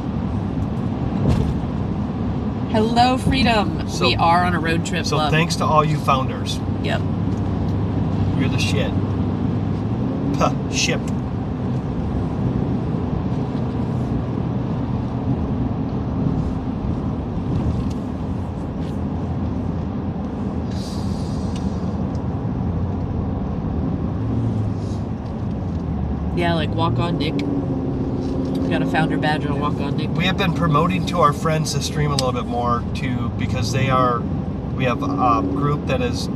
Hello, Freedom. So- we are on a road trip. So love. thanks to all you founders. Yep. You're the shit. Puh, ship. Yeah, like Walk On Nick. We got a founder badge and a Walk On Nick. We have been promoting to our friends to stream a little bit more too, because we have a group that is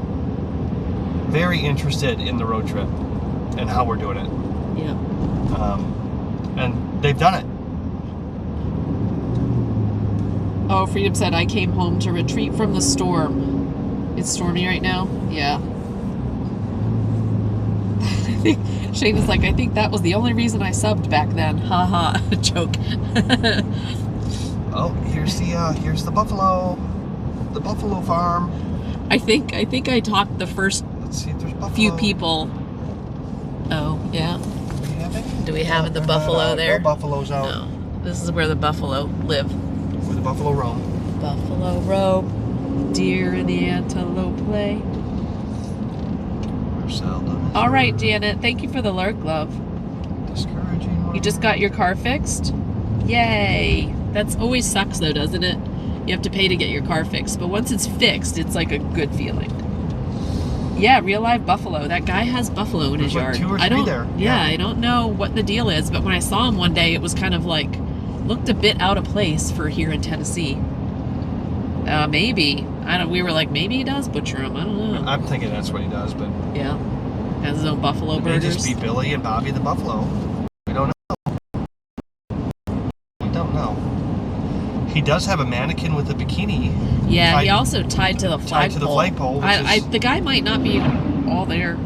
very interested in the road trip and how we're doing it. Yeah. And they've done it. Oh, Freedom said, I came home to retreat from the storm. It's stormy right now? Yeah. I think Shane like, I think that was the only reason I subbed back then. Haha. Joke. Oh, here's the buffalo. The buffalo farm. I think I talked the first Let's see if there's buffalo. few people. Oh, yeah. Do we have any? Do we have the They're not buffalo out. there? No buffaloes out. No. This is where the buffalo live. Where the buffalo roam. Buffalo rope, deer and the antelope play. We're seldom. All right, Janet. Thank you for the lurk, love. Discouraging. You just got your car fixed? Yay. That's always sucks though, doesn't it? You have to pay to get your car fixed. But once it's fixed, it's like a good feeling. Yeah, real live buffalo. That guy has buffalo in his There's like yard. 2 or 3 I don't, there. Yeah, I don't know what the deal is, but when I saw him one day, it was kind of like, looked a bit out of place for here in Tennessee. Maybe. We were like, maybe he does butcher them. I don't know. I'm thinking that's what he does, but Yeah. Has his own buffalo it may burgers. just be Billy and Bobby the buffalo. We don't know. We don't know. He does have a mannequin with a bikini. Yeah, he tied- also tied to the flagpole. tied to the flagpole, which The guy might not be all there.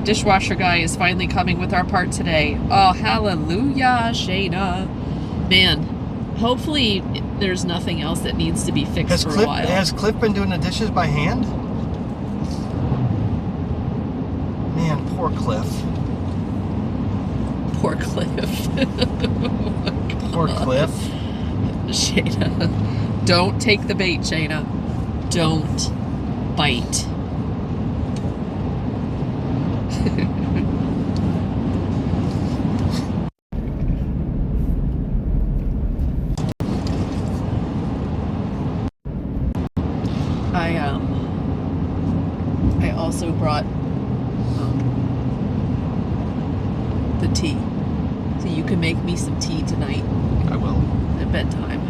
Dishwasher guy is finally coming with our part today. Oh, hallelujah, Shayna. Man, hopefully there's nothing else that needs to be fixed for a while. Has Cliff been doing the dishes by hand? Man, poor Cliff. Poor Cliff. Poor Cliff. Shayna. Don't take the bait, Shayna. Don't bite. I also brought the tea. So you can make me some tea tonight I will. at bedtime.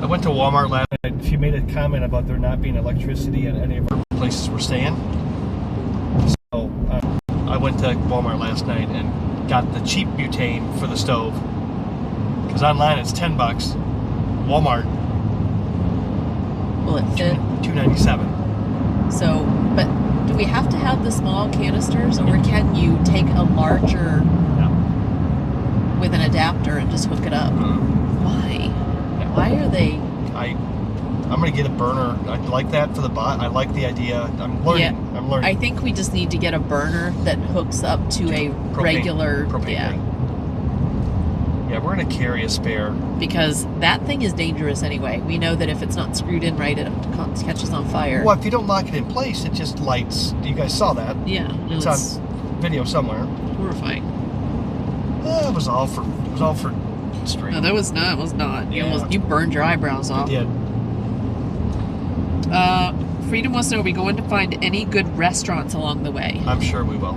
I went to Walmart last night. She made a comment about there not being electricity at any of our places we're staying. So I went to Walmart last night and got the cheap butane for the stove. Because online it's $10. Walmart, Will it fit? $2.97. So, but do we have to have the small canisters, or can you take a larger with an adapter and just hook it up? Why? Why are they? I'm gonna get a burner. I like that for the bot. I like the idea. I'm learning. Yeah. I'm learning. I think we just need to get a burner that hooks up to a regular. propane Yeah. tank. Yeah, we're gonna carry a spare. Because that thing is dangerous anyway. We know that if it's not screwed in right, it catches on fire. Well, if you don't lock it in place, it just lights. You guys saw that? Yeah. No, It's on video somewhere. horrifying. It was all for stream. No, that was not. It was not. Yeah. You burned your eyebrows off. I did. Freedom wants to know, are we going to find any good restaurants along the way? I'm sure we will.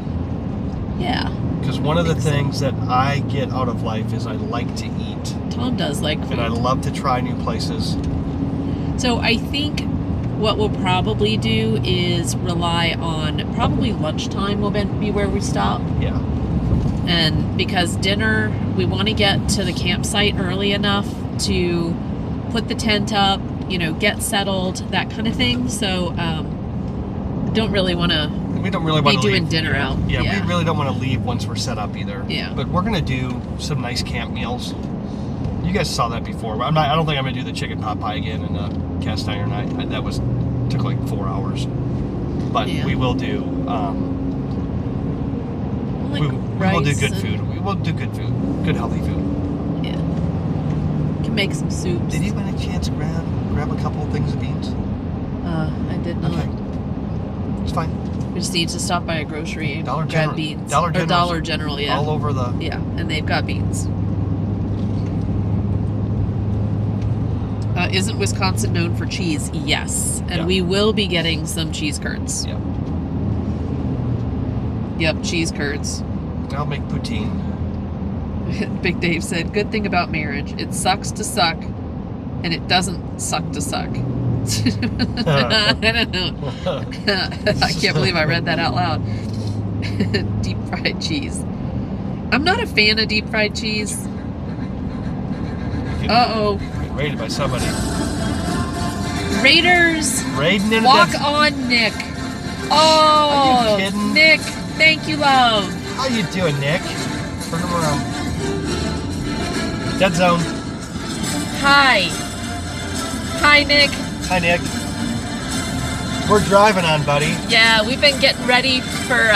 Yeah. Because one of the think so. things that I get out of life is I like to eat. Tom does like food. And I love to try new places. So I think what we'll probably do is rely on probably lunchtime will be where we stop. Yeah. And because dinner, we want to get to the campsite early enough to put the tent up, get settled, that kind of thing. So don't really want to We don't really want be to doing leave. dinner out. Yeah, we really don't want to leave once we're set up either. Yeah. But we're gonna do some nice camp meals. You guys saw that before. I don't think I'm gonna do the chicken pot pie again in the cast iron. That took like 4 hours. But Yeah. we will do. Like we will do rice good and- food. We will do good food, good healthy food. Yeah. Can make some soups. Did you by any chance grab a couple of things of beans? I did not. Okay. It's fine. We just need to stop by a grocery and Dollar grab General. beans. Dollar Or General's Dollar General, yeah. All over the. Yeah, and they've got beans. Isn't Wisconsin known for cheese? Yes. And Yeah. we will be getting some cheese curds. Yeah. Yep, cheese curds. I'll make poutine. Big Dave said, good thing about marriage, it sucks to suck, and it doesn't suck to suck. I don't know. I can't believe I read that out loud. Deep fried cheese. I'm not a fan of deep fried cheese. Uh-oh. Raided by somebody. Raiders! Raiding in Walk a on, Nick. Oh, Are you kidding? Nick, thank you, love. How you doing, Nick? Turn him around. Dead zone. Hi. Hi, Nick. Hi, Nick. We're driving on, buddy. Yeah, we've been getting ready for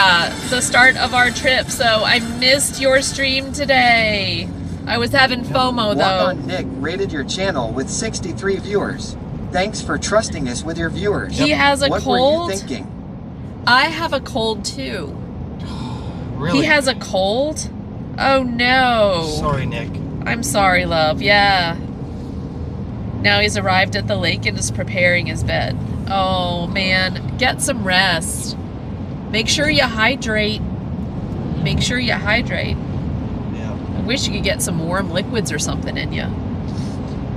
the start of our trip, so I missed your stream today. I was having FOMO, Walk though. On Nick rated your channel with 63 viewers. Thanks for trusting us with your viewers. He has a what cold. were you thinking? I have a cold, too. Really? He has a cold? Oh, no. Sorry, Nick. I'm sorry, love. Yeah. Now he's arrived at the lake and is preparing his bed. Oh, man. Get some rest. Make sure you hydrate. Make sure you hydrate. Yeah. I wish you could get some warm liquids or something in you.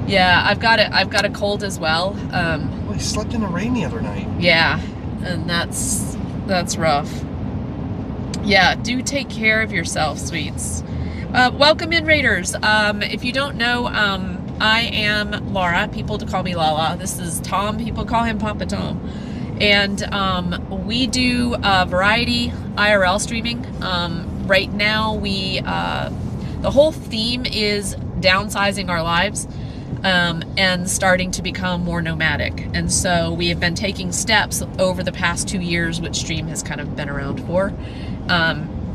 Yeah, I've got a cold as well. Well, he slept in the rain the other night. Yeah, and that's rough. Yeah, do take care of yourself, sweets. Welcome in, Raiders. If you don't know, I am Laura. People call me Lala. This is Tom. People call him Papa Tom. And we do variety IRL streaming. Right now, the whole theme is downsizing our lives and starting to become more nomadic. And so we have been taking steps over the past 2 years, which Stream has kind of been around for,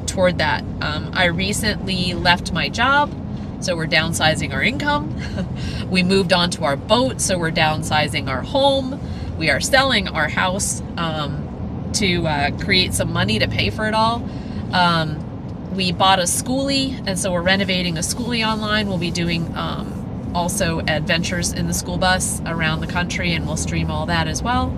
toward that. I recently left my job, so we're downsizing our income. We moved on to our boat, so we're downsizing our home. We are selling our house to create some money to pay for it all. We bought a schoolie, and so we're renovating a schoolie online. We'll be doing also adventures in the school bus around the country, and we'll stream all that as well.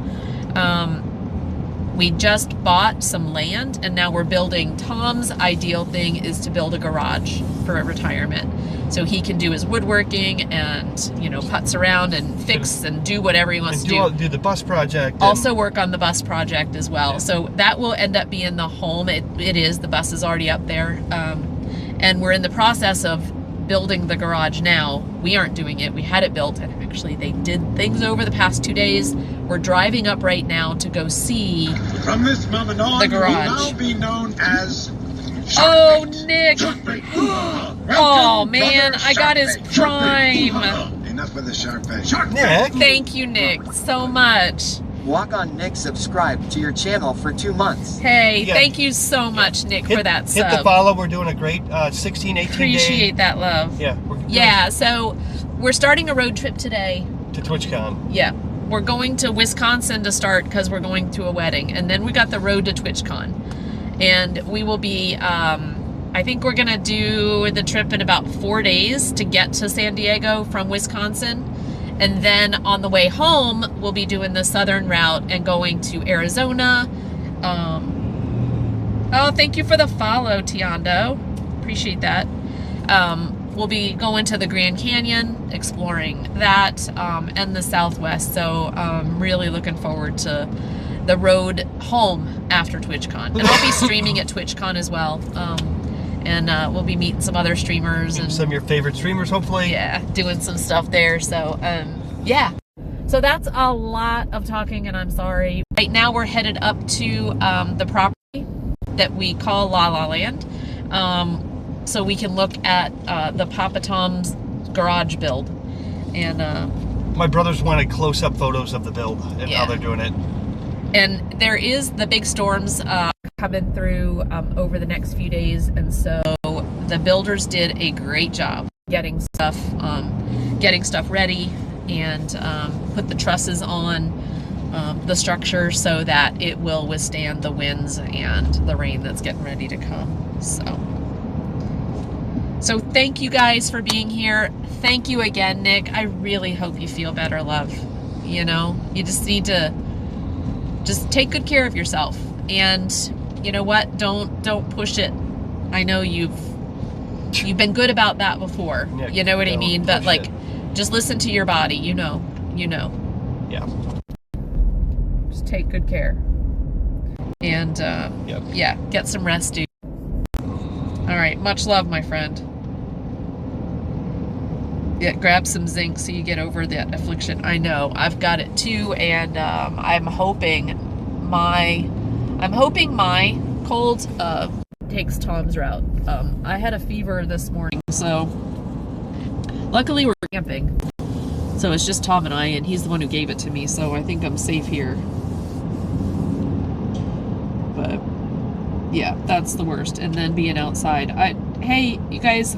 We just bought some land, and now we're building. Tom's ideal thing is to build a garage for retirement, so he can do his woodworking and putz around and fix and do whatever he wants And to do. do the bus project. and- Also work on the bus project as well. Yeah. So that will end up being the home. It is. The bus is already up there. And we're in the process of building the garage now. We aren't doing it. We had it built, and actually they did things over the past 2 days. We're driving up right now to go see From this moment on, the garage. you will now be known as Oh, Sharkbait. Nick. Sharkbait. Oh, Welcome, man, brother I got his Sharkbait. prime. Sharkbait. Enough with the Sharkbait. Sharkbait. Nick. Thank you, Nick, so much. Walk on Nick subscribed to your channel for 2 months. Hey, Yeah. thank you so much, Nick, for that Hit the sub. follow. We're doing a great 16, 18 Appreciate day. that love. Yeah. We're doing Yeah, so we're starting a road trip today. To TwitchCon. Yeah, we're going to Wisconsin to start because we're going to a wedding, and then we got the road to TwitchCon, and we will be. I think we're gonna do the trip in about 4 days to get to San Diego from Wisconsin, and then on the way home we'll be doing the southern route and going to Arizona. Oh, thank you for the follow, Tiondo. Appreciate that. We'll be going to the Grand Canyon, exploring that, and the Southwest. So really looking forward to the road home after TwitchCon. And I'll be streaming at TwitchCon as well. And we'll be meeting some other streamers. And Some of your favorite streamers, hopefully. yeah, doing some stuff there. So yeah. So that's a lot of talking, and I'm sorry. Right now we're headed up to the property that we call La La Land. So we can look at the Papa Tom's garage build. And My brothers wanted close-up photos of the build and Yeah. how they're doing it. and there is the big storms coming through over the next few days, and so the builders did a great job getting stuff ready and put the trusses on the structure so that it will withstand the winds and the rain that's getting ready to come. So thank you guys for being here. Thank you again, Nick. I really hope you feel better, love. You know, you just need to just take good care of yourself. And you know what? Don't push it. I know you've been good about that before. Yeah, You know what I don't mean? But push like, it. just listen to your body. You know. Yeah. Just take good care. And Yep. yeah, get some rest, dude. All right, much love, my friend. Yeah, grab some zinc so you get over that affliction. I know, I've got it too, and I'm hoping my cold takes Tom's route. I had a fever this morning, so luckily we're camping. So it's just Tom and I, and he's the one who gave it to me, so I think I'm safe here. But yeah, that's the worst. And then being outside. Hey, you guys.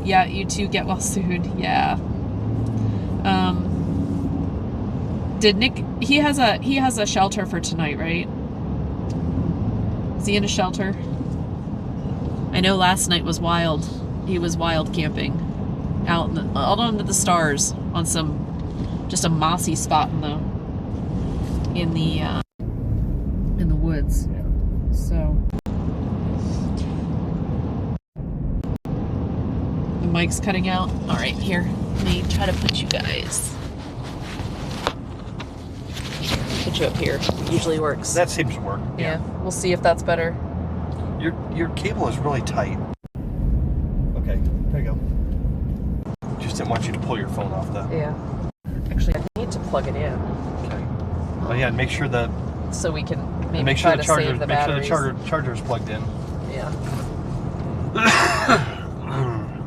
Yeah, you two get well soon. Yeah. Did Nick? He has a shelter for tonight, right? Is he in a shelter? I know last night was wild. He was wild camping out under the stars on just a mossy spot in the woods. So the mic's cutting out. All right, here. Let me try to put you guys. Put you up here. Usually works. That seems to work. Yeah. We'll see if that's better. Your cable is really tight. Okay, there you go. Just didn't want you to pull your phone off the. Yeah. Actually, I need to plug it in Okay. Oh yeah, and make sure the so we can maybe make sure try the to charger save the make sure batteries. the charger is plugged in. Yeah.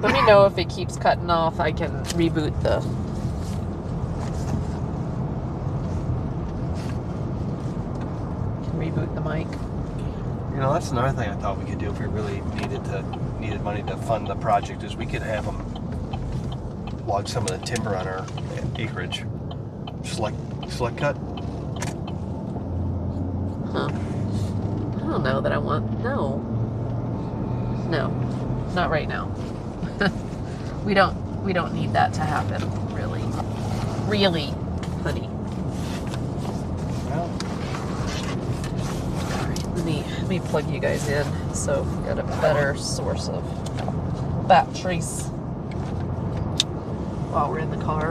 Let me know if it keeps cutting off. I can reboot the. Reboot the mic. You know, that's another thing I thought we could do if we really needed money to fund the project is we could have them log some of the timber on our acreage. Select cut. Huh. I don't know that I want. No, not right now. We don't need that to happen. Really, honey. Well, All right, let me plug you guys in so we got a better source of batteries while we're in the car.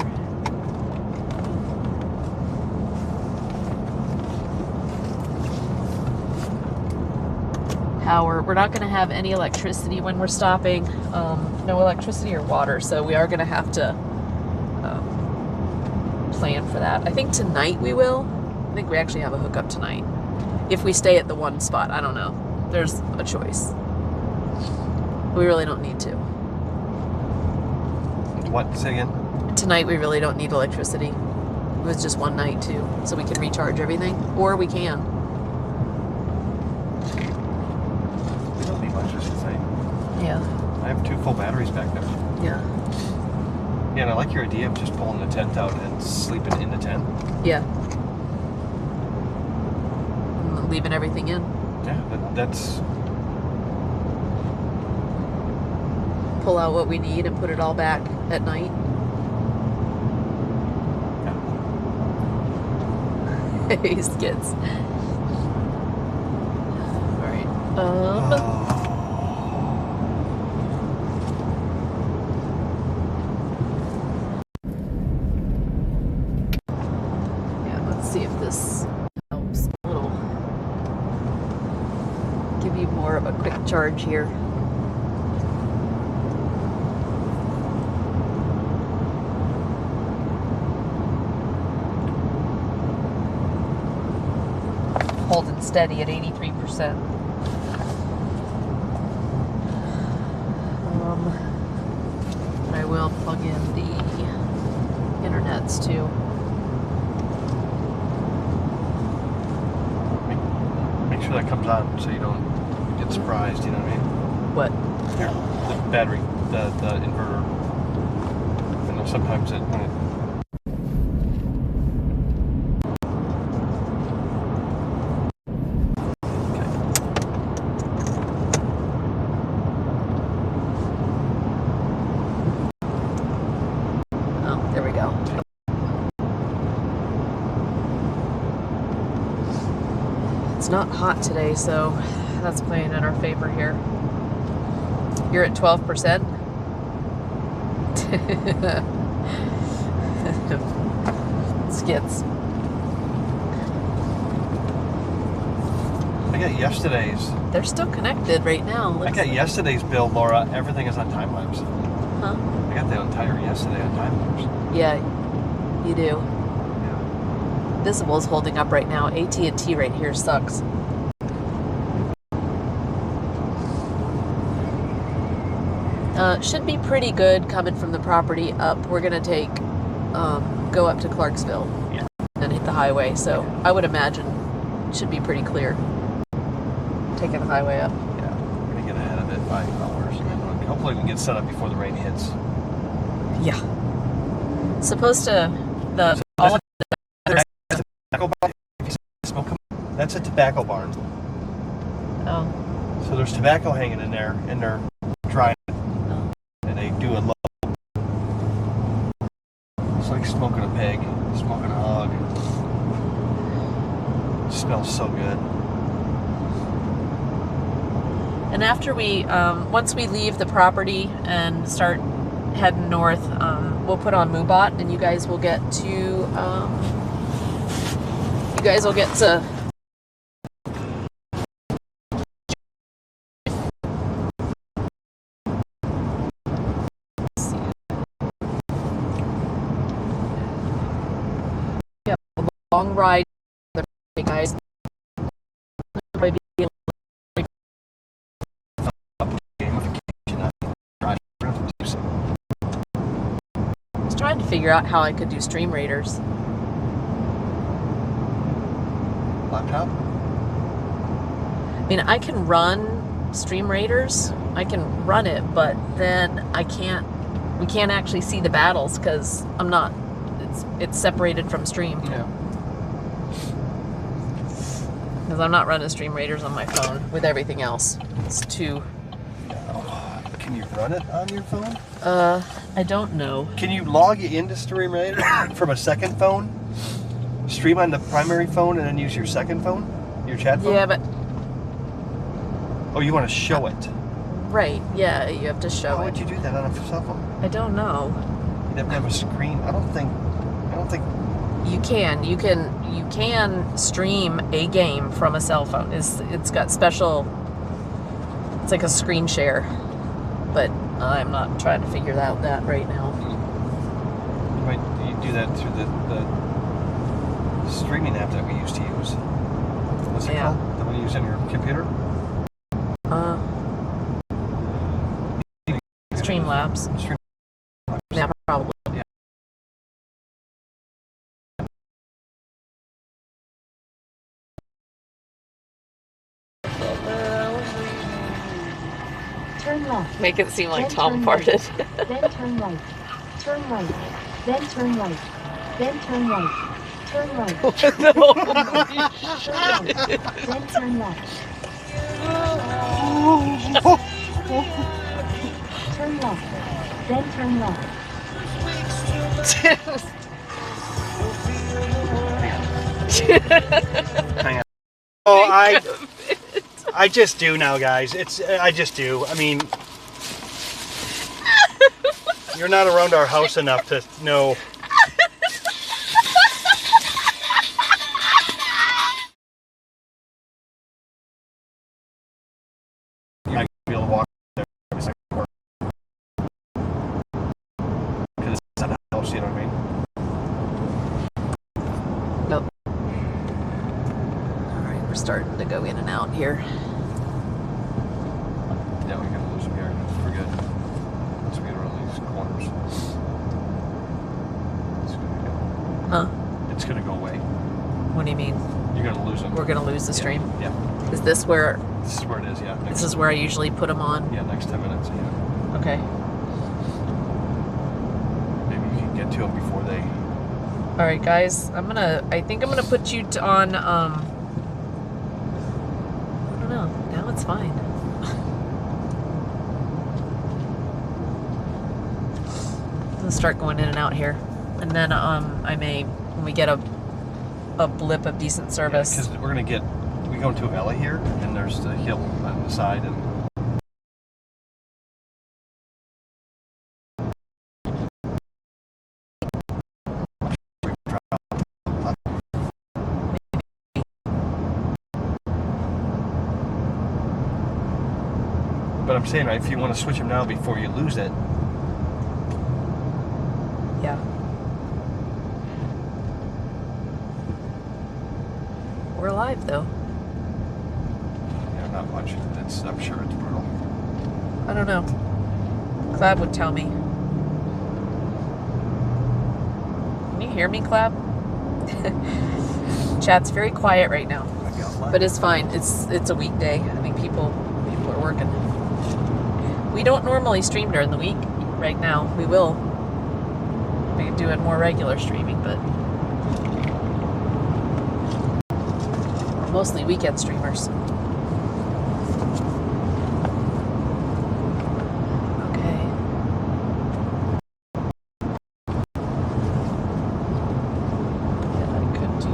power. We're not going to have any electricity when we're stopping. No electricity or water, so we are going to have to plan for that. I think tonight we will. I think we actually have a hookup tonight. If we stay at the one spot, I don't know. There's a choice. We really don't need to. What? Say again? Tonight we really don't need electricity. It was just one night too, so we can recharge everything, or we can. We don't need much, just the same. Yeah. I have 2 full batteries back there. Yeah. Yeah, and I like your idea of just pulling the tent out and sleeping in the tent. Yeah. And leaving everything in. Yeah, that's... Pull out what we need and put it all back at night. Hey, skits. Alright. Yeah, let's see if this helps a little. Give you more of a quick charge here. Holding steady at 83%. I will plug in the internets too. Make sure that comes on so you don't get surprised, you know what I mean? What? Here, the battery, the inverter. I know sometimes when it... It's not hot today, so that's playing in our favor here. You're at 12%. Skits. I got yesterday's. They're still connected right now. I got yesterday's bill, Laura. Everything is on time lapse. Huh? I got the entire yesterday on time lapse. Yeah, you do. Yeah. Visible's holding up right now. AT&T right here sucks. Should be pretty good coming from the property up. We're gonna go up to Clarksville and hit the highway. So I would imagine it should be pretty clear. Taking the highway up. Yeah, we're gonna get ahead of it by hours, and then hopefully we can get set up before the rain hits. Yeah. Supposed to Tobacco barn. If you smoke, that's a tobacco barn. Oh. So there's tobacco hanging in there, and they're drying it. And they do a low. It's like smoking a pig, smoking a hog. It smells so good. And after we, once we leave the property and start heading north, we'll put on MooBot, and you guys will get to, yeah, a long ride, guys. Trying to figure out how I could do Stream Raiders. Laptop? I mean, I can run Stream Raiders. I can run it, but then we can't actually see the battles because it's separated from Stream. Yeah. Because I'm not running Stream Raiders on my phone with everything else. It's too... Can you run it on your phone? I don't know. Can you log into Stream Raider from a second phone? Stream on the primary phone and then use your second phone? Your chat phone? Yeah, but... Oh, you want to show it? Right, yeah, you have to show How it. would you do that on a cell phone? I don't know. You'd have to have a screen. I don't think... You can stream a game from a cell phone. It's got special It's like a screen share, but I'm not trying to figure out that right now. You might do that through the streaming app that we used to use. What's it called? The one you use on your computer? Streamlabs. Yeah, probably. Yeah. Turn left. Make it seem like Then Tom turn farted. Then turn right. Turn right. Then turn right. Then turn right. Turn right. No. Turn right. Then turn left. Turn left. Then turn left. Hang on. Oh, I just do now, guys. I just do. I mean, you're not around our house enough to know. You might be able to walk there every second quarter. Because it's not a house, you know what I mean? Nope. Alright, we're starting to go in and out here. Yeah, we're gonna lose some here for good. Once we get around these corners. It's gonna go. Huh? It's gonna go away. What do you mean? You're gonna lose them. We're gonna lose the stream? Yeah. Is this where This is where it is, yeah. this is where I usually put them on? Yeah, next 10 minutes, yeah. Okay. Maybe you can get to them before they... Alright guys, I think I'm gonna put you on I don't know. Now it's fine. Let's start going in and out here. And then I may, when we get a blip of decent service. Because we're gonna get... We go into a valley here, and there's the hill on the side, and... But I'm saying, right, if you want to switch them now before you lose it, Yeah. We're alive though. yeah, not much. I'm sure it's brutal. I don't know. Clab would tell me. Can you hear me, Clab? Chat's very quiet right now. But it's fine. It's a weekday. I mean, people are working. We don't normally stream during the week. Right now, we will. We could do it more regular streaming, but we're mostly weekend streamers. Okay. And I could do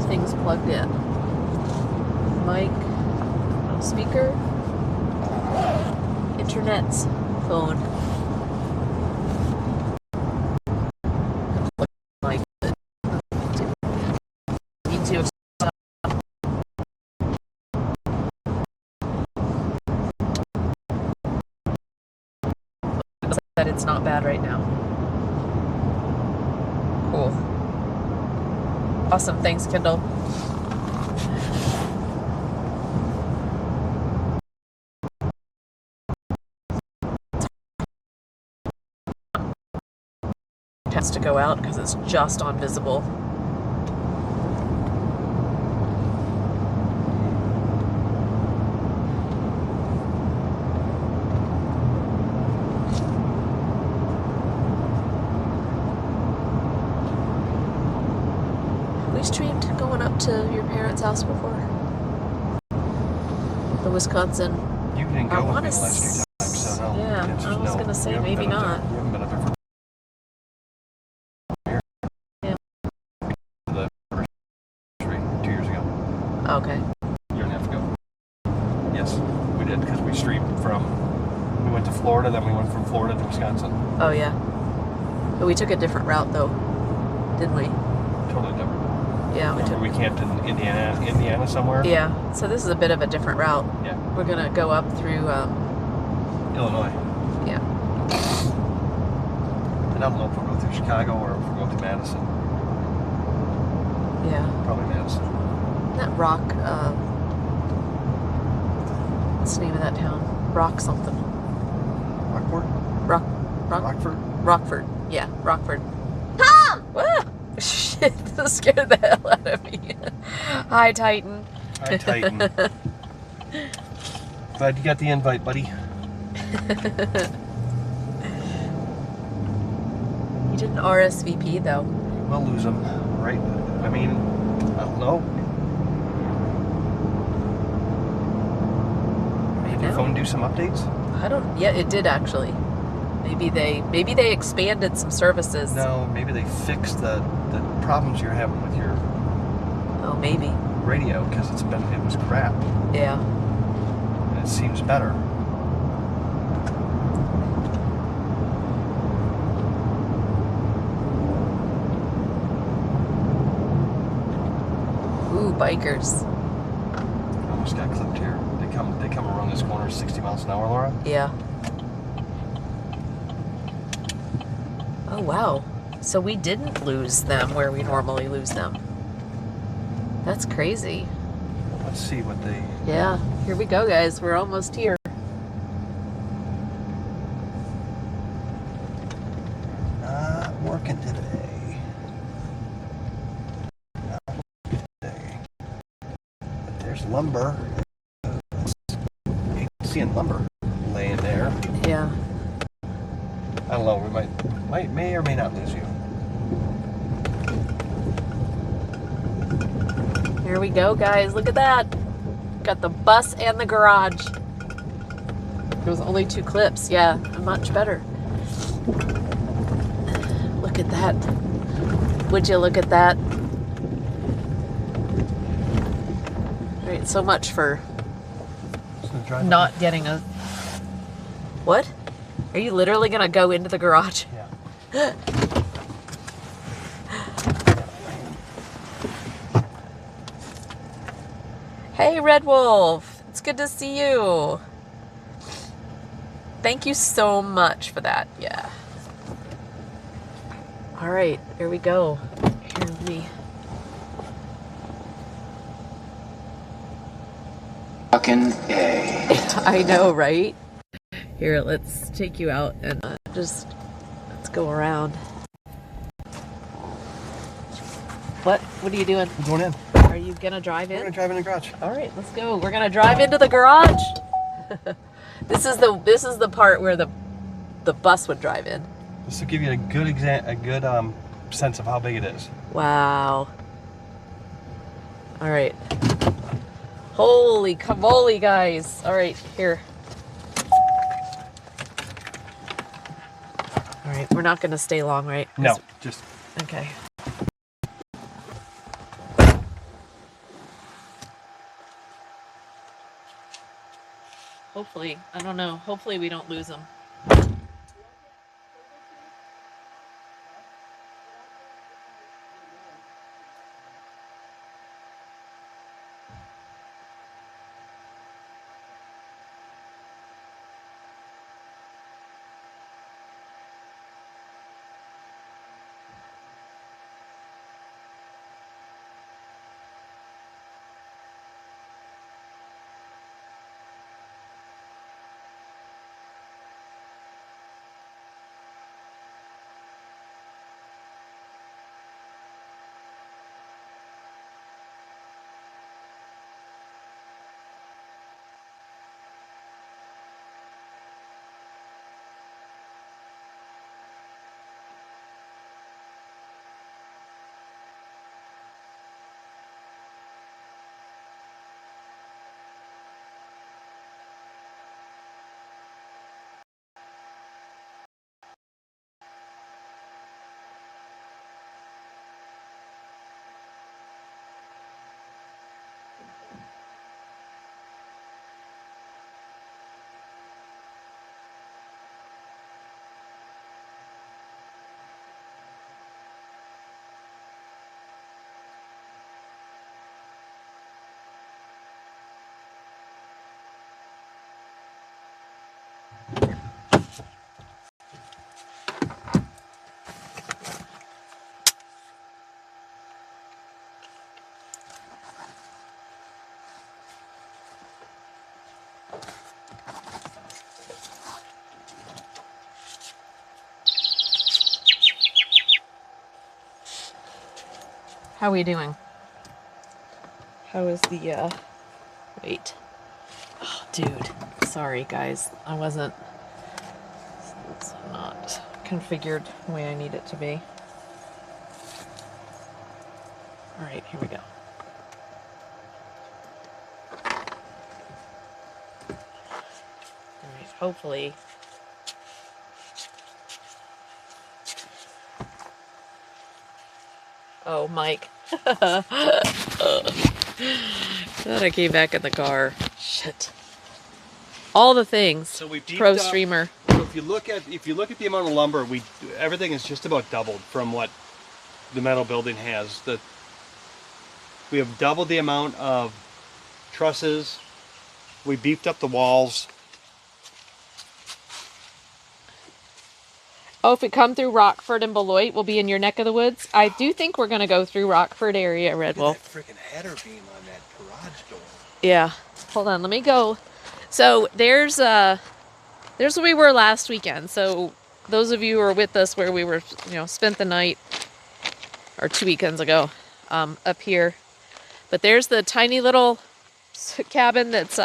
things plugged in. Mic, speaker, internet, phone. Like need to that it's not bad right now. Cool. Awesome, thanks, Kendall. It has to go out because it's just on visible. Streamed going up to your parents' house before? The Wisconsin. You didn't go with me the last few times, so no. Yeah, I was gonna say maybe not. You haven't been up we did because we streamed from. We went to Florida, then we went from Florida to Wisconsin. Oh yeah. But we took a different route though, didn't we? Totally different. Yeah, Remember we camped in Indiana somewhere? Yeah. So this is a bit of a different route. Yeah. We're gonna go up through. Illinois. Yeah. And I don't know if we'll go through Chicago or if we'll go to Madison. Yeah. Probably Madison. That Rock. What's the name of that town? Rock something. Rockport? Rockford? Rockford. Yeah, Rockford. Tom! Ah! Shit, that scared the hell out of me. Hi, Titan. Hi, Titan. Glad you got the invite, buddy. You didn't RSVP though. We'll lose them, right? I mean, I don't know. Did your phone do some updates? I don't. Yeah, it did actually. Maybe they expanded some services. No, maybe they fixed the problems you're having with your Oh, maybe. radio because it was crap. Yeah. And it seems better. Ooh, bikers. Almost got clipped here. They come around this corner 60 miles an hour, Laura. Yeah. Oh wow. So we didn't lose them where we normally lose them. That's crazy. Let's see what they... Yeah. Here we go, guys. We're almost here. Not working today. Not working today. But there's lumber. Seeing lumber laying there. Yeah. I don't know. We may or may not lose you. Here we go, guys. Look at that. Got the bus and the garage. There was only 2 clips. Yeah, much better. Look at that. Would you look at that? All right, so much for not getting a... What? Are you literally gonna go into the garage? Yeah. Hey, Red Wolf. It's good to see you. Thank you so much for that. Yeah. All right, here we go. Here we... Fucking A. I know, right? Here, let's take you out and let's go around. What are you doing? We're going in. Are you gonna drive in? We're gonna drive in the garage. All right, let's go. We're gonna drive into the garage. This is the part where the bus would drive in. This will give you a good sense of how big it is. Wow. All right. Holy camole, guys. All right, here. All right, we're not gonna stay long, right? No, just... Okay. Hopefully, I don't know. Hopefully we don't lose them. How are we doing? How is the, wait. Oh, dude. Sorry, guys. It's not configured the way I need it to be. All right, here we go. All right, hopefully. Oh, Mike. Glad I came back in the car. Shit. All the things. So we beefed Pro up- streamer. So if you look at the amount of lumber, everything is just about doubled from what the metal building has. We have doubled the amount of trusses. We beefed up the walls. Oh, if we come through Rockford and Beloit, we'll be in your neck of the woods. I do think we're going to go through Rockford area, Red Wolf. That freaking header beam on that garage door. Yeah. Hold on, let me go. So there's where we were last weekend. So those of you who were with us where we were, spent the night, or 2 weekends ago, up here. But there's the tiny little cabin that's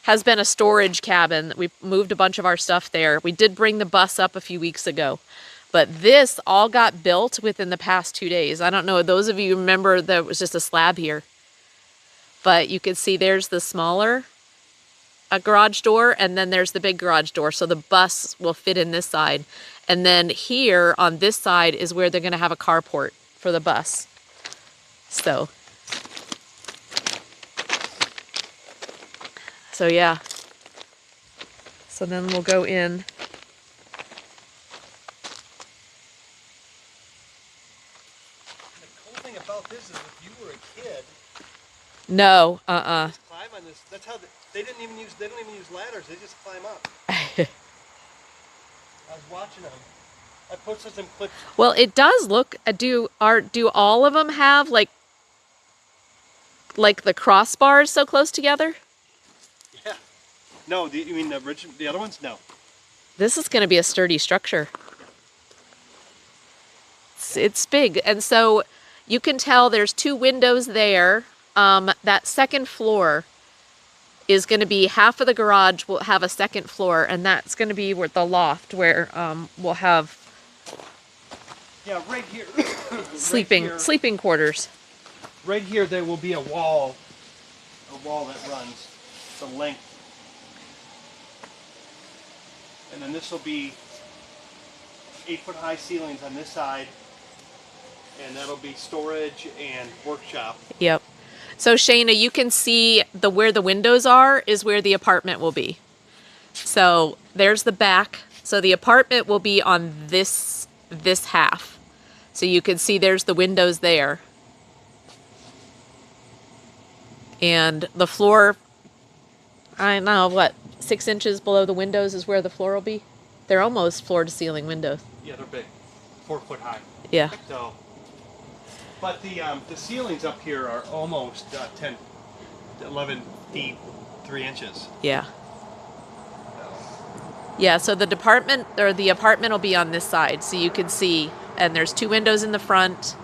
has been a storage cabin. We moved a bunch of our stuff there. We did bring the bus up a few weeks ago. But this all got built within the past 2 days. I don't know, those of you remember there was just a slab here. But you can see there's the smaller garage door, and then there's the big garage door. So the bus will fit in this side. And then here on this side is where they're going to have a carport for the bus. So yeah. So then we'll go in. The cool thing about this is if you were a kid, No, climb on this. That's how they don't even use ladders. They just climb up. I was watching them. I put some clips. Well, it does look. Do all of them have like the crossbars so close together? Yeah. No, you mean the other ones? No. This is going to be a sturdy structure. It's big, and so you can tell there's 2 windows there. That second floor is going to be half of the garage will have a second floor, and that's going to be where the loft where we'll have Yeah, right here. sleeping quarters. Right here, there will be a wall that runs the length, and then this will be 8-foot high ceilings on this side, and that'll be storage and workshop. Yep. So Shayna, you can see where the windows are is where the apartment will be. So there's the back. So the apartment will be on this half. So you can see there's the windows there. And the floor, I don't know, what, 6 inches below the windows is where the floor will be? They're almost floor to ceiling windows. Yeah, they're big, 4-foot high. Yeah. So, but the ceilings up here are almost 11 feet 3 inches. Yeah. Yeah, so the apartment will be on this side, so you can see, and there's 2 windows in the front.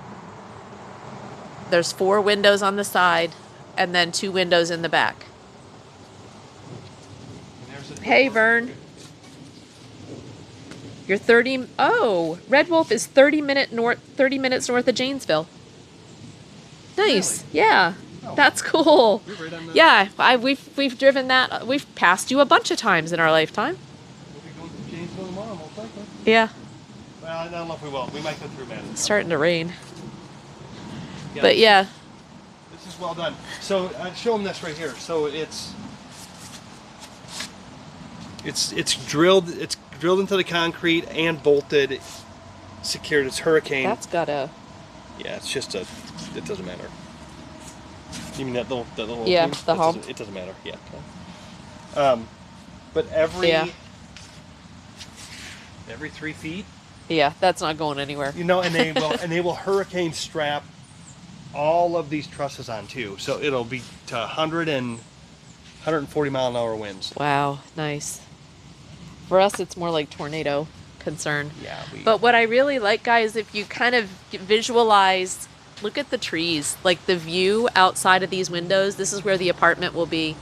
There's 4 windows on the side, and then 2 windows in the back. Hey, Vern. You're Red Wolf is 30 minutes north of Janesville. Nice. Really? Yeah. Oh. That's cool. You're right on the- Yeah, we've driven that. We've passed you a bunch of times in our lifetime. We'll be going to Janesville tomorrow, most likely. Yeah. Well, I don't know if we will. We might go through Madison. It's starting to rain. Yeah. But yeah. This is well done. So show them this right here. So it's drilled. It's drilled into the concrete and bolted, secured. It's hurricane. That's got Yeah, it's just it doesn't matter. You mean that little Yeah, thing? the hump. It doesn't matter. Yeah. But every 3 feet. Yeah, that's not going anywhere. You know, and they will hurricane strap all of these trusses on too. So it'll be to 140 mile an hour winds. Wow, nice. For us, it's more like tornado concern. Yeah. But what I really like, guys, if you kind of visualize look at the trees. Like the view outside of these windows. This is where the apartment will be.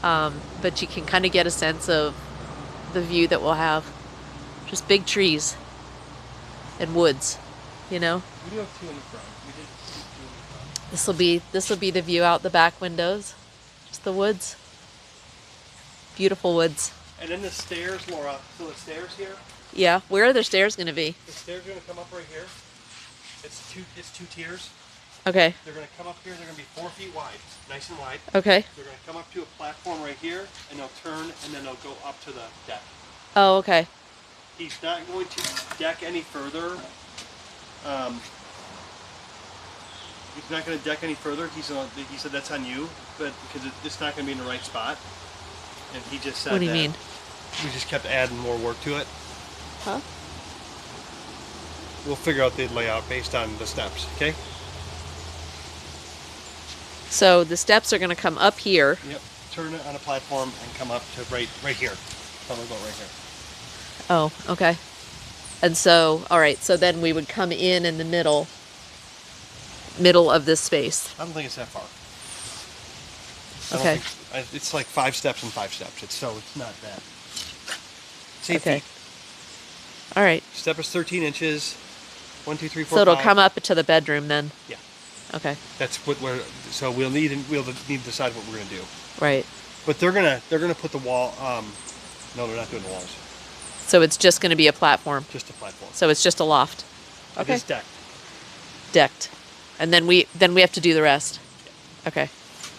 But you can kind of get a sense of the view that we'll have. Just big trees and woods, you know. We do have 2 in the front. We did 2 in the front. This will be the view out the back windows. Just the woods. Beautiful woods. And then the stairs, Laura. So the stairs here. Yeah. Where are the stairs going to be? The stairs are going to come up right here. It's two tiers. Okay. They're going to come up here. They're going to be 4 feet wide, nice and wide. Okay. They're going to come up to a platform right here, and they'll turn, and then they'll go up to the deck. Oh, okay. He's not going to deck any further. He's not going to deck any further. He said that's on you, but because it's not going to be in the right spot. And he just said What do you that mean? we just kept adding more work to it. Huh? We'll figure out the layout based on the steps, okay? So the steps are going to come up here. Yep. Turn it on a platform and come up to right here. Probably go right here. Oh, okay. And so, all right, so then we would come in the middle of this space. I don't think it's that far. Okay. It's like 5 steps and 5 steps. It's not that. It's 8 Okay. feet. All right. Step is 13 inches. 1, 2, 3, 4, So it'll 5. come up to the bedroom then. Yeah. Okay. That's what we're. So we'll need to decide what we're gonna do. Right. But they're gonna put the wall. No, they're not doing the walls. So it's just going to be a platform. Just a platform. So it's just a loft. It is decked. Decked. And then we have to do the rest. Okay.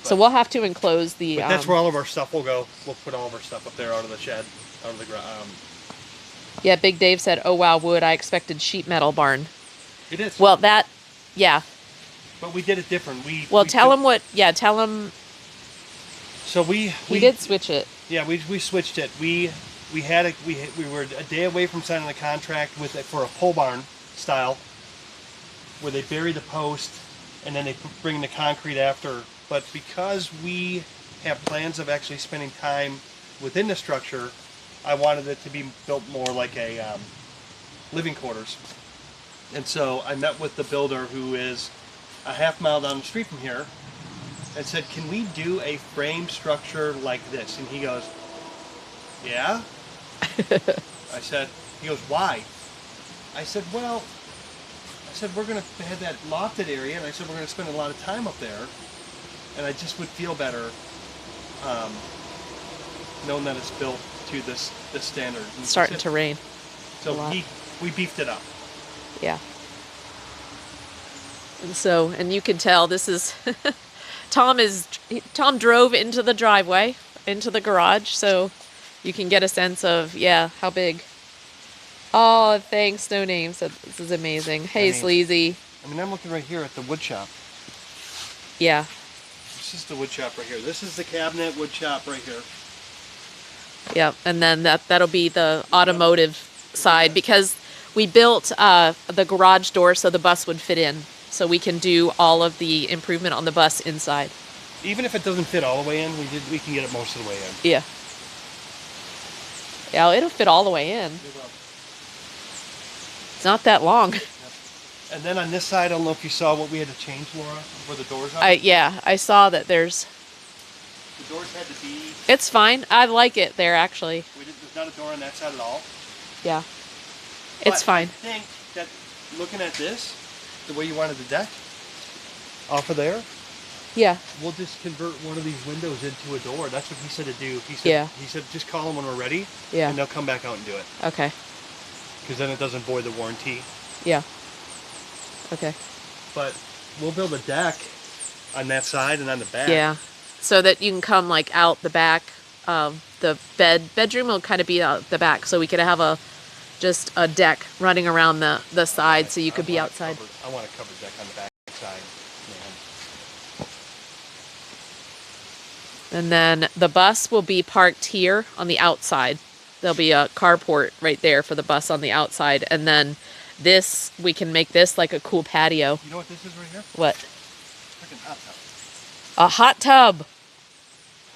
So we'll have to enclose the. But that's where all of our stuff will go. We'll put all of our stuff up there out of the shed, out of the Yeah, Big Dave said, "Oh wow, wood. I expected sheet metal barn." It is. Well, yeah. But we did it different. Tell him what. Yeah, tell him. So we did switch it. Yeah, we switched it. We were a day away from signing the contract for a pole barn style, where they bury the post and then they bring the concrete after. But because we have plans of actually spending time within the structure, I wanted it to be built more like a living quarters. And so I met with the builder, who is a half mile down the street from here, and said, "Can we do a frame structure like this?" And he goes, "Yeah." I said, he goes, "Why?" I said, "Well," we're going to have that lofted area, and I said, we're going to spend a lot of time up there, and I just would feel better knowing that it's built to this standard. And It's starting to rain. So we beefed it up. Yeah. And you can tell this is Tom drove into the driveway, into the garage, so you can get a sense of how big. Oh, thanks, no name. So this is amazing. Hey, Sleazy. I'm looking right here at the wood shop. Yeah. This is the wood shop right here. This is the cabinet wood shop right here. Yep, and then that'll be the automotive side, because we built the garage door so the bus would fit in, so we can do all of the improvement on the bus inside. Even if it doesn't fit all the way in, we can get it most of the way in. Yeah. Yeah, it'll fit all the way in. It's not that long. And then on this side, I don't know if you saw what we had to change, Laura, where the doors are. I saw that there's. The doors had to be. It's fine. I like it there, actually. There's not a door on that side at all. Yeah. It's fine. I think that looking at this, the way you wanted the deck, off of there. Yeah. We'll just convert one of these windows into a door. That's what he said to do. He said just call them when we're ready. Yeah. And they'll come back out and do it. Okay. Because then it doesn't void the warranty. Yeah. Okay. But we'll build a deck on that side and on the back. Yeah. So that you can come out the back. The bedroom will kind of be out the back, so we could have just a deck running around the side, so you could be outside. I want a covered deck on the back side. And then the bus will be parked here on the outside. There'll be a carport right there for the bus on the outside. And then we can make this like a cool patio. You know what this is right here? What? Freaking hot tub. A hot tub.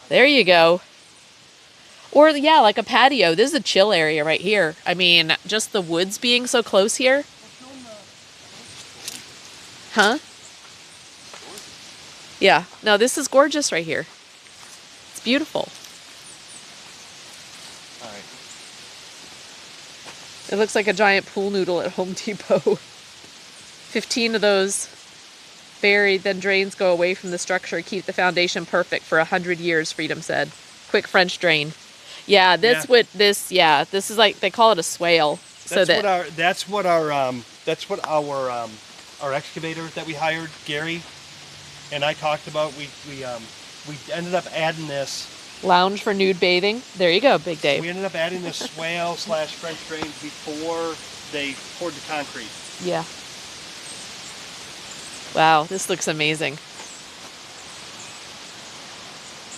There you go. Or, like a patio. This is a chill area right here. I mean, just the woods being so close here. Huh? Yeah. No, this is gorgeous right here. It's beautiful. All right. It looks like a giant pool noodle at Home Depot. 15 of those buried, then drains go away from the structure, keep the foundation perfect for 100 years, Freedom said. Quick French drain. Yeah, this is like, they call it a swale. That's what our excavator that we hired, Gary, and I talked about. We ended up adding this. Lounge for nude bathing. There you go, Big Dave. We ended up adding this swale / French drain before they poured the concrete. Yeah. Wow, this looks amazing.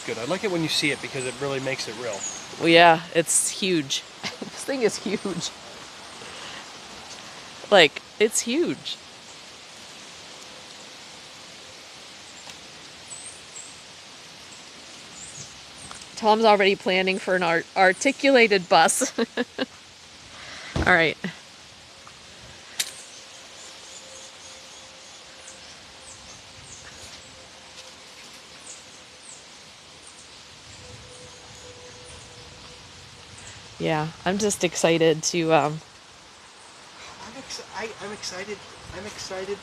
Good. I like it when you see it because it really makes it real. Well, yeah, it's huge. This thing is huge. Like, it's huge. Tom's already planning for an articulated bus. All right. Yeah, I'm just excited to I'm excited. I'm excited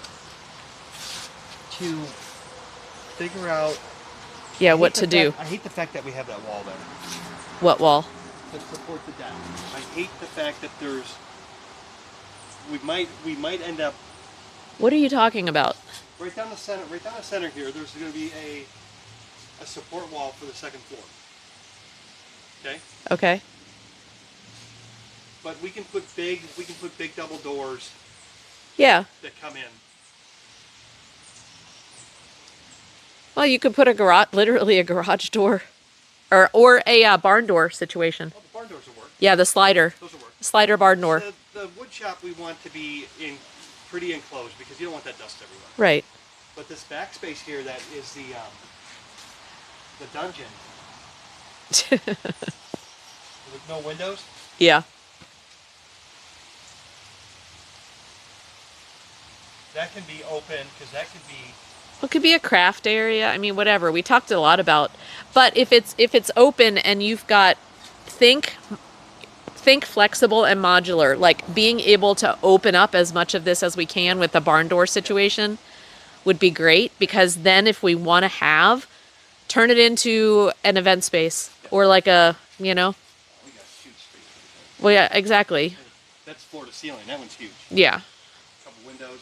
to figure out. yeah, what to do. I hate the fact that we have that wall there What wall? to support the deck. I hate the fact that we might end up What are you talking about? right down the center here. There's going to be a support wall for the second floor. Okay. Okay. But we can put big double doors Yeah. that come in. Well, you could put literally a garage door, or a barn door situation. Oh, the barn doors will work. Yeah, the slider. Those will work. Slider barn door. The wood shop we want to be pretty enclosed because you don't want that dust everywhere. Right. But this backspace here, that is the dungeon. With no windows. Yeah. That can be open because that could be. It could be a craft area. I mean, whatever. We talked a lot about, but if it's open and you've got think flexible and modular, like being able to open up as much of this as we can with the barn door situation would be great, because then if we want to turn it into an event space or like a, We got huge space. well, yeah, exactly. That's floor to ceiling. That one's huge. Yeah. Couple windows.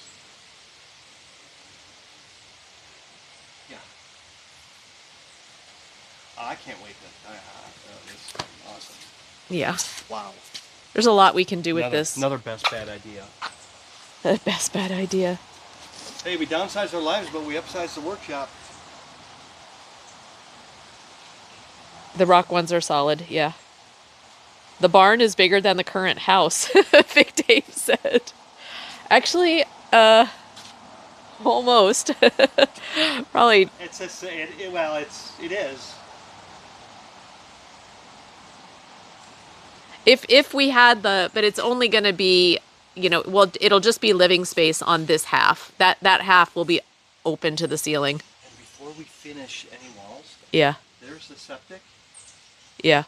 Yeah. I can't wait to. This is awesome. Yeah. Wow. There's a lot we can do with this. Another best bad idea. Best bad idea. Hey, we downsized our lives, but we upsized the workshop. The rock ones are solid, yeah. The barn is bigger than the current house, Big Dave said. Actually, almost. Probably. It is. If we had but it's only going to be, well, it'll just be living space on this half. That half will be open to the ceiling. And before we finish any walls, Yeah. there's the septic. Yeah.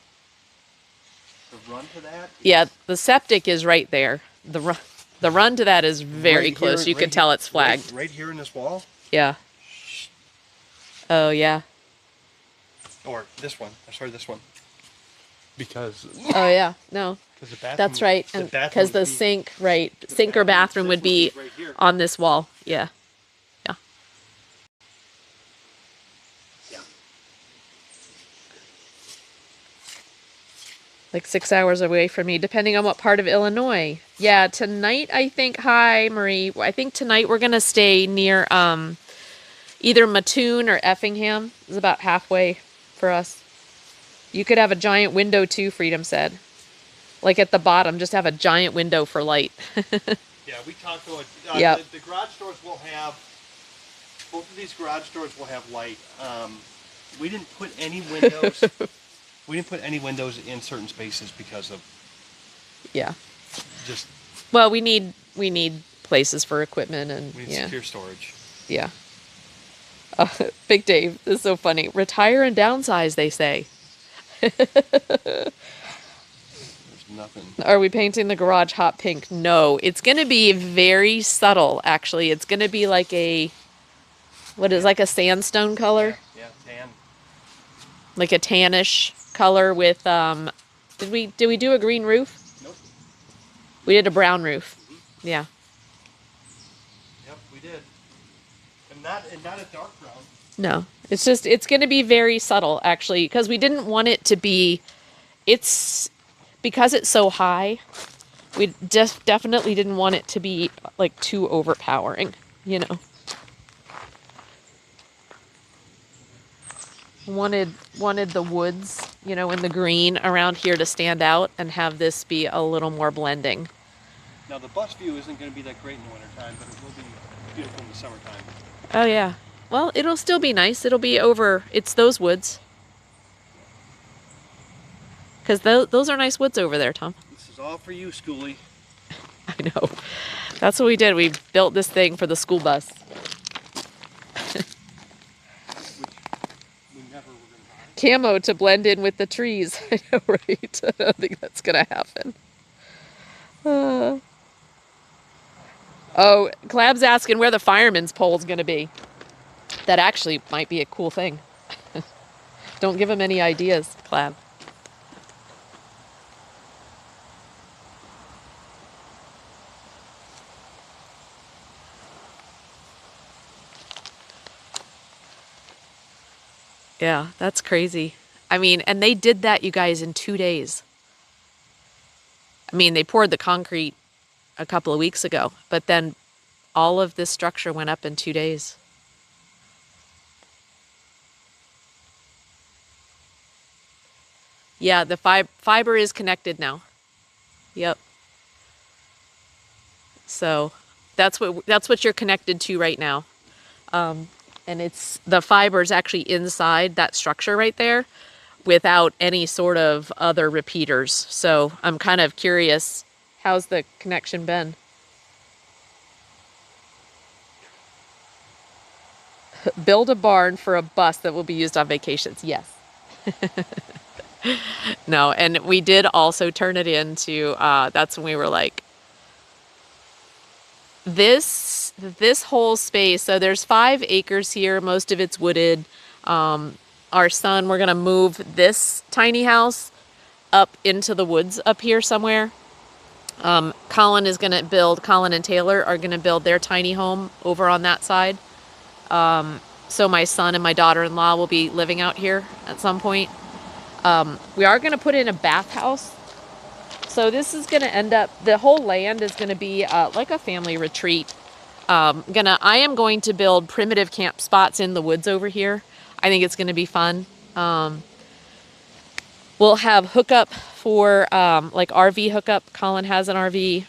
The run to that. Yeah, the septic is right there. The run to that is very Right close. here- You can right tell here- it's flagged. Right here in this wall, Yeah. Oh, yeah. or this one. I'm sorry, this one. Because Oh, yeah. No. the bathroom. That's right. And because the sink, right, sink or bathroom would be right here. on this wall. Yeah. Yeah. Yeah. Like 6 hours away from me, depending on what part of Illinois. Yeah, tonight I think, hi Marie, I think tonight we're going to stay near either Mattoon or Effingham. It's about halfway for us. You could have a giant window too, Freedom said. Like at the bottom, just have a giant window for light. Yeah, we talked about Yep. the garage doors will have. Both of these garage doors will have light. We didn't put any windows. We didn't put any windows in certain spaces because of Yeah. just Well, we need places for equipment and we need yeah. secure storage. Yeah. Big Dave, this is so funny. Retire and downsize, they say. There's nothing. Are we painting the garage hot pink? No, it's going to be very subtle, actually. It's going to be like like a sandstone color? Yeah, tan. Like a tannish color with, did we do a green roof? Nope. We did a brown roof. Yeah. Yep, we did. And not a dark brown. No, it's going to be very subtle, actually, because we didn't want it to be, because it's so high, we just definitely didn't want it to be like too overpowering, you know. Wanted the woods, you know, and the green around here to stand out and have this be a little more blending. Now the bus view isn't going to be that great in the wintertime, but it will be beautiful in the summertime. Oh yeah. Well, it'll still be nice. It'll be it's those woods. Because those are nice woods over there, Tom. This is all for you, Schoolie. I know. That's what we did. We built this thing for the school bus. We never were going to buy. Camo to blend in with the trees. I know, right? I don't think that's going to happen. Oh, Clab's asking where the fireman's pole is going to be. That actually might be a cool thing. Don't give him any ideas, Clab. Yeah, that's crazy. I mean, and they did that, you guys, in 2 days. I mean, they poured the concrete a couple of weeks ago, but then all of this structure went up in 2 days. Yeah, the fiber is connected now. Yep. So that's what you're connected to right now. And the fiber is actually inside that structure right there without any sort of other repeaters. So I'm kind of curious, how's the connection been? Build a barn for a bus that will be used on vacations. Yes. No, and we did also turn it into, that's when we were like, this whole space, so there's 5 acres here, most of it's wooded. Our son, we're gonna move this tiny house up into the woods up here somewhere. Colin and Taylor are gonna build their tiny home over on that side. So my son and my daughter-in-law will be living out here at some point. We are gonna put in a bathhouse. So this is gonna end up, the whole land is gonna be like a family retreat. I am going to build primitive camp spots in the woods over here. I think it's gonna be fun. We'll have hookup for like RV hookup. Colin has an RV.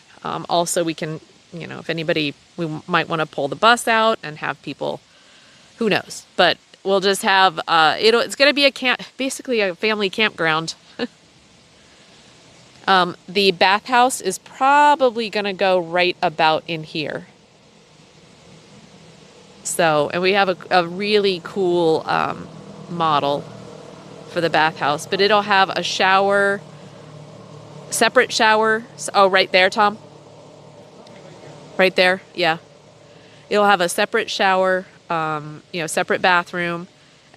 Also we can, you know, if anybody, we might want to pull the bus out and have people, who knows, but we'll just have, it's gonna be basically a family campground. The bathhouse is probably gonna go right about in here. So, and we have a really cool model for the bathhouse, but it'll have a shower, separate shower. Oh, right there, Tom. Right there, yeah. It'll have a separate shower, separate bathroom,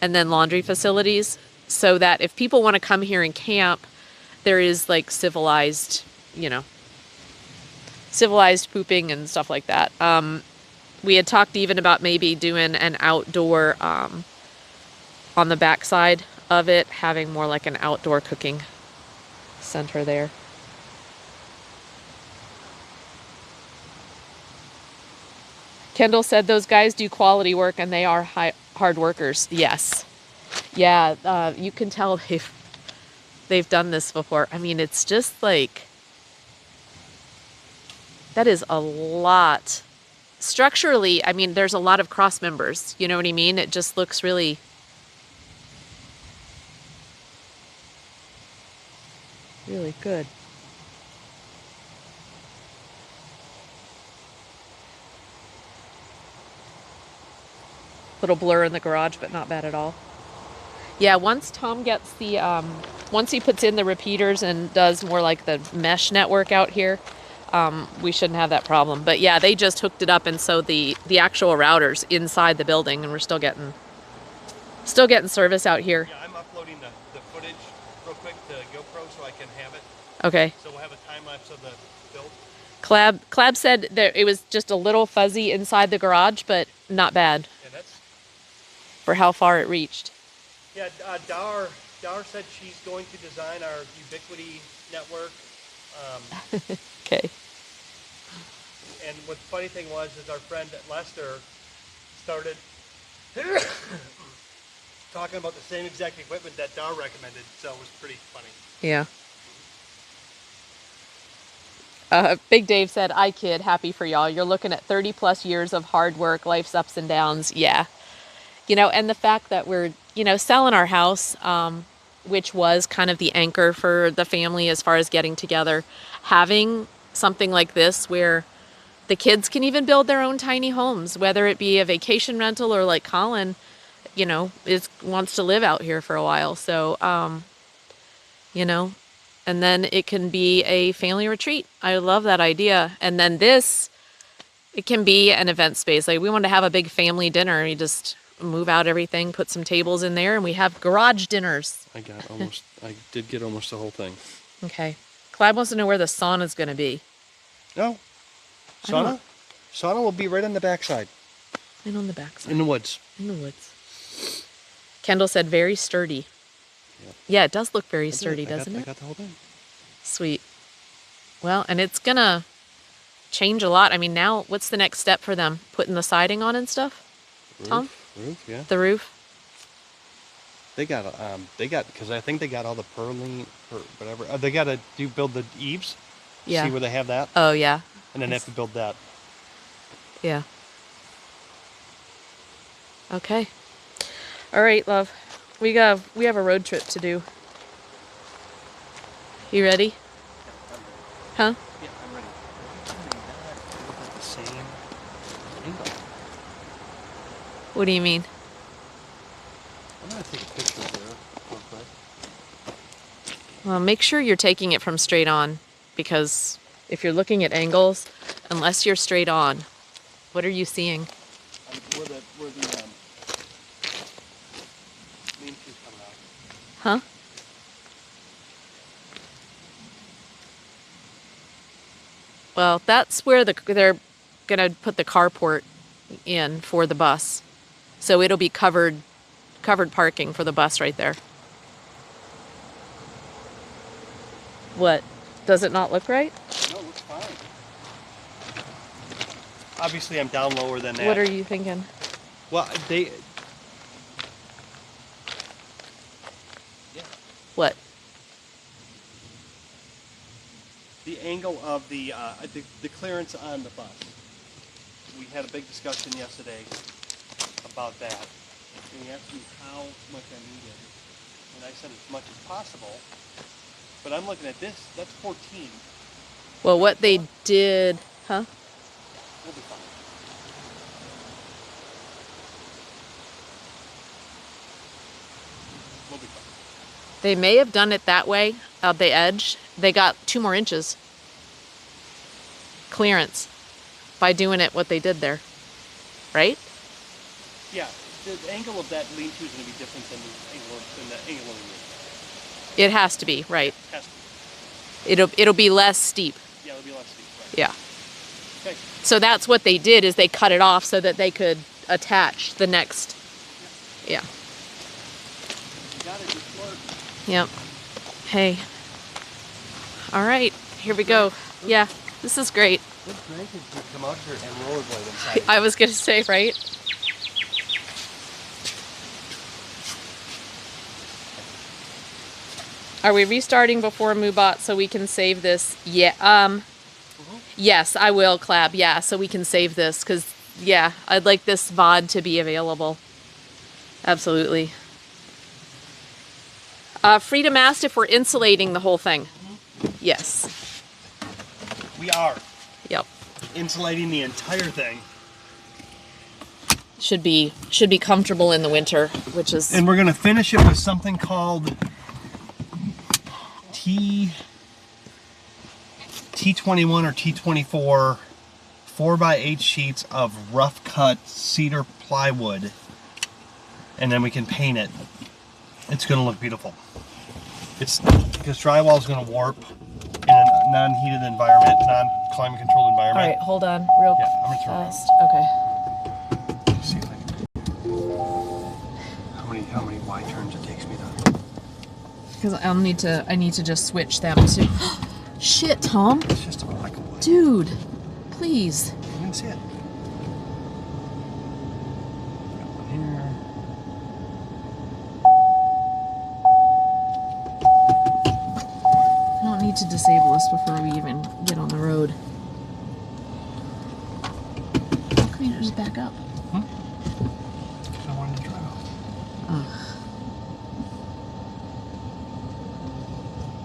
and then laundry facilities, so that if people want to come here and camp, there is like civilized pooping and stuff like that. We had talked even about maybe doing an outdoor, on the backside of it, having more like an outdoor cooking center there. Kendall said those guys do quality work and they are hard workers. Yes. Yeah, you can tell they've done this before. I mean, it's just like, that is a lot. Structurally, I mean, there's a lot of cross members. You know what I mean? It just looks really good. Little blur in the garage, but not bad at all. Yeah, once Tom gets the, once he puts in the repeaters and does more like the mesh network out here, we shouldn't have that problem. But yeah, they just hooked it up, and so the actual router's inside the building, and we're still getting service out here. Yeah, I'm uploading the footage real quick to GoPro so I can have it. Okay. So we'll have a time lapse of the build. Clab said that it was just a little fuzzy inside the garage, but not bad Yeah, that's. for how far it reached. Yeah, Dar said she's going to design our Ubiquity network. Okay. And what the funny thing was is our friend Lester started talking about the same exact equipment that Dar recommended, so it was pretty funny. Yeah. Big Dave said, I kid, happy for y'all. You're looking at 30 plus years of hard work, life's ups and downs. Yeah. You know, and the fact that we're, you know, selling our house, which was kind of the anchor for the family as far as getting together, having something like this where the kids can even build their own tiny homes, whether it be a vacation rental or like Colin, you know, wants to live out here for a while. So, you know, and then it can be a family retreat. I love that idea. And then this, it can be an event space. Like we want to have a big family dinner. We just move out everything, put some tables in there, and we have garage dinners. I did get almost the whole thing. Okay. Clive wants to know where the sauna's going to be. No. Sauna? Sauna will be right on the backside. And on the backside. In the woods. In the woods. Kendall said very sturdy. Yep. Yeah, it does look very sturdy, doesn't it? I got the whole thing. Sweet. Well, and it's going to change a lot. I mean, now, what's the next step for them? Putting the siding on and stuff? Tom? Roof, yeah. The roof? They got, because I think they got all the purlin, or whatever. They got to build the eaves. Yeah. See where they have that? Oh, yeah. And then they have to build that. Yeah. Okay. All right, love. We have a road trip to do. You ready? Huh? Yeah, I'm ready. The same angle. What do you mean? I'm gonna take a picture of there real quick. Well, make sure you're taking it from straight on, because if you're looking at angles, unless you're straight on, what are you seeing? Where the lean-to's coming out. Huh? Well, that's where they're gonna put the carport in for the bus. So it'll be covered parking for the bus right there. What? Does it not look right? No, it looks fine. Obviously, I'm down lower than that. What are you thinking? Well, yeah. What? The angle of the clearance on the bus. We had a big discussion yesterday about that. And he asked me how much I needed. And I said as much as possible. But I'm looking at this, that's 14. Well, what they did, huh? We'll be fine. We'll be fine. They may have done it that way, of the edge. They got 2 more inches clearance by doing it what they did there, right? Yeah, the angle of that lean-to is going to be different than the angle of the roof. It has to be, right? It has to be. It'll be less steep. Yeah, it'll be less steep, right? Yeah. Okay. So that's what they did, is they cut it off so that they could attach the next. Yeah. You got it, it's smart. Yep. Hey. All right, here we go. Yeah, this is great. Good grandkids would come out here and rollerblade inside. I was gonna say, right? Are we restarting before Moobot so we can save this? Yeah. Yes, I will, Clab. Yeah, so we can save this, because yeah, I'd like this VOD to be available. Absolutely. Freedom asked if we're insulating the whole thing. Yes. We are Yep. insulating the entire thing. should be comfortable in the winter, which is. And we're gonna finish it with something called T21 or T24 4x8 sheets of rough cut cedar plywood, and then we can paint it. It's gonna look beautiful. It's because drywall is gonna warp in a non-heated environment, non-climate controlled All environment. right, hold on, real Yeah, I'm gonna turn around. fast. Okay. Let's see if I can. How many Y turns it takes me to. Because I need to just switch them to. Shit, Tom. It's just a black and white. Dude, please. You can see it. Got one here. I don't need to disable this before we even get on the road. How come you don't just back up? Because I wanted to drive off. Ugh.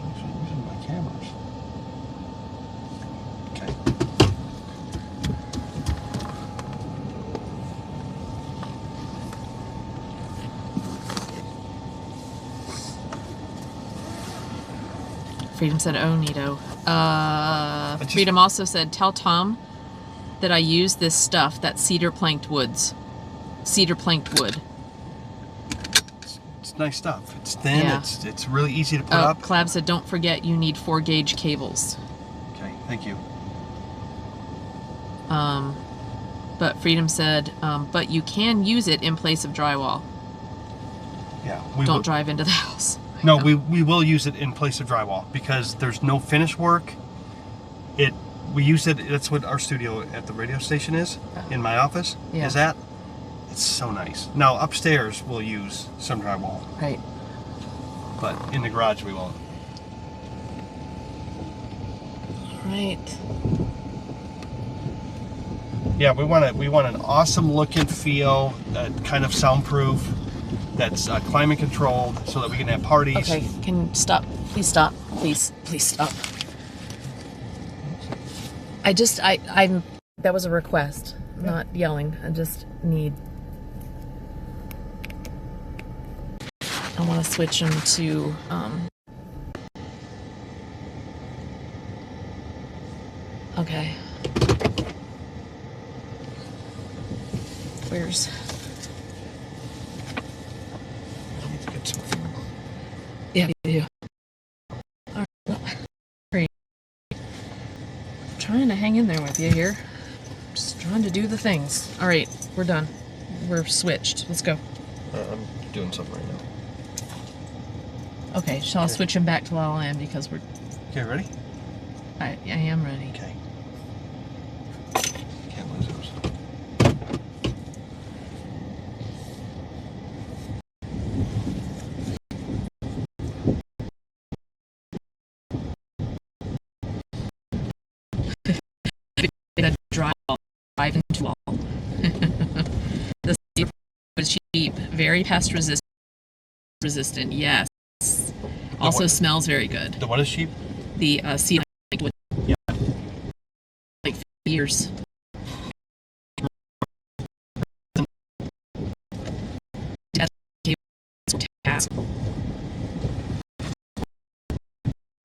Actually, using my cameras. Okay. Freedom said, "Oh, neato." just- Freedom also said, "Tell Tom that I use this stuff, that cedar planked wood. It's nice stuff. It's thin. Yeah. It's really easy to put Oh, up. Clab said, "Don't forget, you need 4-gauge cables." Okay, thank you. But Freedom said, "But you can use it in place of drywall. Yeah. Don't drive into the house." No, we will use it in place of drywall because there's no finish work. We use it. That's what our studio at the radio station is. In my office Yeah. is that. It's so nice. Now upstairs we'll use some drywall, Right. but in the garage we won't. Right. Yeah, we want an awesome look and feel, kind of soundproof, that's climate controlled, so that we can have parties. Okay, can stop. Please stop. Please stop. I'm that was a request, not yelling. I just need. I want to switch them to, okay. Where's... I need to get some food. Yeah, you do. All right. Well, great. Trying to hang in there with you here. Just trying to do the things. All right, we're done. We're switched. Let's go. I'm doing something right now. Okay, shall I switch him back to La La Land because we're... Okay, ready? I am ready. Okay. Can't lose those. That drive into wall. The cedar is cheap, very pest resistant. Yes. Also what? smells very good. The what is cheap? The cedar wood. Yeah. Like years. Task.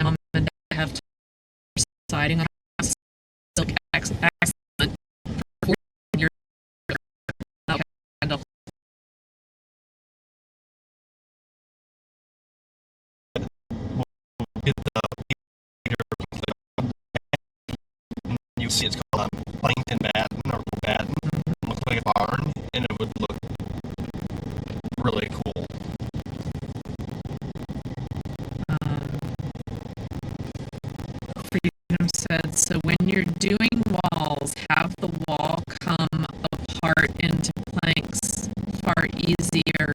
Mom and Dad have siding on silk excellent for 14 years. Get the you see it's called Plankton Batten or Batten. It looks like a barn, and it would look really cool. Freedom said, so when you're doing walls, have the wall come apart into planks. Far easier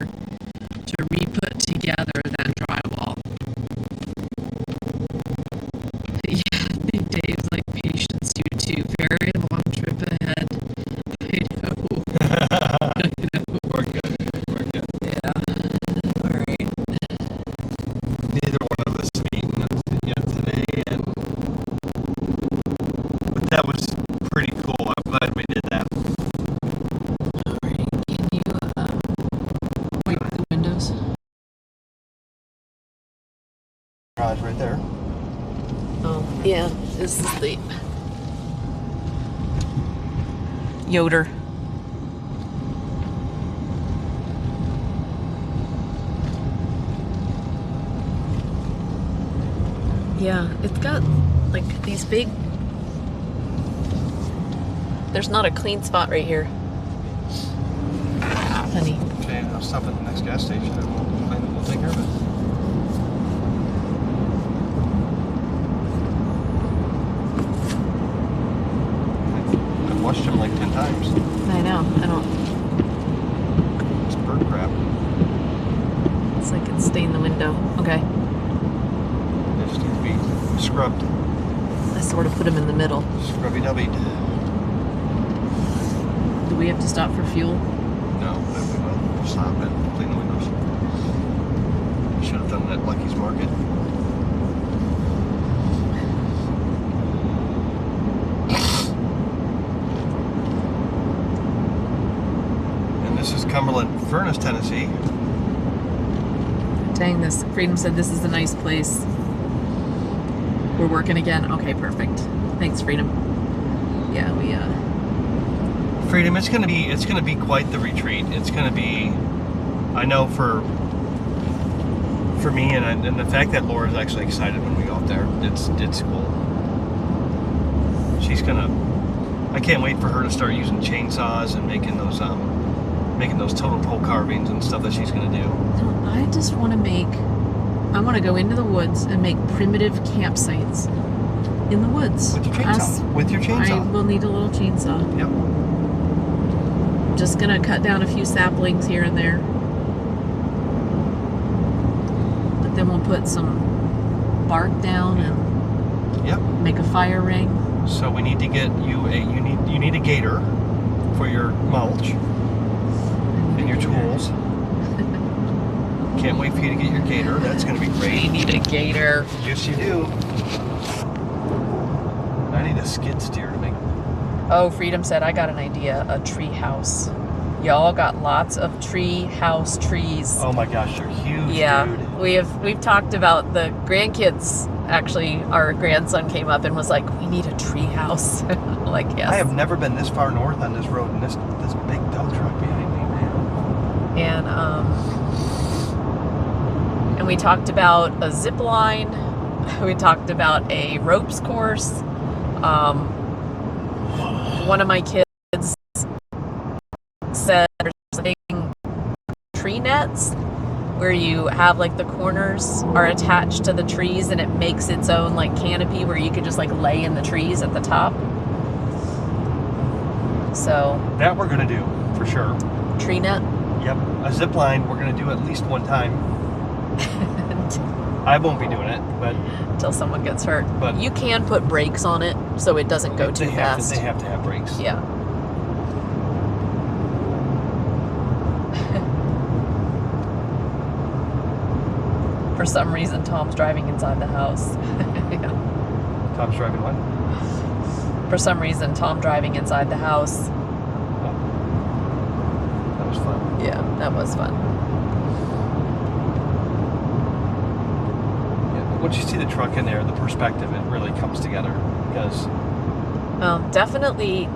to re-put together than drywall. Yeah, I think Dave's like patience, you too. Very long trip ahead. I know. We're good. We're good. Yeah. Alright. Neither one of us have eaten yet today, but that was pretty cool. I'm glad we did Oh, yeah, this is the Yoder. Yeah, it's got like these big. There's not a clean spot right here, honey. Okay, I'll stop at the next gas station and we'll take care of it. I've washed him like 10 times. I know. I don't. It's bird crap. It's like it's stained the window. Okay. It just needs to be scrubbed. I sort of put them in the middle. Scrubby-dubbied. Do we have to stop for fuel? No, but we will. We'll stop and clean the windows. Should have done that at Lucky's Market. And this is Cumberland Furnace, Tennessee. Dang this. Freedom said this is a nice place. We're working again. Okay, perfect. Thanks, Freedom. Yeah, we Freedom, it's gonna be quite the retreat. It's gonna be, I know for me and the fact that Laura's actually excited when we go up there, it's cool. She's gonna, I can't wait for her to start using chainsaws and making those total pole carvings and stuff that she's gonna do. I just want to I want to go into the woods and make primitive campsites in the woods. With your chainsaw. I will need a little chainsaw. Yep. Just gonna cut down a few saplings here and there. But then we'll put some bark down and make a fire ring. So we need to get you you need a gator for your mulch and your tools. Can't wait for you to get your gator. That's gonna be great. We need a gator. Yes, you do. I need a skid steer to make. Oh, Freedom said, I got an idea. A tree house. Y'all got lots of tree house trees. Oh my gosh, they're huge, yeah, dude. we've talked about the grandkids. Actually, our grandson came up and was like, we need a tree house. Like, yes. I have never been this far north on this road and this big dump truck behind me, man. And we talked about a zip line. We talked about a ropes course. One of my kids said there's a thing, tree nets, where you have like the corners are attached to the trees and it makes its own like canopy where you could just like lay in the trees at the top. So that we're gonna do for sure. Tree net. Yep, a zip line we're gonna do at least one time. I won't be doing it, but until someone gets hurt. But you can put brakes on it so it doesn't go too fast. They have to have brakes. Yeah. For some reason, Tom's driving inside the house. Yeah. Tom's driving what? For some reason, Tom driving inside the house. Oh. That was fun. Yeah, that was fun. Once you see the truck in there, the perspective, it really comes together because definitely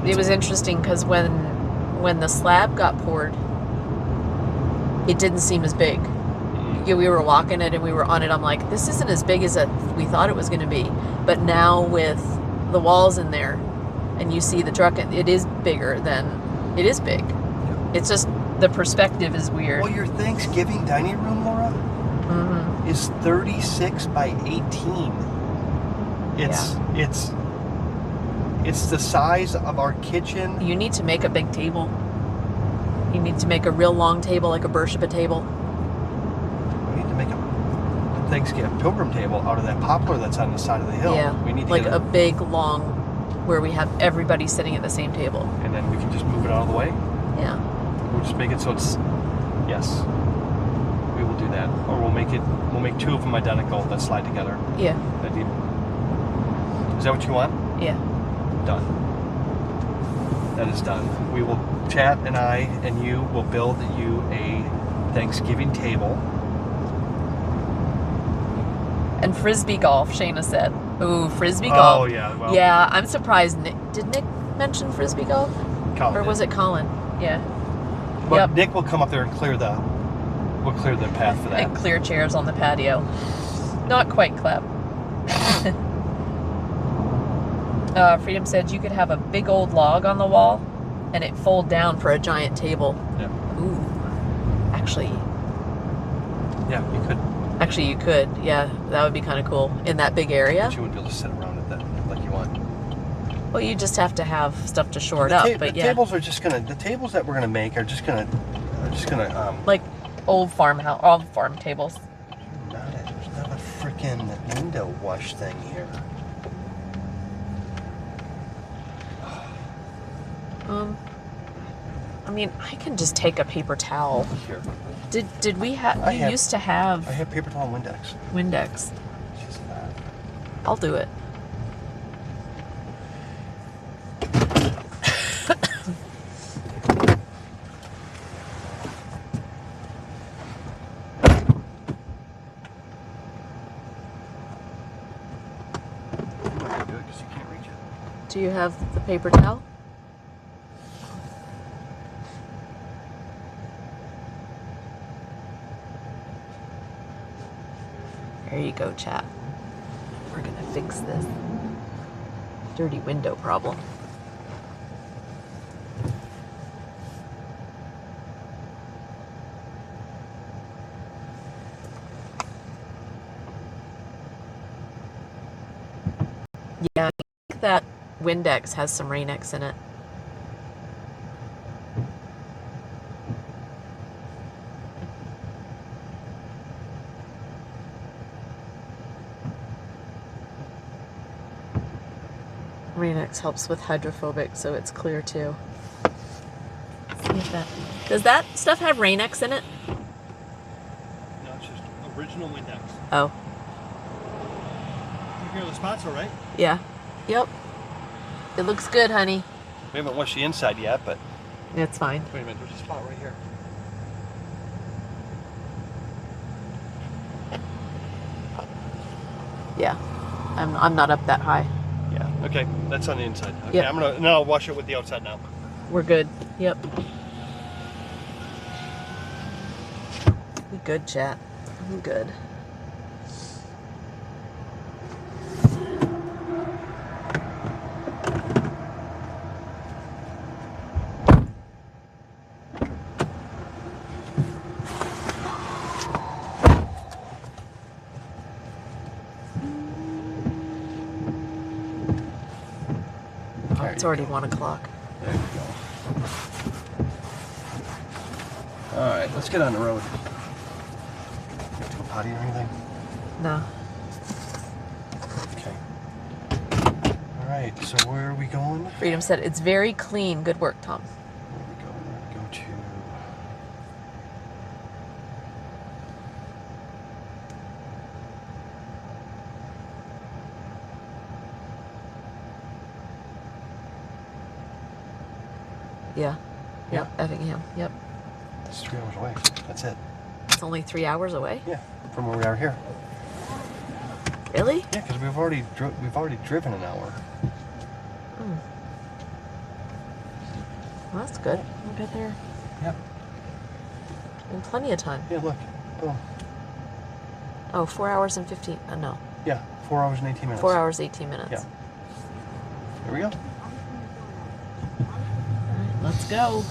it was interesting because when the slab got poured, it didn't seem as big. Yeah, we were walking it and we were on it. I'm like, this isn't as big as we thought it was going to be. But now with the walls in there and you see the truck, it is bigger than it is big. Yeah. It's just the perspective is weird. Well, your Thanksgiving dining room, Laura, is 36 by 18. It's the size of our kitchen. You need to make a big table. You need to make a real long table, like a Beersheba table. We need to make a Thanksgiving pilgrim table out of that poplar that's on the side of the hill. Yeah, we need to like get a big long, where we have everybody sitting at the same table. And then we can just move it out of the way. Yeah. We'll just make it so it's, yes. We will do that, or we'll make two of them identical that slide together. Yeah. Is that what you want? Yeah. Done. That is done. We will chat, and I and you will build you a Thanksgiving table And frisbee golf, Shayna said. Ooh, frisbee golf. Oh yeah. Well, Yeah, I'm surprised. Did Nick mention frisbee golf? Colin Or was did. it Colin? Yeah. But Yep. Nick will come up there and clear the path for that. And clear chairs on the patio. Not quite clap. Freedom said you could have a big old log on the wall and it fold down for a giant table. Yeah. Ooh. Actually, Yeah, you could. Actually, you could. Yeah, that would be kind of cool in that big area. But you wouldn't be able to sit around it like you want. Well, you just have to have stuff to shore it The up. ta- But the yeah, tables are just gonna. The tables that we're gonna make are just gonna. like old farm tables. There's not a freaking window wash thing here. I mean, I can just take a paper towel. Here. Did we have? We used to I have have paper towel and Windex. Windex. Just that. I'll do it. You might do it because you can't reach it. Do you have the paper towel? There you go, chat. We're gonna fix this dirty window problem. Yeah, I think that Windex has some Rain-X in it. Rain-X helps with hydrophobic, so it's clear too. See if that does that stuff have Rain-X in it? No, it's just original Windex. Oh, You hear the spots, all right? yeah. Yep. It looks good, honey. We haven't washed the inside yet, but It's fine. wait a minute. There's a spot right here. Yeah. I'm not up that high. Yeah. Okay, that's on the inside. Okay, Yep. I'm gonna now I'll wash it with the outside now. We're good. Yep. We good, chat. I'm good. Oh, it's already 1 o'clock. There you go. All right, let's get on the road. You have to go potty or anything? No. Okay. All right, so where are we going? Freedom said it's very clean. Good work, Tom. Where are we going? We're gonna go to. Yeah. Yep. Effingham. Yep. It's 3 hours away. That's it. It's only 3 hours away. Yeah, from where we are here. Really? Yeah, because we've already driven an hour. Hmm. Well, that's good. We'll get there Yeah. in plenty of time. Yeah, look. Boom. Oh, 4 hours and 15. No. Yeah, 4 hours and 18 minutes. 4 hours, 18 minutes. Yeah. Here we go. Let's go.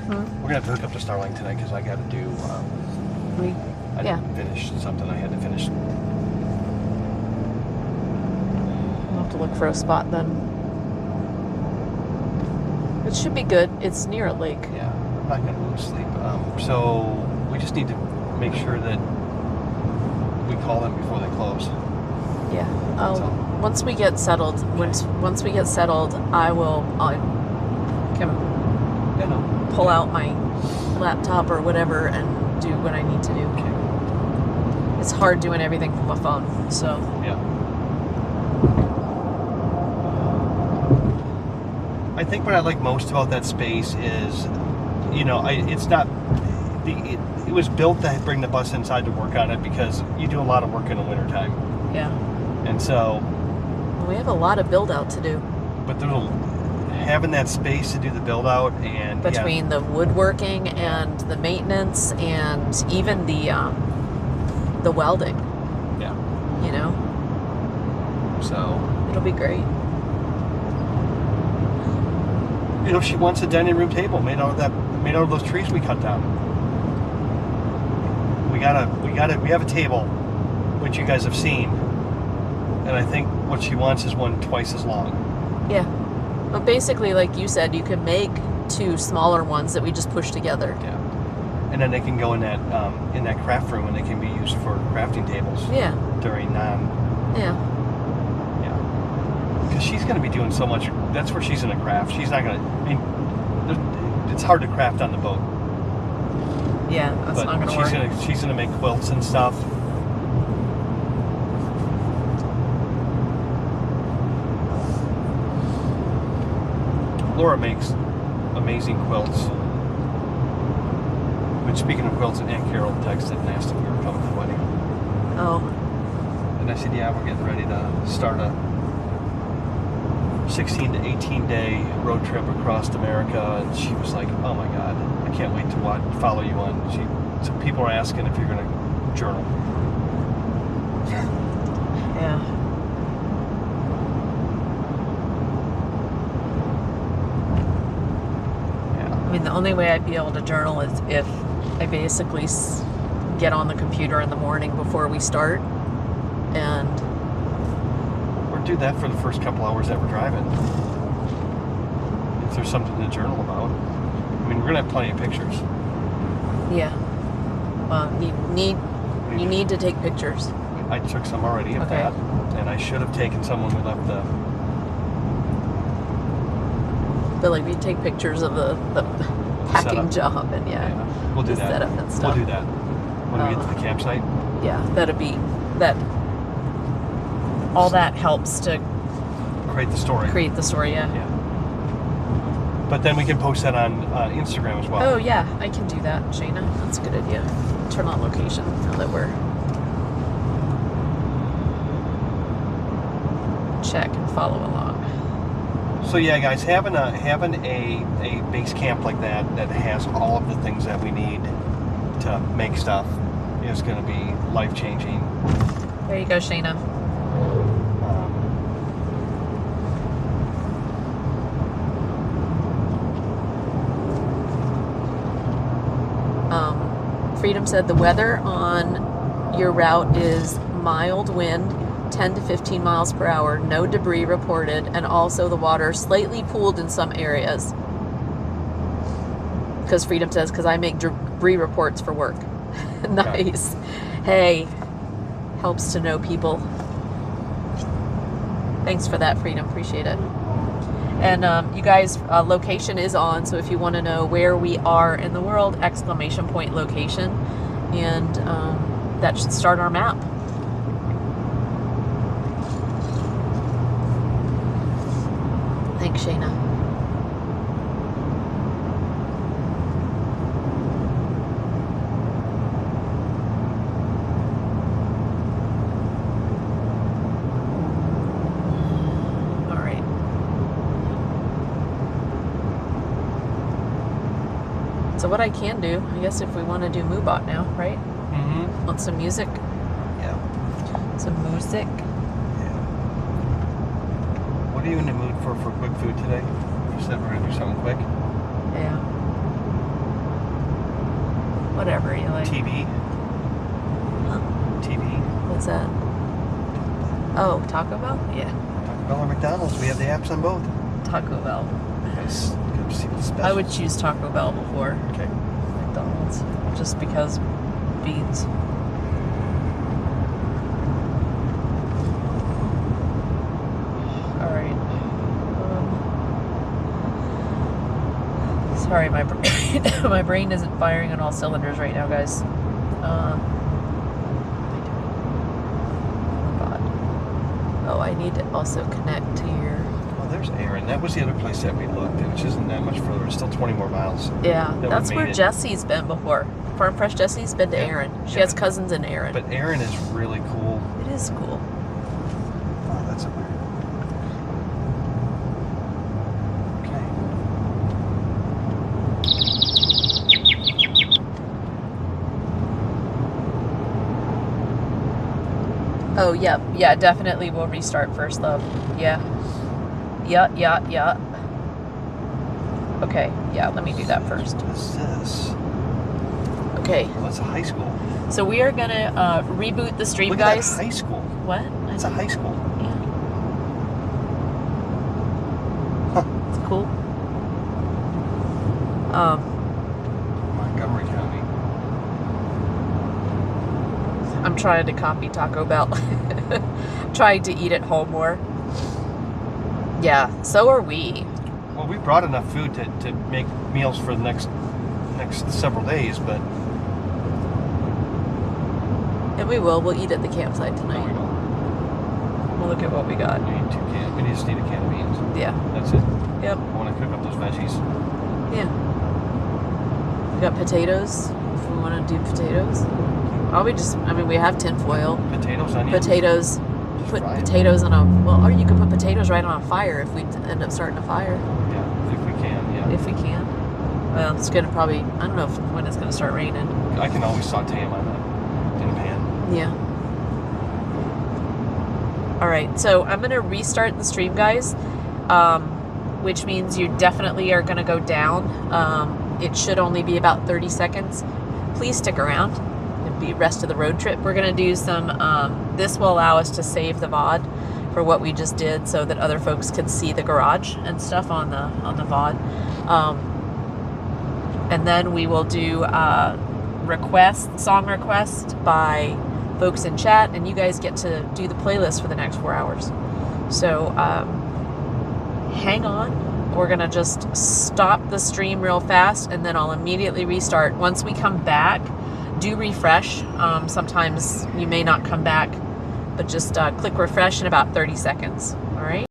We're gonna have to hook up to Starlink tonight because I gotta do. I Yeah. didn't finish something I had to finish. We'll have to look for a spot then. It should be good. It's near a lake. Yeah, I'm not gonna lose sleep. So we just need to make sure that we call them before they close. Yeah. That's all. Once we get settled, once we get settled, I can Yeah, no. pull out my laptop or whatever and do what I need to do. Okay. It's hard doing everything from a phone, so Yeah. I think what I like most about that space is you know, it's not. It was built to bring the bus inside to work on it because you do a lot of work in the wintertime. Yeah. And so. We have a lot of build out to do. But having that space to do the build out and between the woodworking and the maintenance and even the welding. Yeah. You know. So it'll be great. You know, she wants a dining room table made out of those trees we cut down. We have a table, which you guys have seen, and I think what she wants is one twice as long. Yeah, but basically, like you said, you can make 2 smaller ones that we just push together. Yeah, and then they can go in that craft room, and they can be used for crafting tables. Yeah. During Yeah. Because she's going to be doing so much. That's where she's in a craft. She's not going to. I mean, it's hard to craft on the boat. Yeah, that's not going to work. She's going to make quilts and stuff. Laura makes amazing quilts. But speaking of quilts, Aunt Carol texted and asked if we were coming to the wedding. Oh. And I said, yeah, we're getting ready to start a 16 to 18 day road trip across America. And she was like, oh my God, I can't wait to follow you on. So people are asking if you're going to journal. Yeah. I mean, the only way I'd be able to journal is if I basically get on the computer in the morning before we start and do that for the first couple hours that we're driving. If there's something to journal about. I mean, we're gonna have plenty of pictures. Yeah. Well, you need to take pictures. I took some already of that, and I should have taken some when we left the. But like we take pictures of the packing job and we'll do that. Setup and stuff. We'll do that when we get to the campsite. Yeah, that'd be that. All that helps to create the story. Yeah. But then we can post that on Instagram as well. Oh yeah, I can do that, Shayna. That's a good idea. Turn on location now that we're check and follow along. So yeah, guys, having a base camp like that has all of the things that we need to make stuff is going to be life changing. There you go, Shayna. Freedom said the weather on your route is mild wind, 10 to 15 miles per hour, no debris reported, and also the water slightly pooled in some areas. Because Freedom says, because I make debris reports for work. Nice. Hey, helps to know people. Thanks for that, Freedom. Appreciate it. And you guys, location is on, so if you want to know where we are in the world, ! Location, and that should start our map. Thanks, Shayna. So what I can do, I guess if we want to do Moobot now, right? Mm-hmm. Want some music? Yeah. Some music? Yeah. What are you in the mood for quick food today? You said we're going to do something quick? Yeah. Whatever you like. TV? Huh? TV? What's that? Oh, Taco Bell? Yeah. Taco Bell or McDonald's? We have the apps on both. Taco Bell. Yes. I would choose Taco Bell before McDonald's, just because beans. All right. Sorry, my my brain isn't firing on all cylinders right now, guys. Oh, I need to also connect to your. there's Aaron. That was the other place that we looked at, which isn't that much further. It's still 20 more miles. Yeah, that we that's made where it. Jesse's been before. Farm Fresh Jesse's been to Yeah. Aaron. She Yeah. has cousins in Aaron. But Aaron is really cool. It is cool. Oh, that's a weird. Okay. Oh, yeah. Yeah, definitely we'll restart first, love. Yeah. Yeah. Okay, yeah, let me do that first. What is this? Okay, Well, that's a high school. so we are gonna reboot the stream, Look guys. at that high school. What? That's a high school. Yeah. Huh. It's cool. Montgomery County. I'm trying to copy Taco Bell. Trying to eat at home more. Yeah, so are we. Well, we brought enough food to make meals for the next several days, but And we will. We'll eat at the campsite no, tonight. we won't. We'll look at what we got. We need 2 cans. We just need a can of beans. Yeah. That's it. Yep. I want to cook up those veggies. Yeah. We got potatoes. If we want to do potatoes. We have tinfoil. Potatoes, onions. Potatoes. Put fry 'em. potatoes on a, or you could put potatoes right on a fire if we end up starting a fire. Yeah, if we can. Yeah. If we can. Well, it's going to probably, I don't know when it's going to start raining. I can always saute them in a pan. Yeah. Alright, so I'm going to restart the stream, guys, which means you definitely are going to go down. It should only be about 30 seconds. Please stick around and be rest of the road trip. We're going to do some, this will allow us to save the VOD for what we just did so that other folks can see the garage and stuff on the VOD. And then we will do song request by folks in chat, and you guys get to do the playlist for the next 4 hours. So hang on. We're gonna just stop the stream real fast, and then I'll immediately restart. Once we come back, do refresh. Sometimes you may not come back, but just click refresh in about 30 seconds. All right.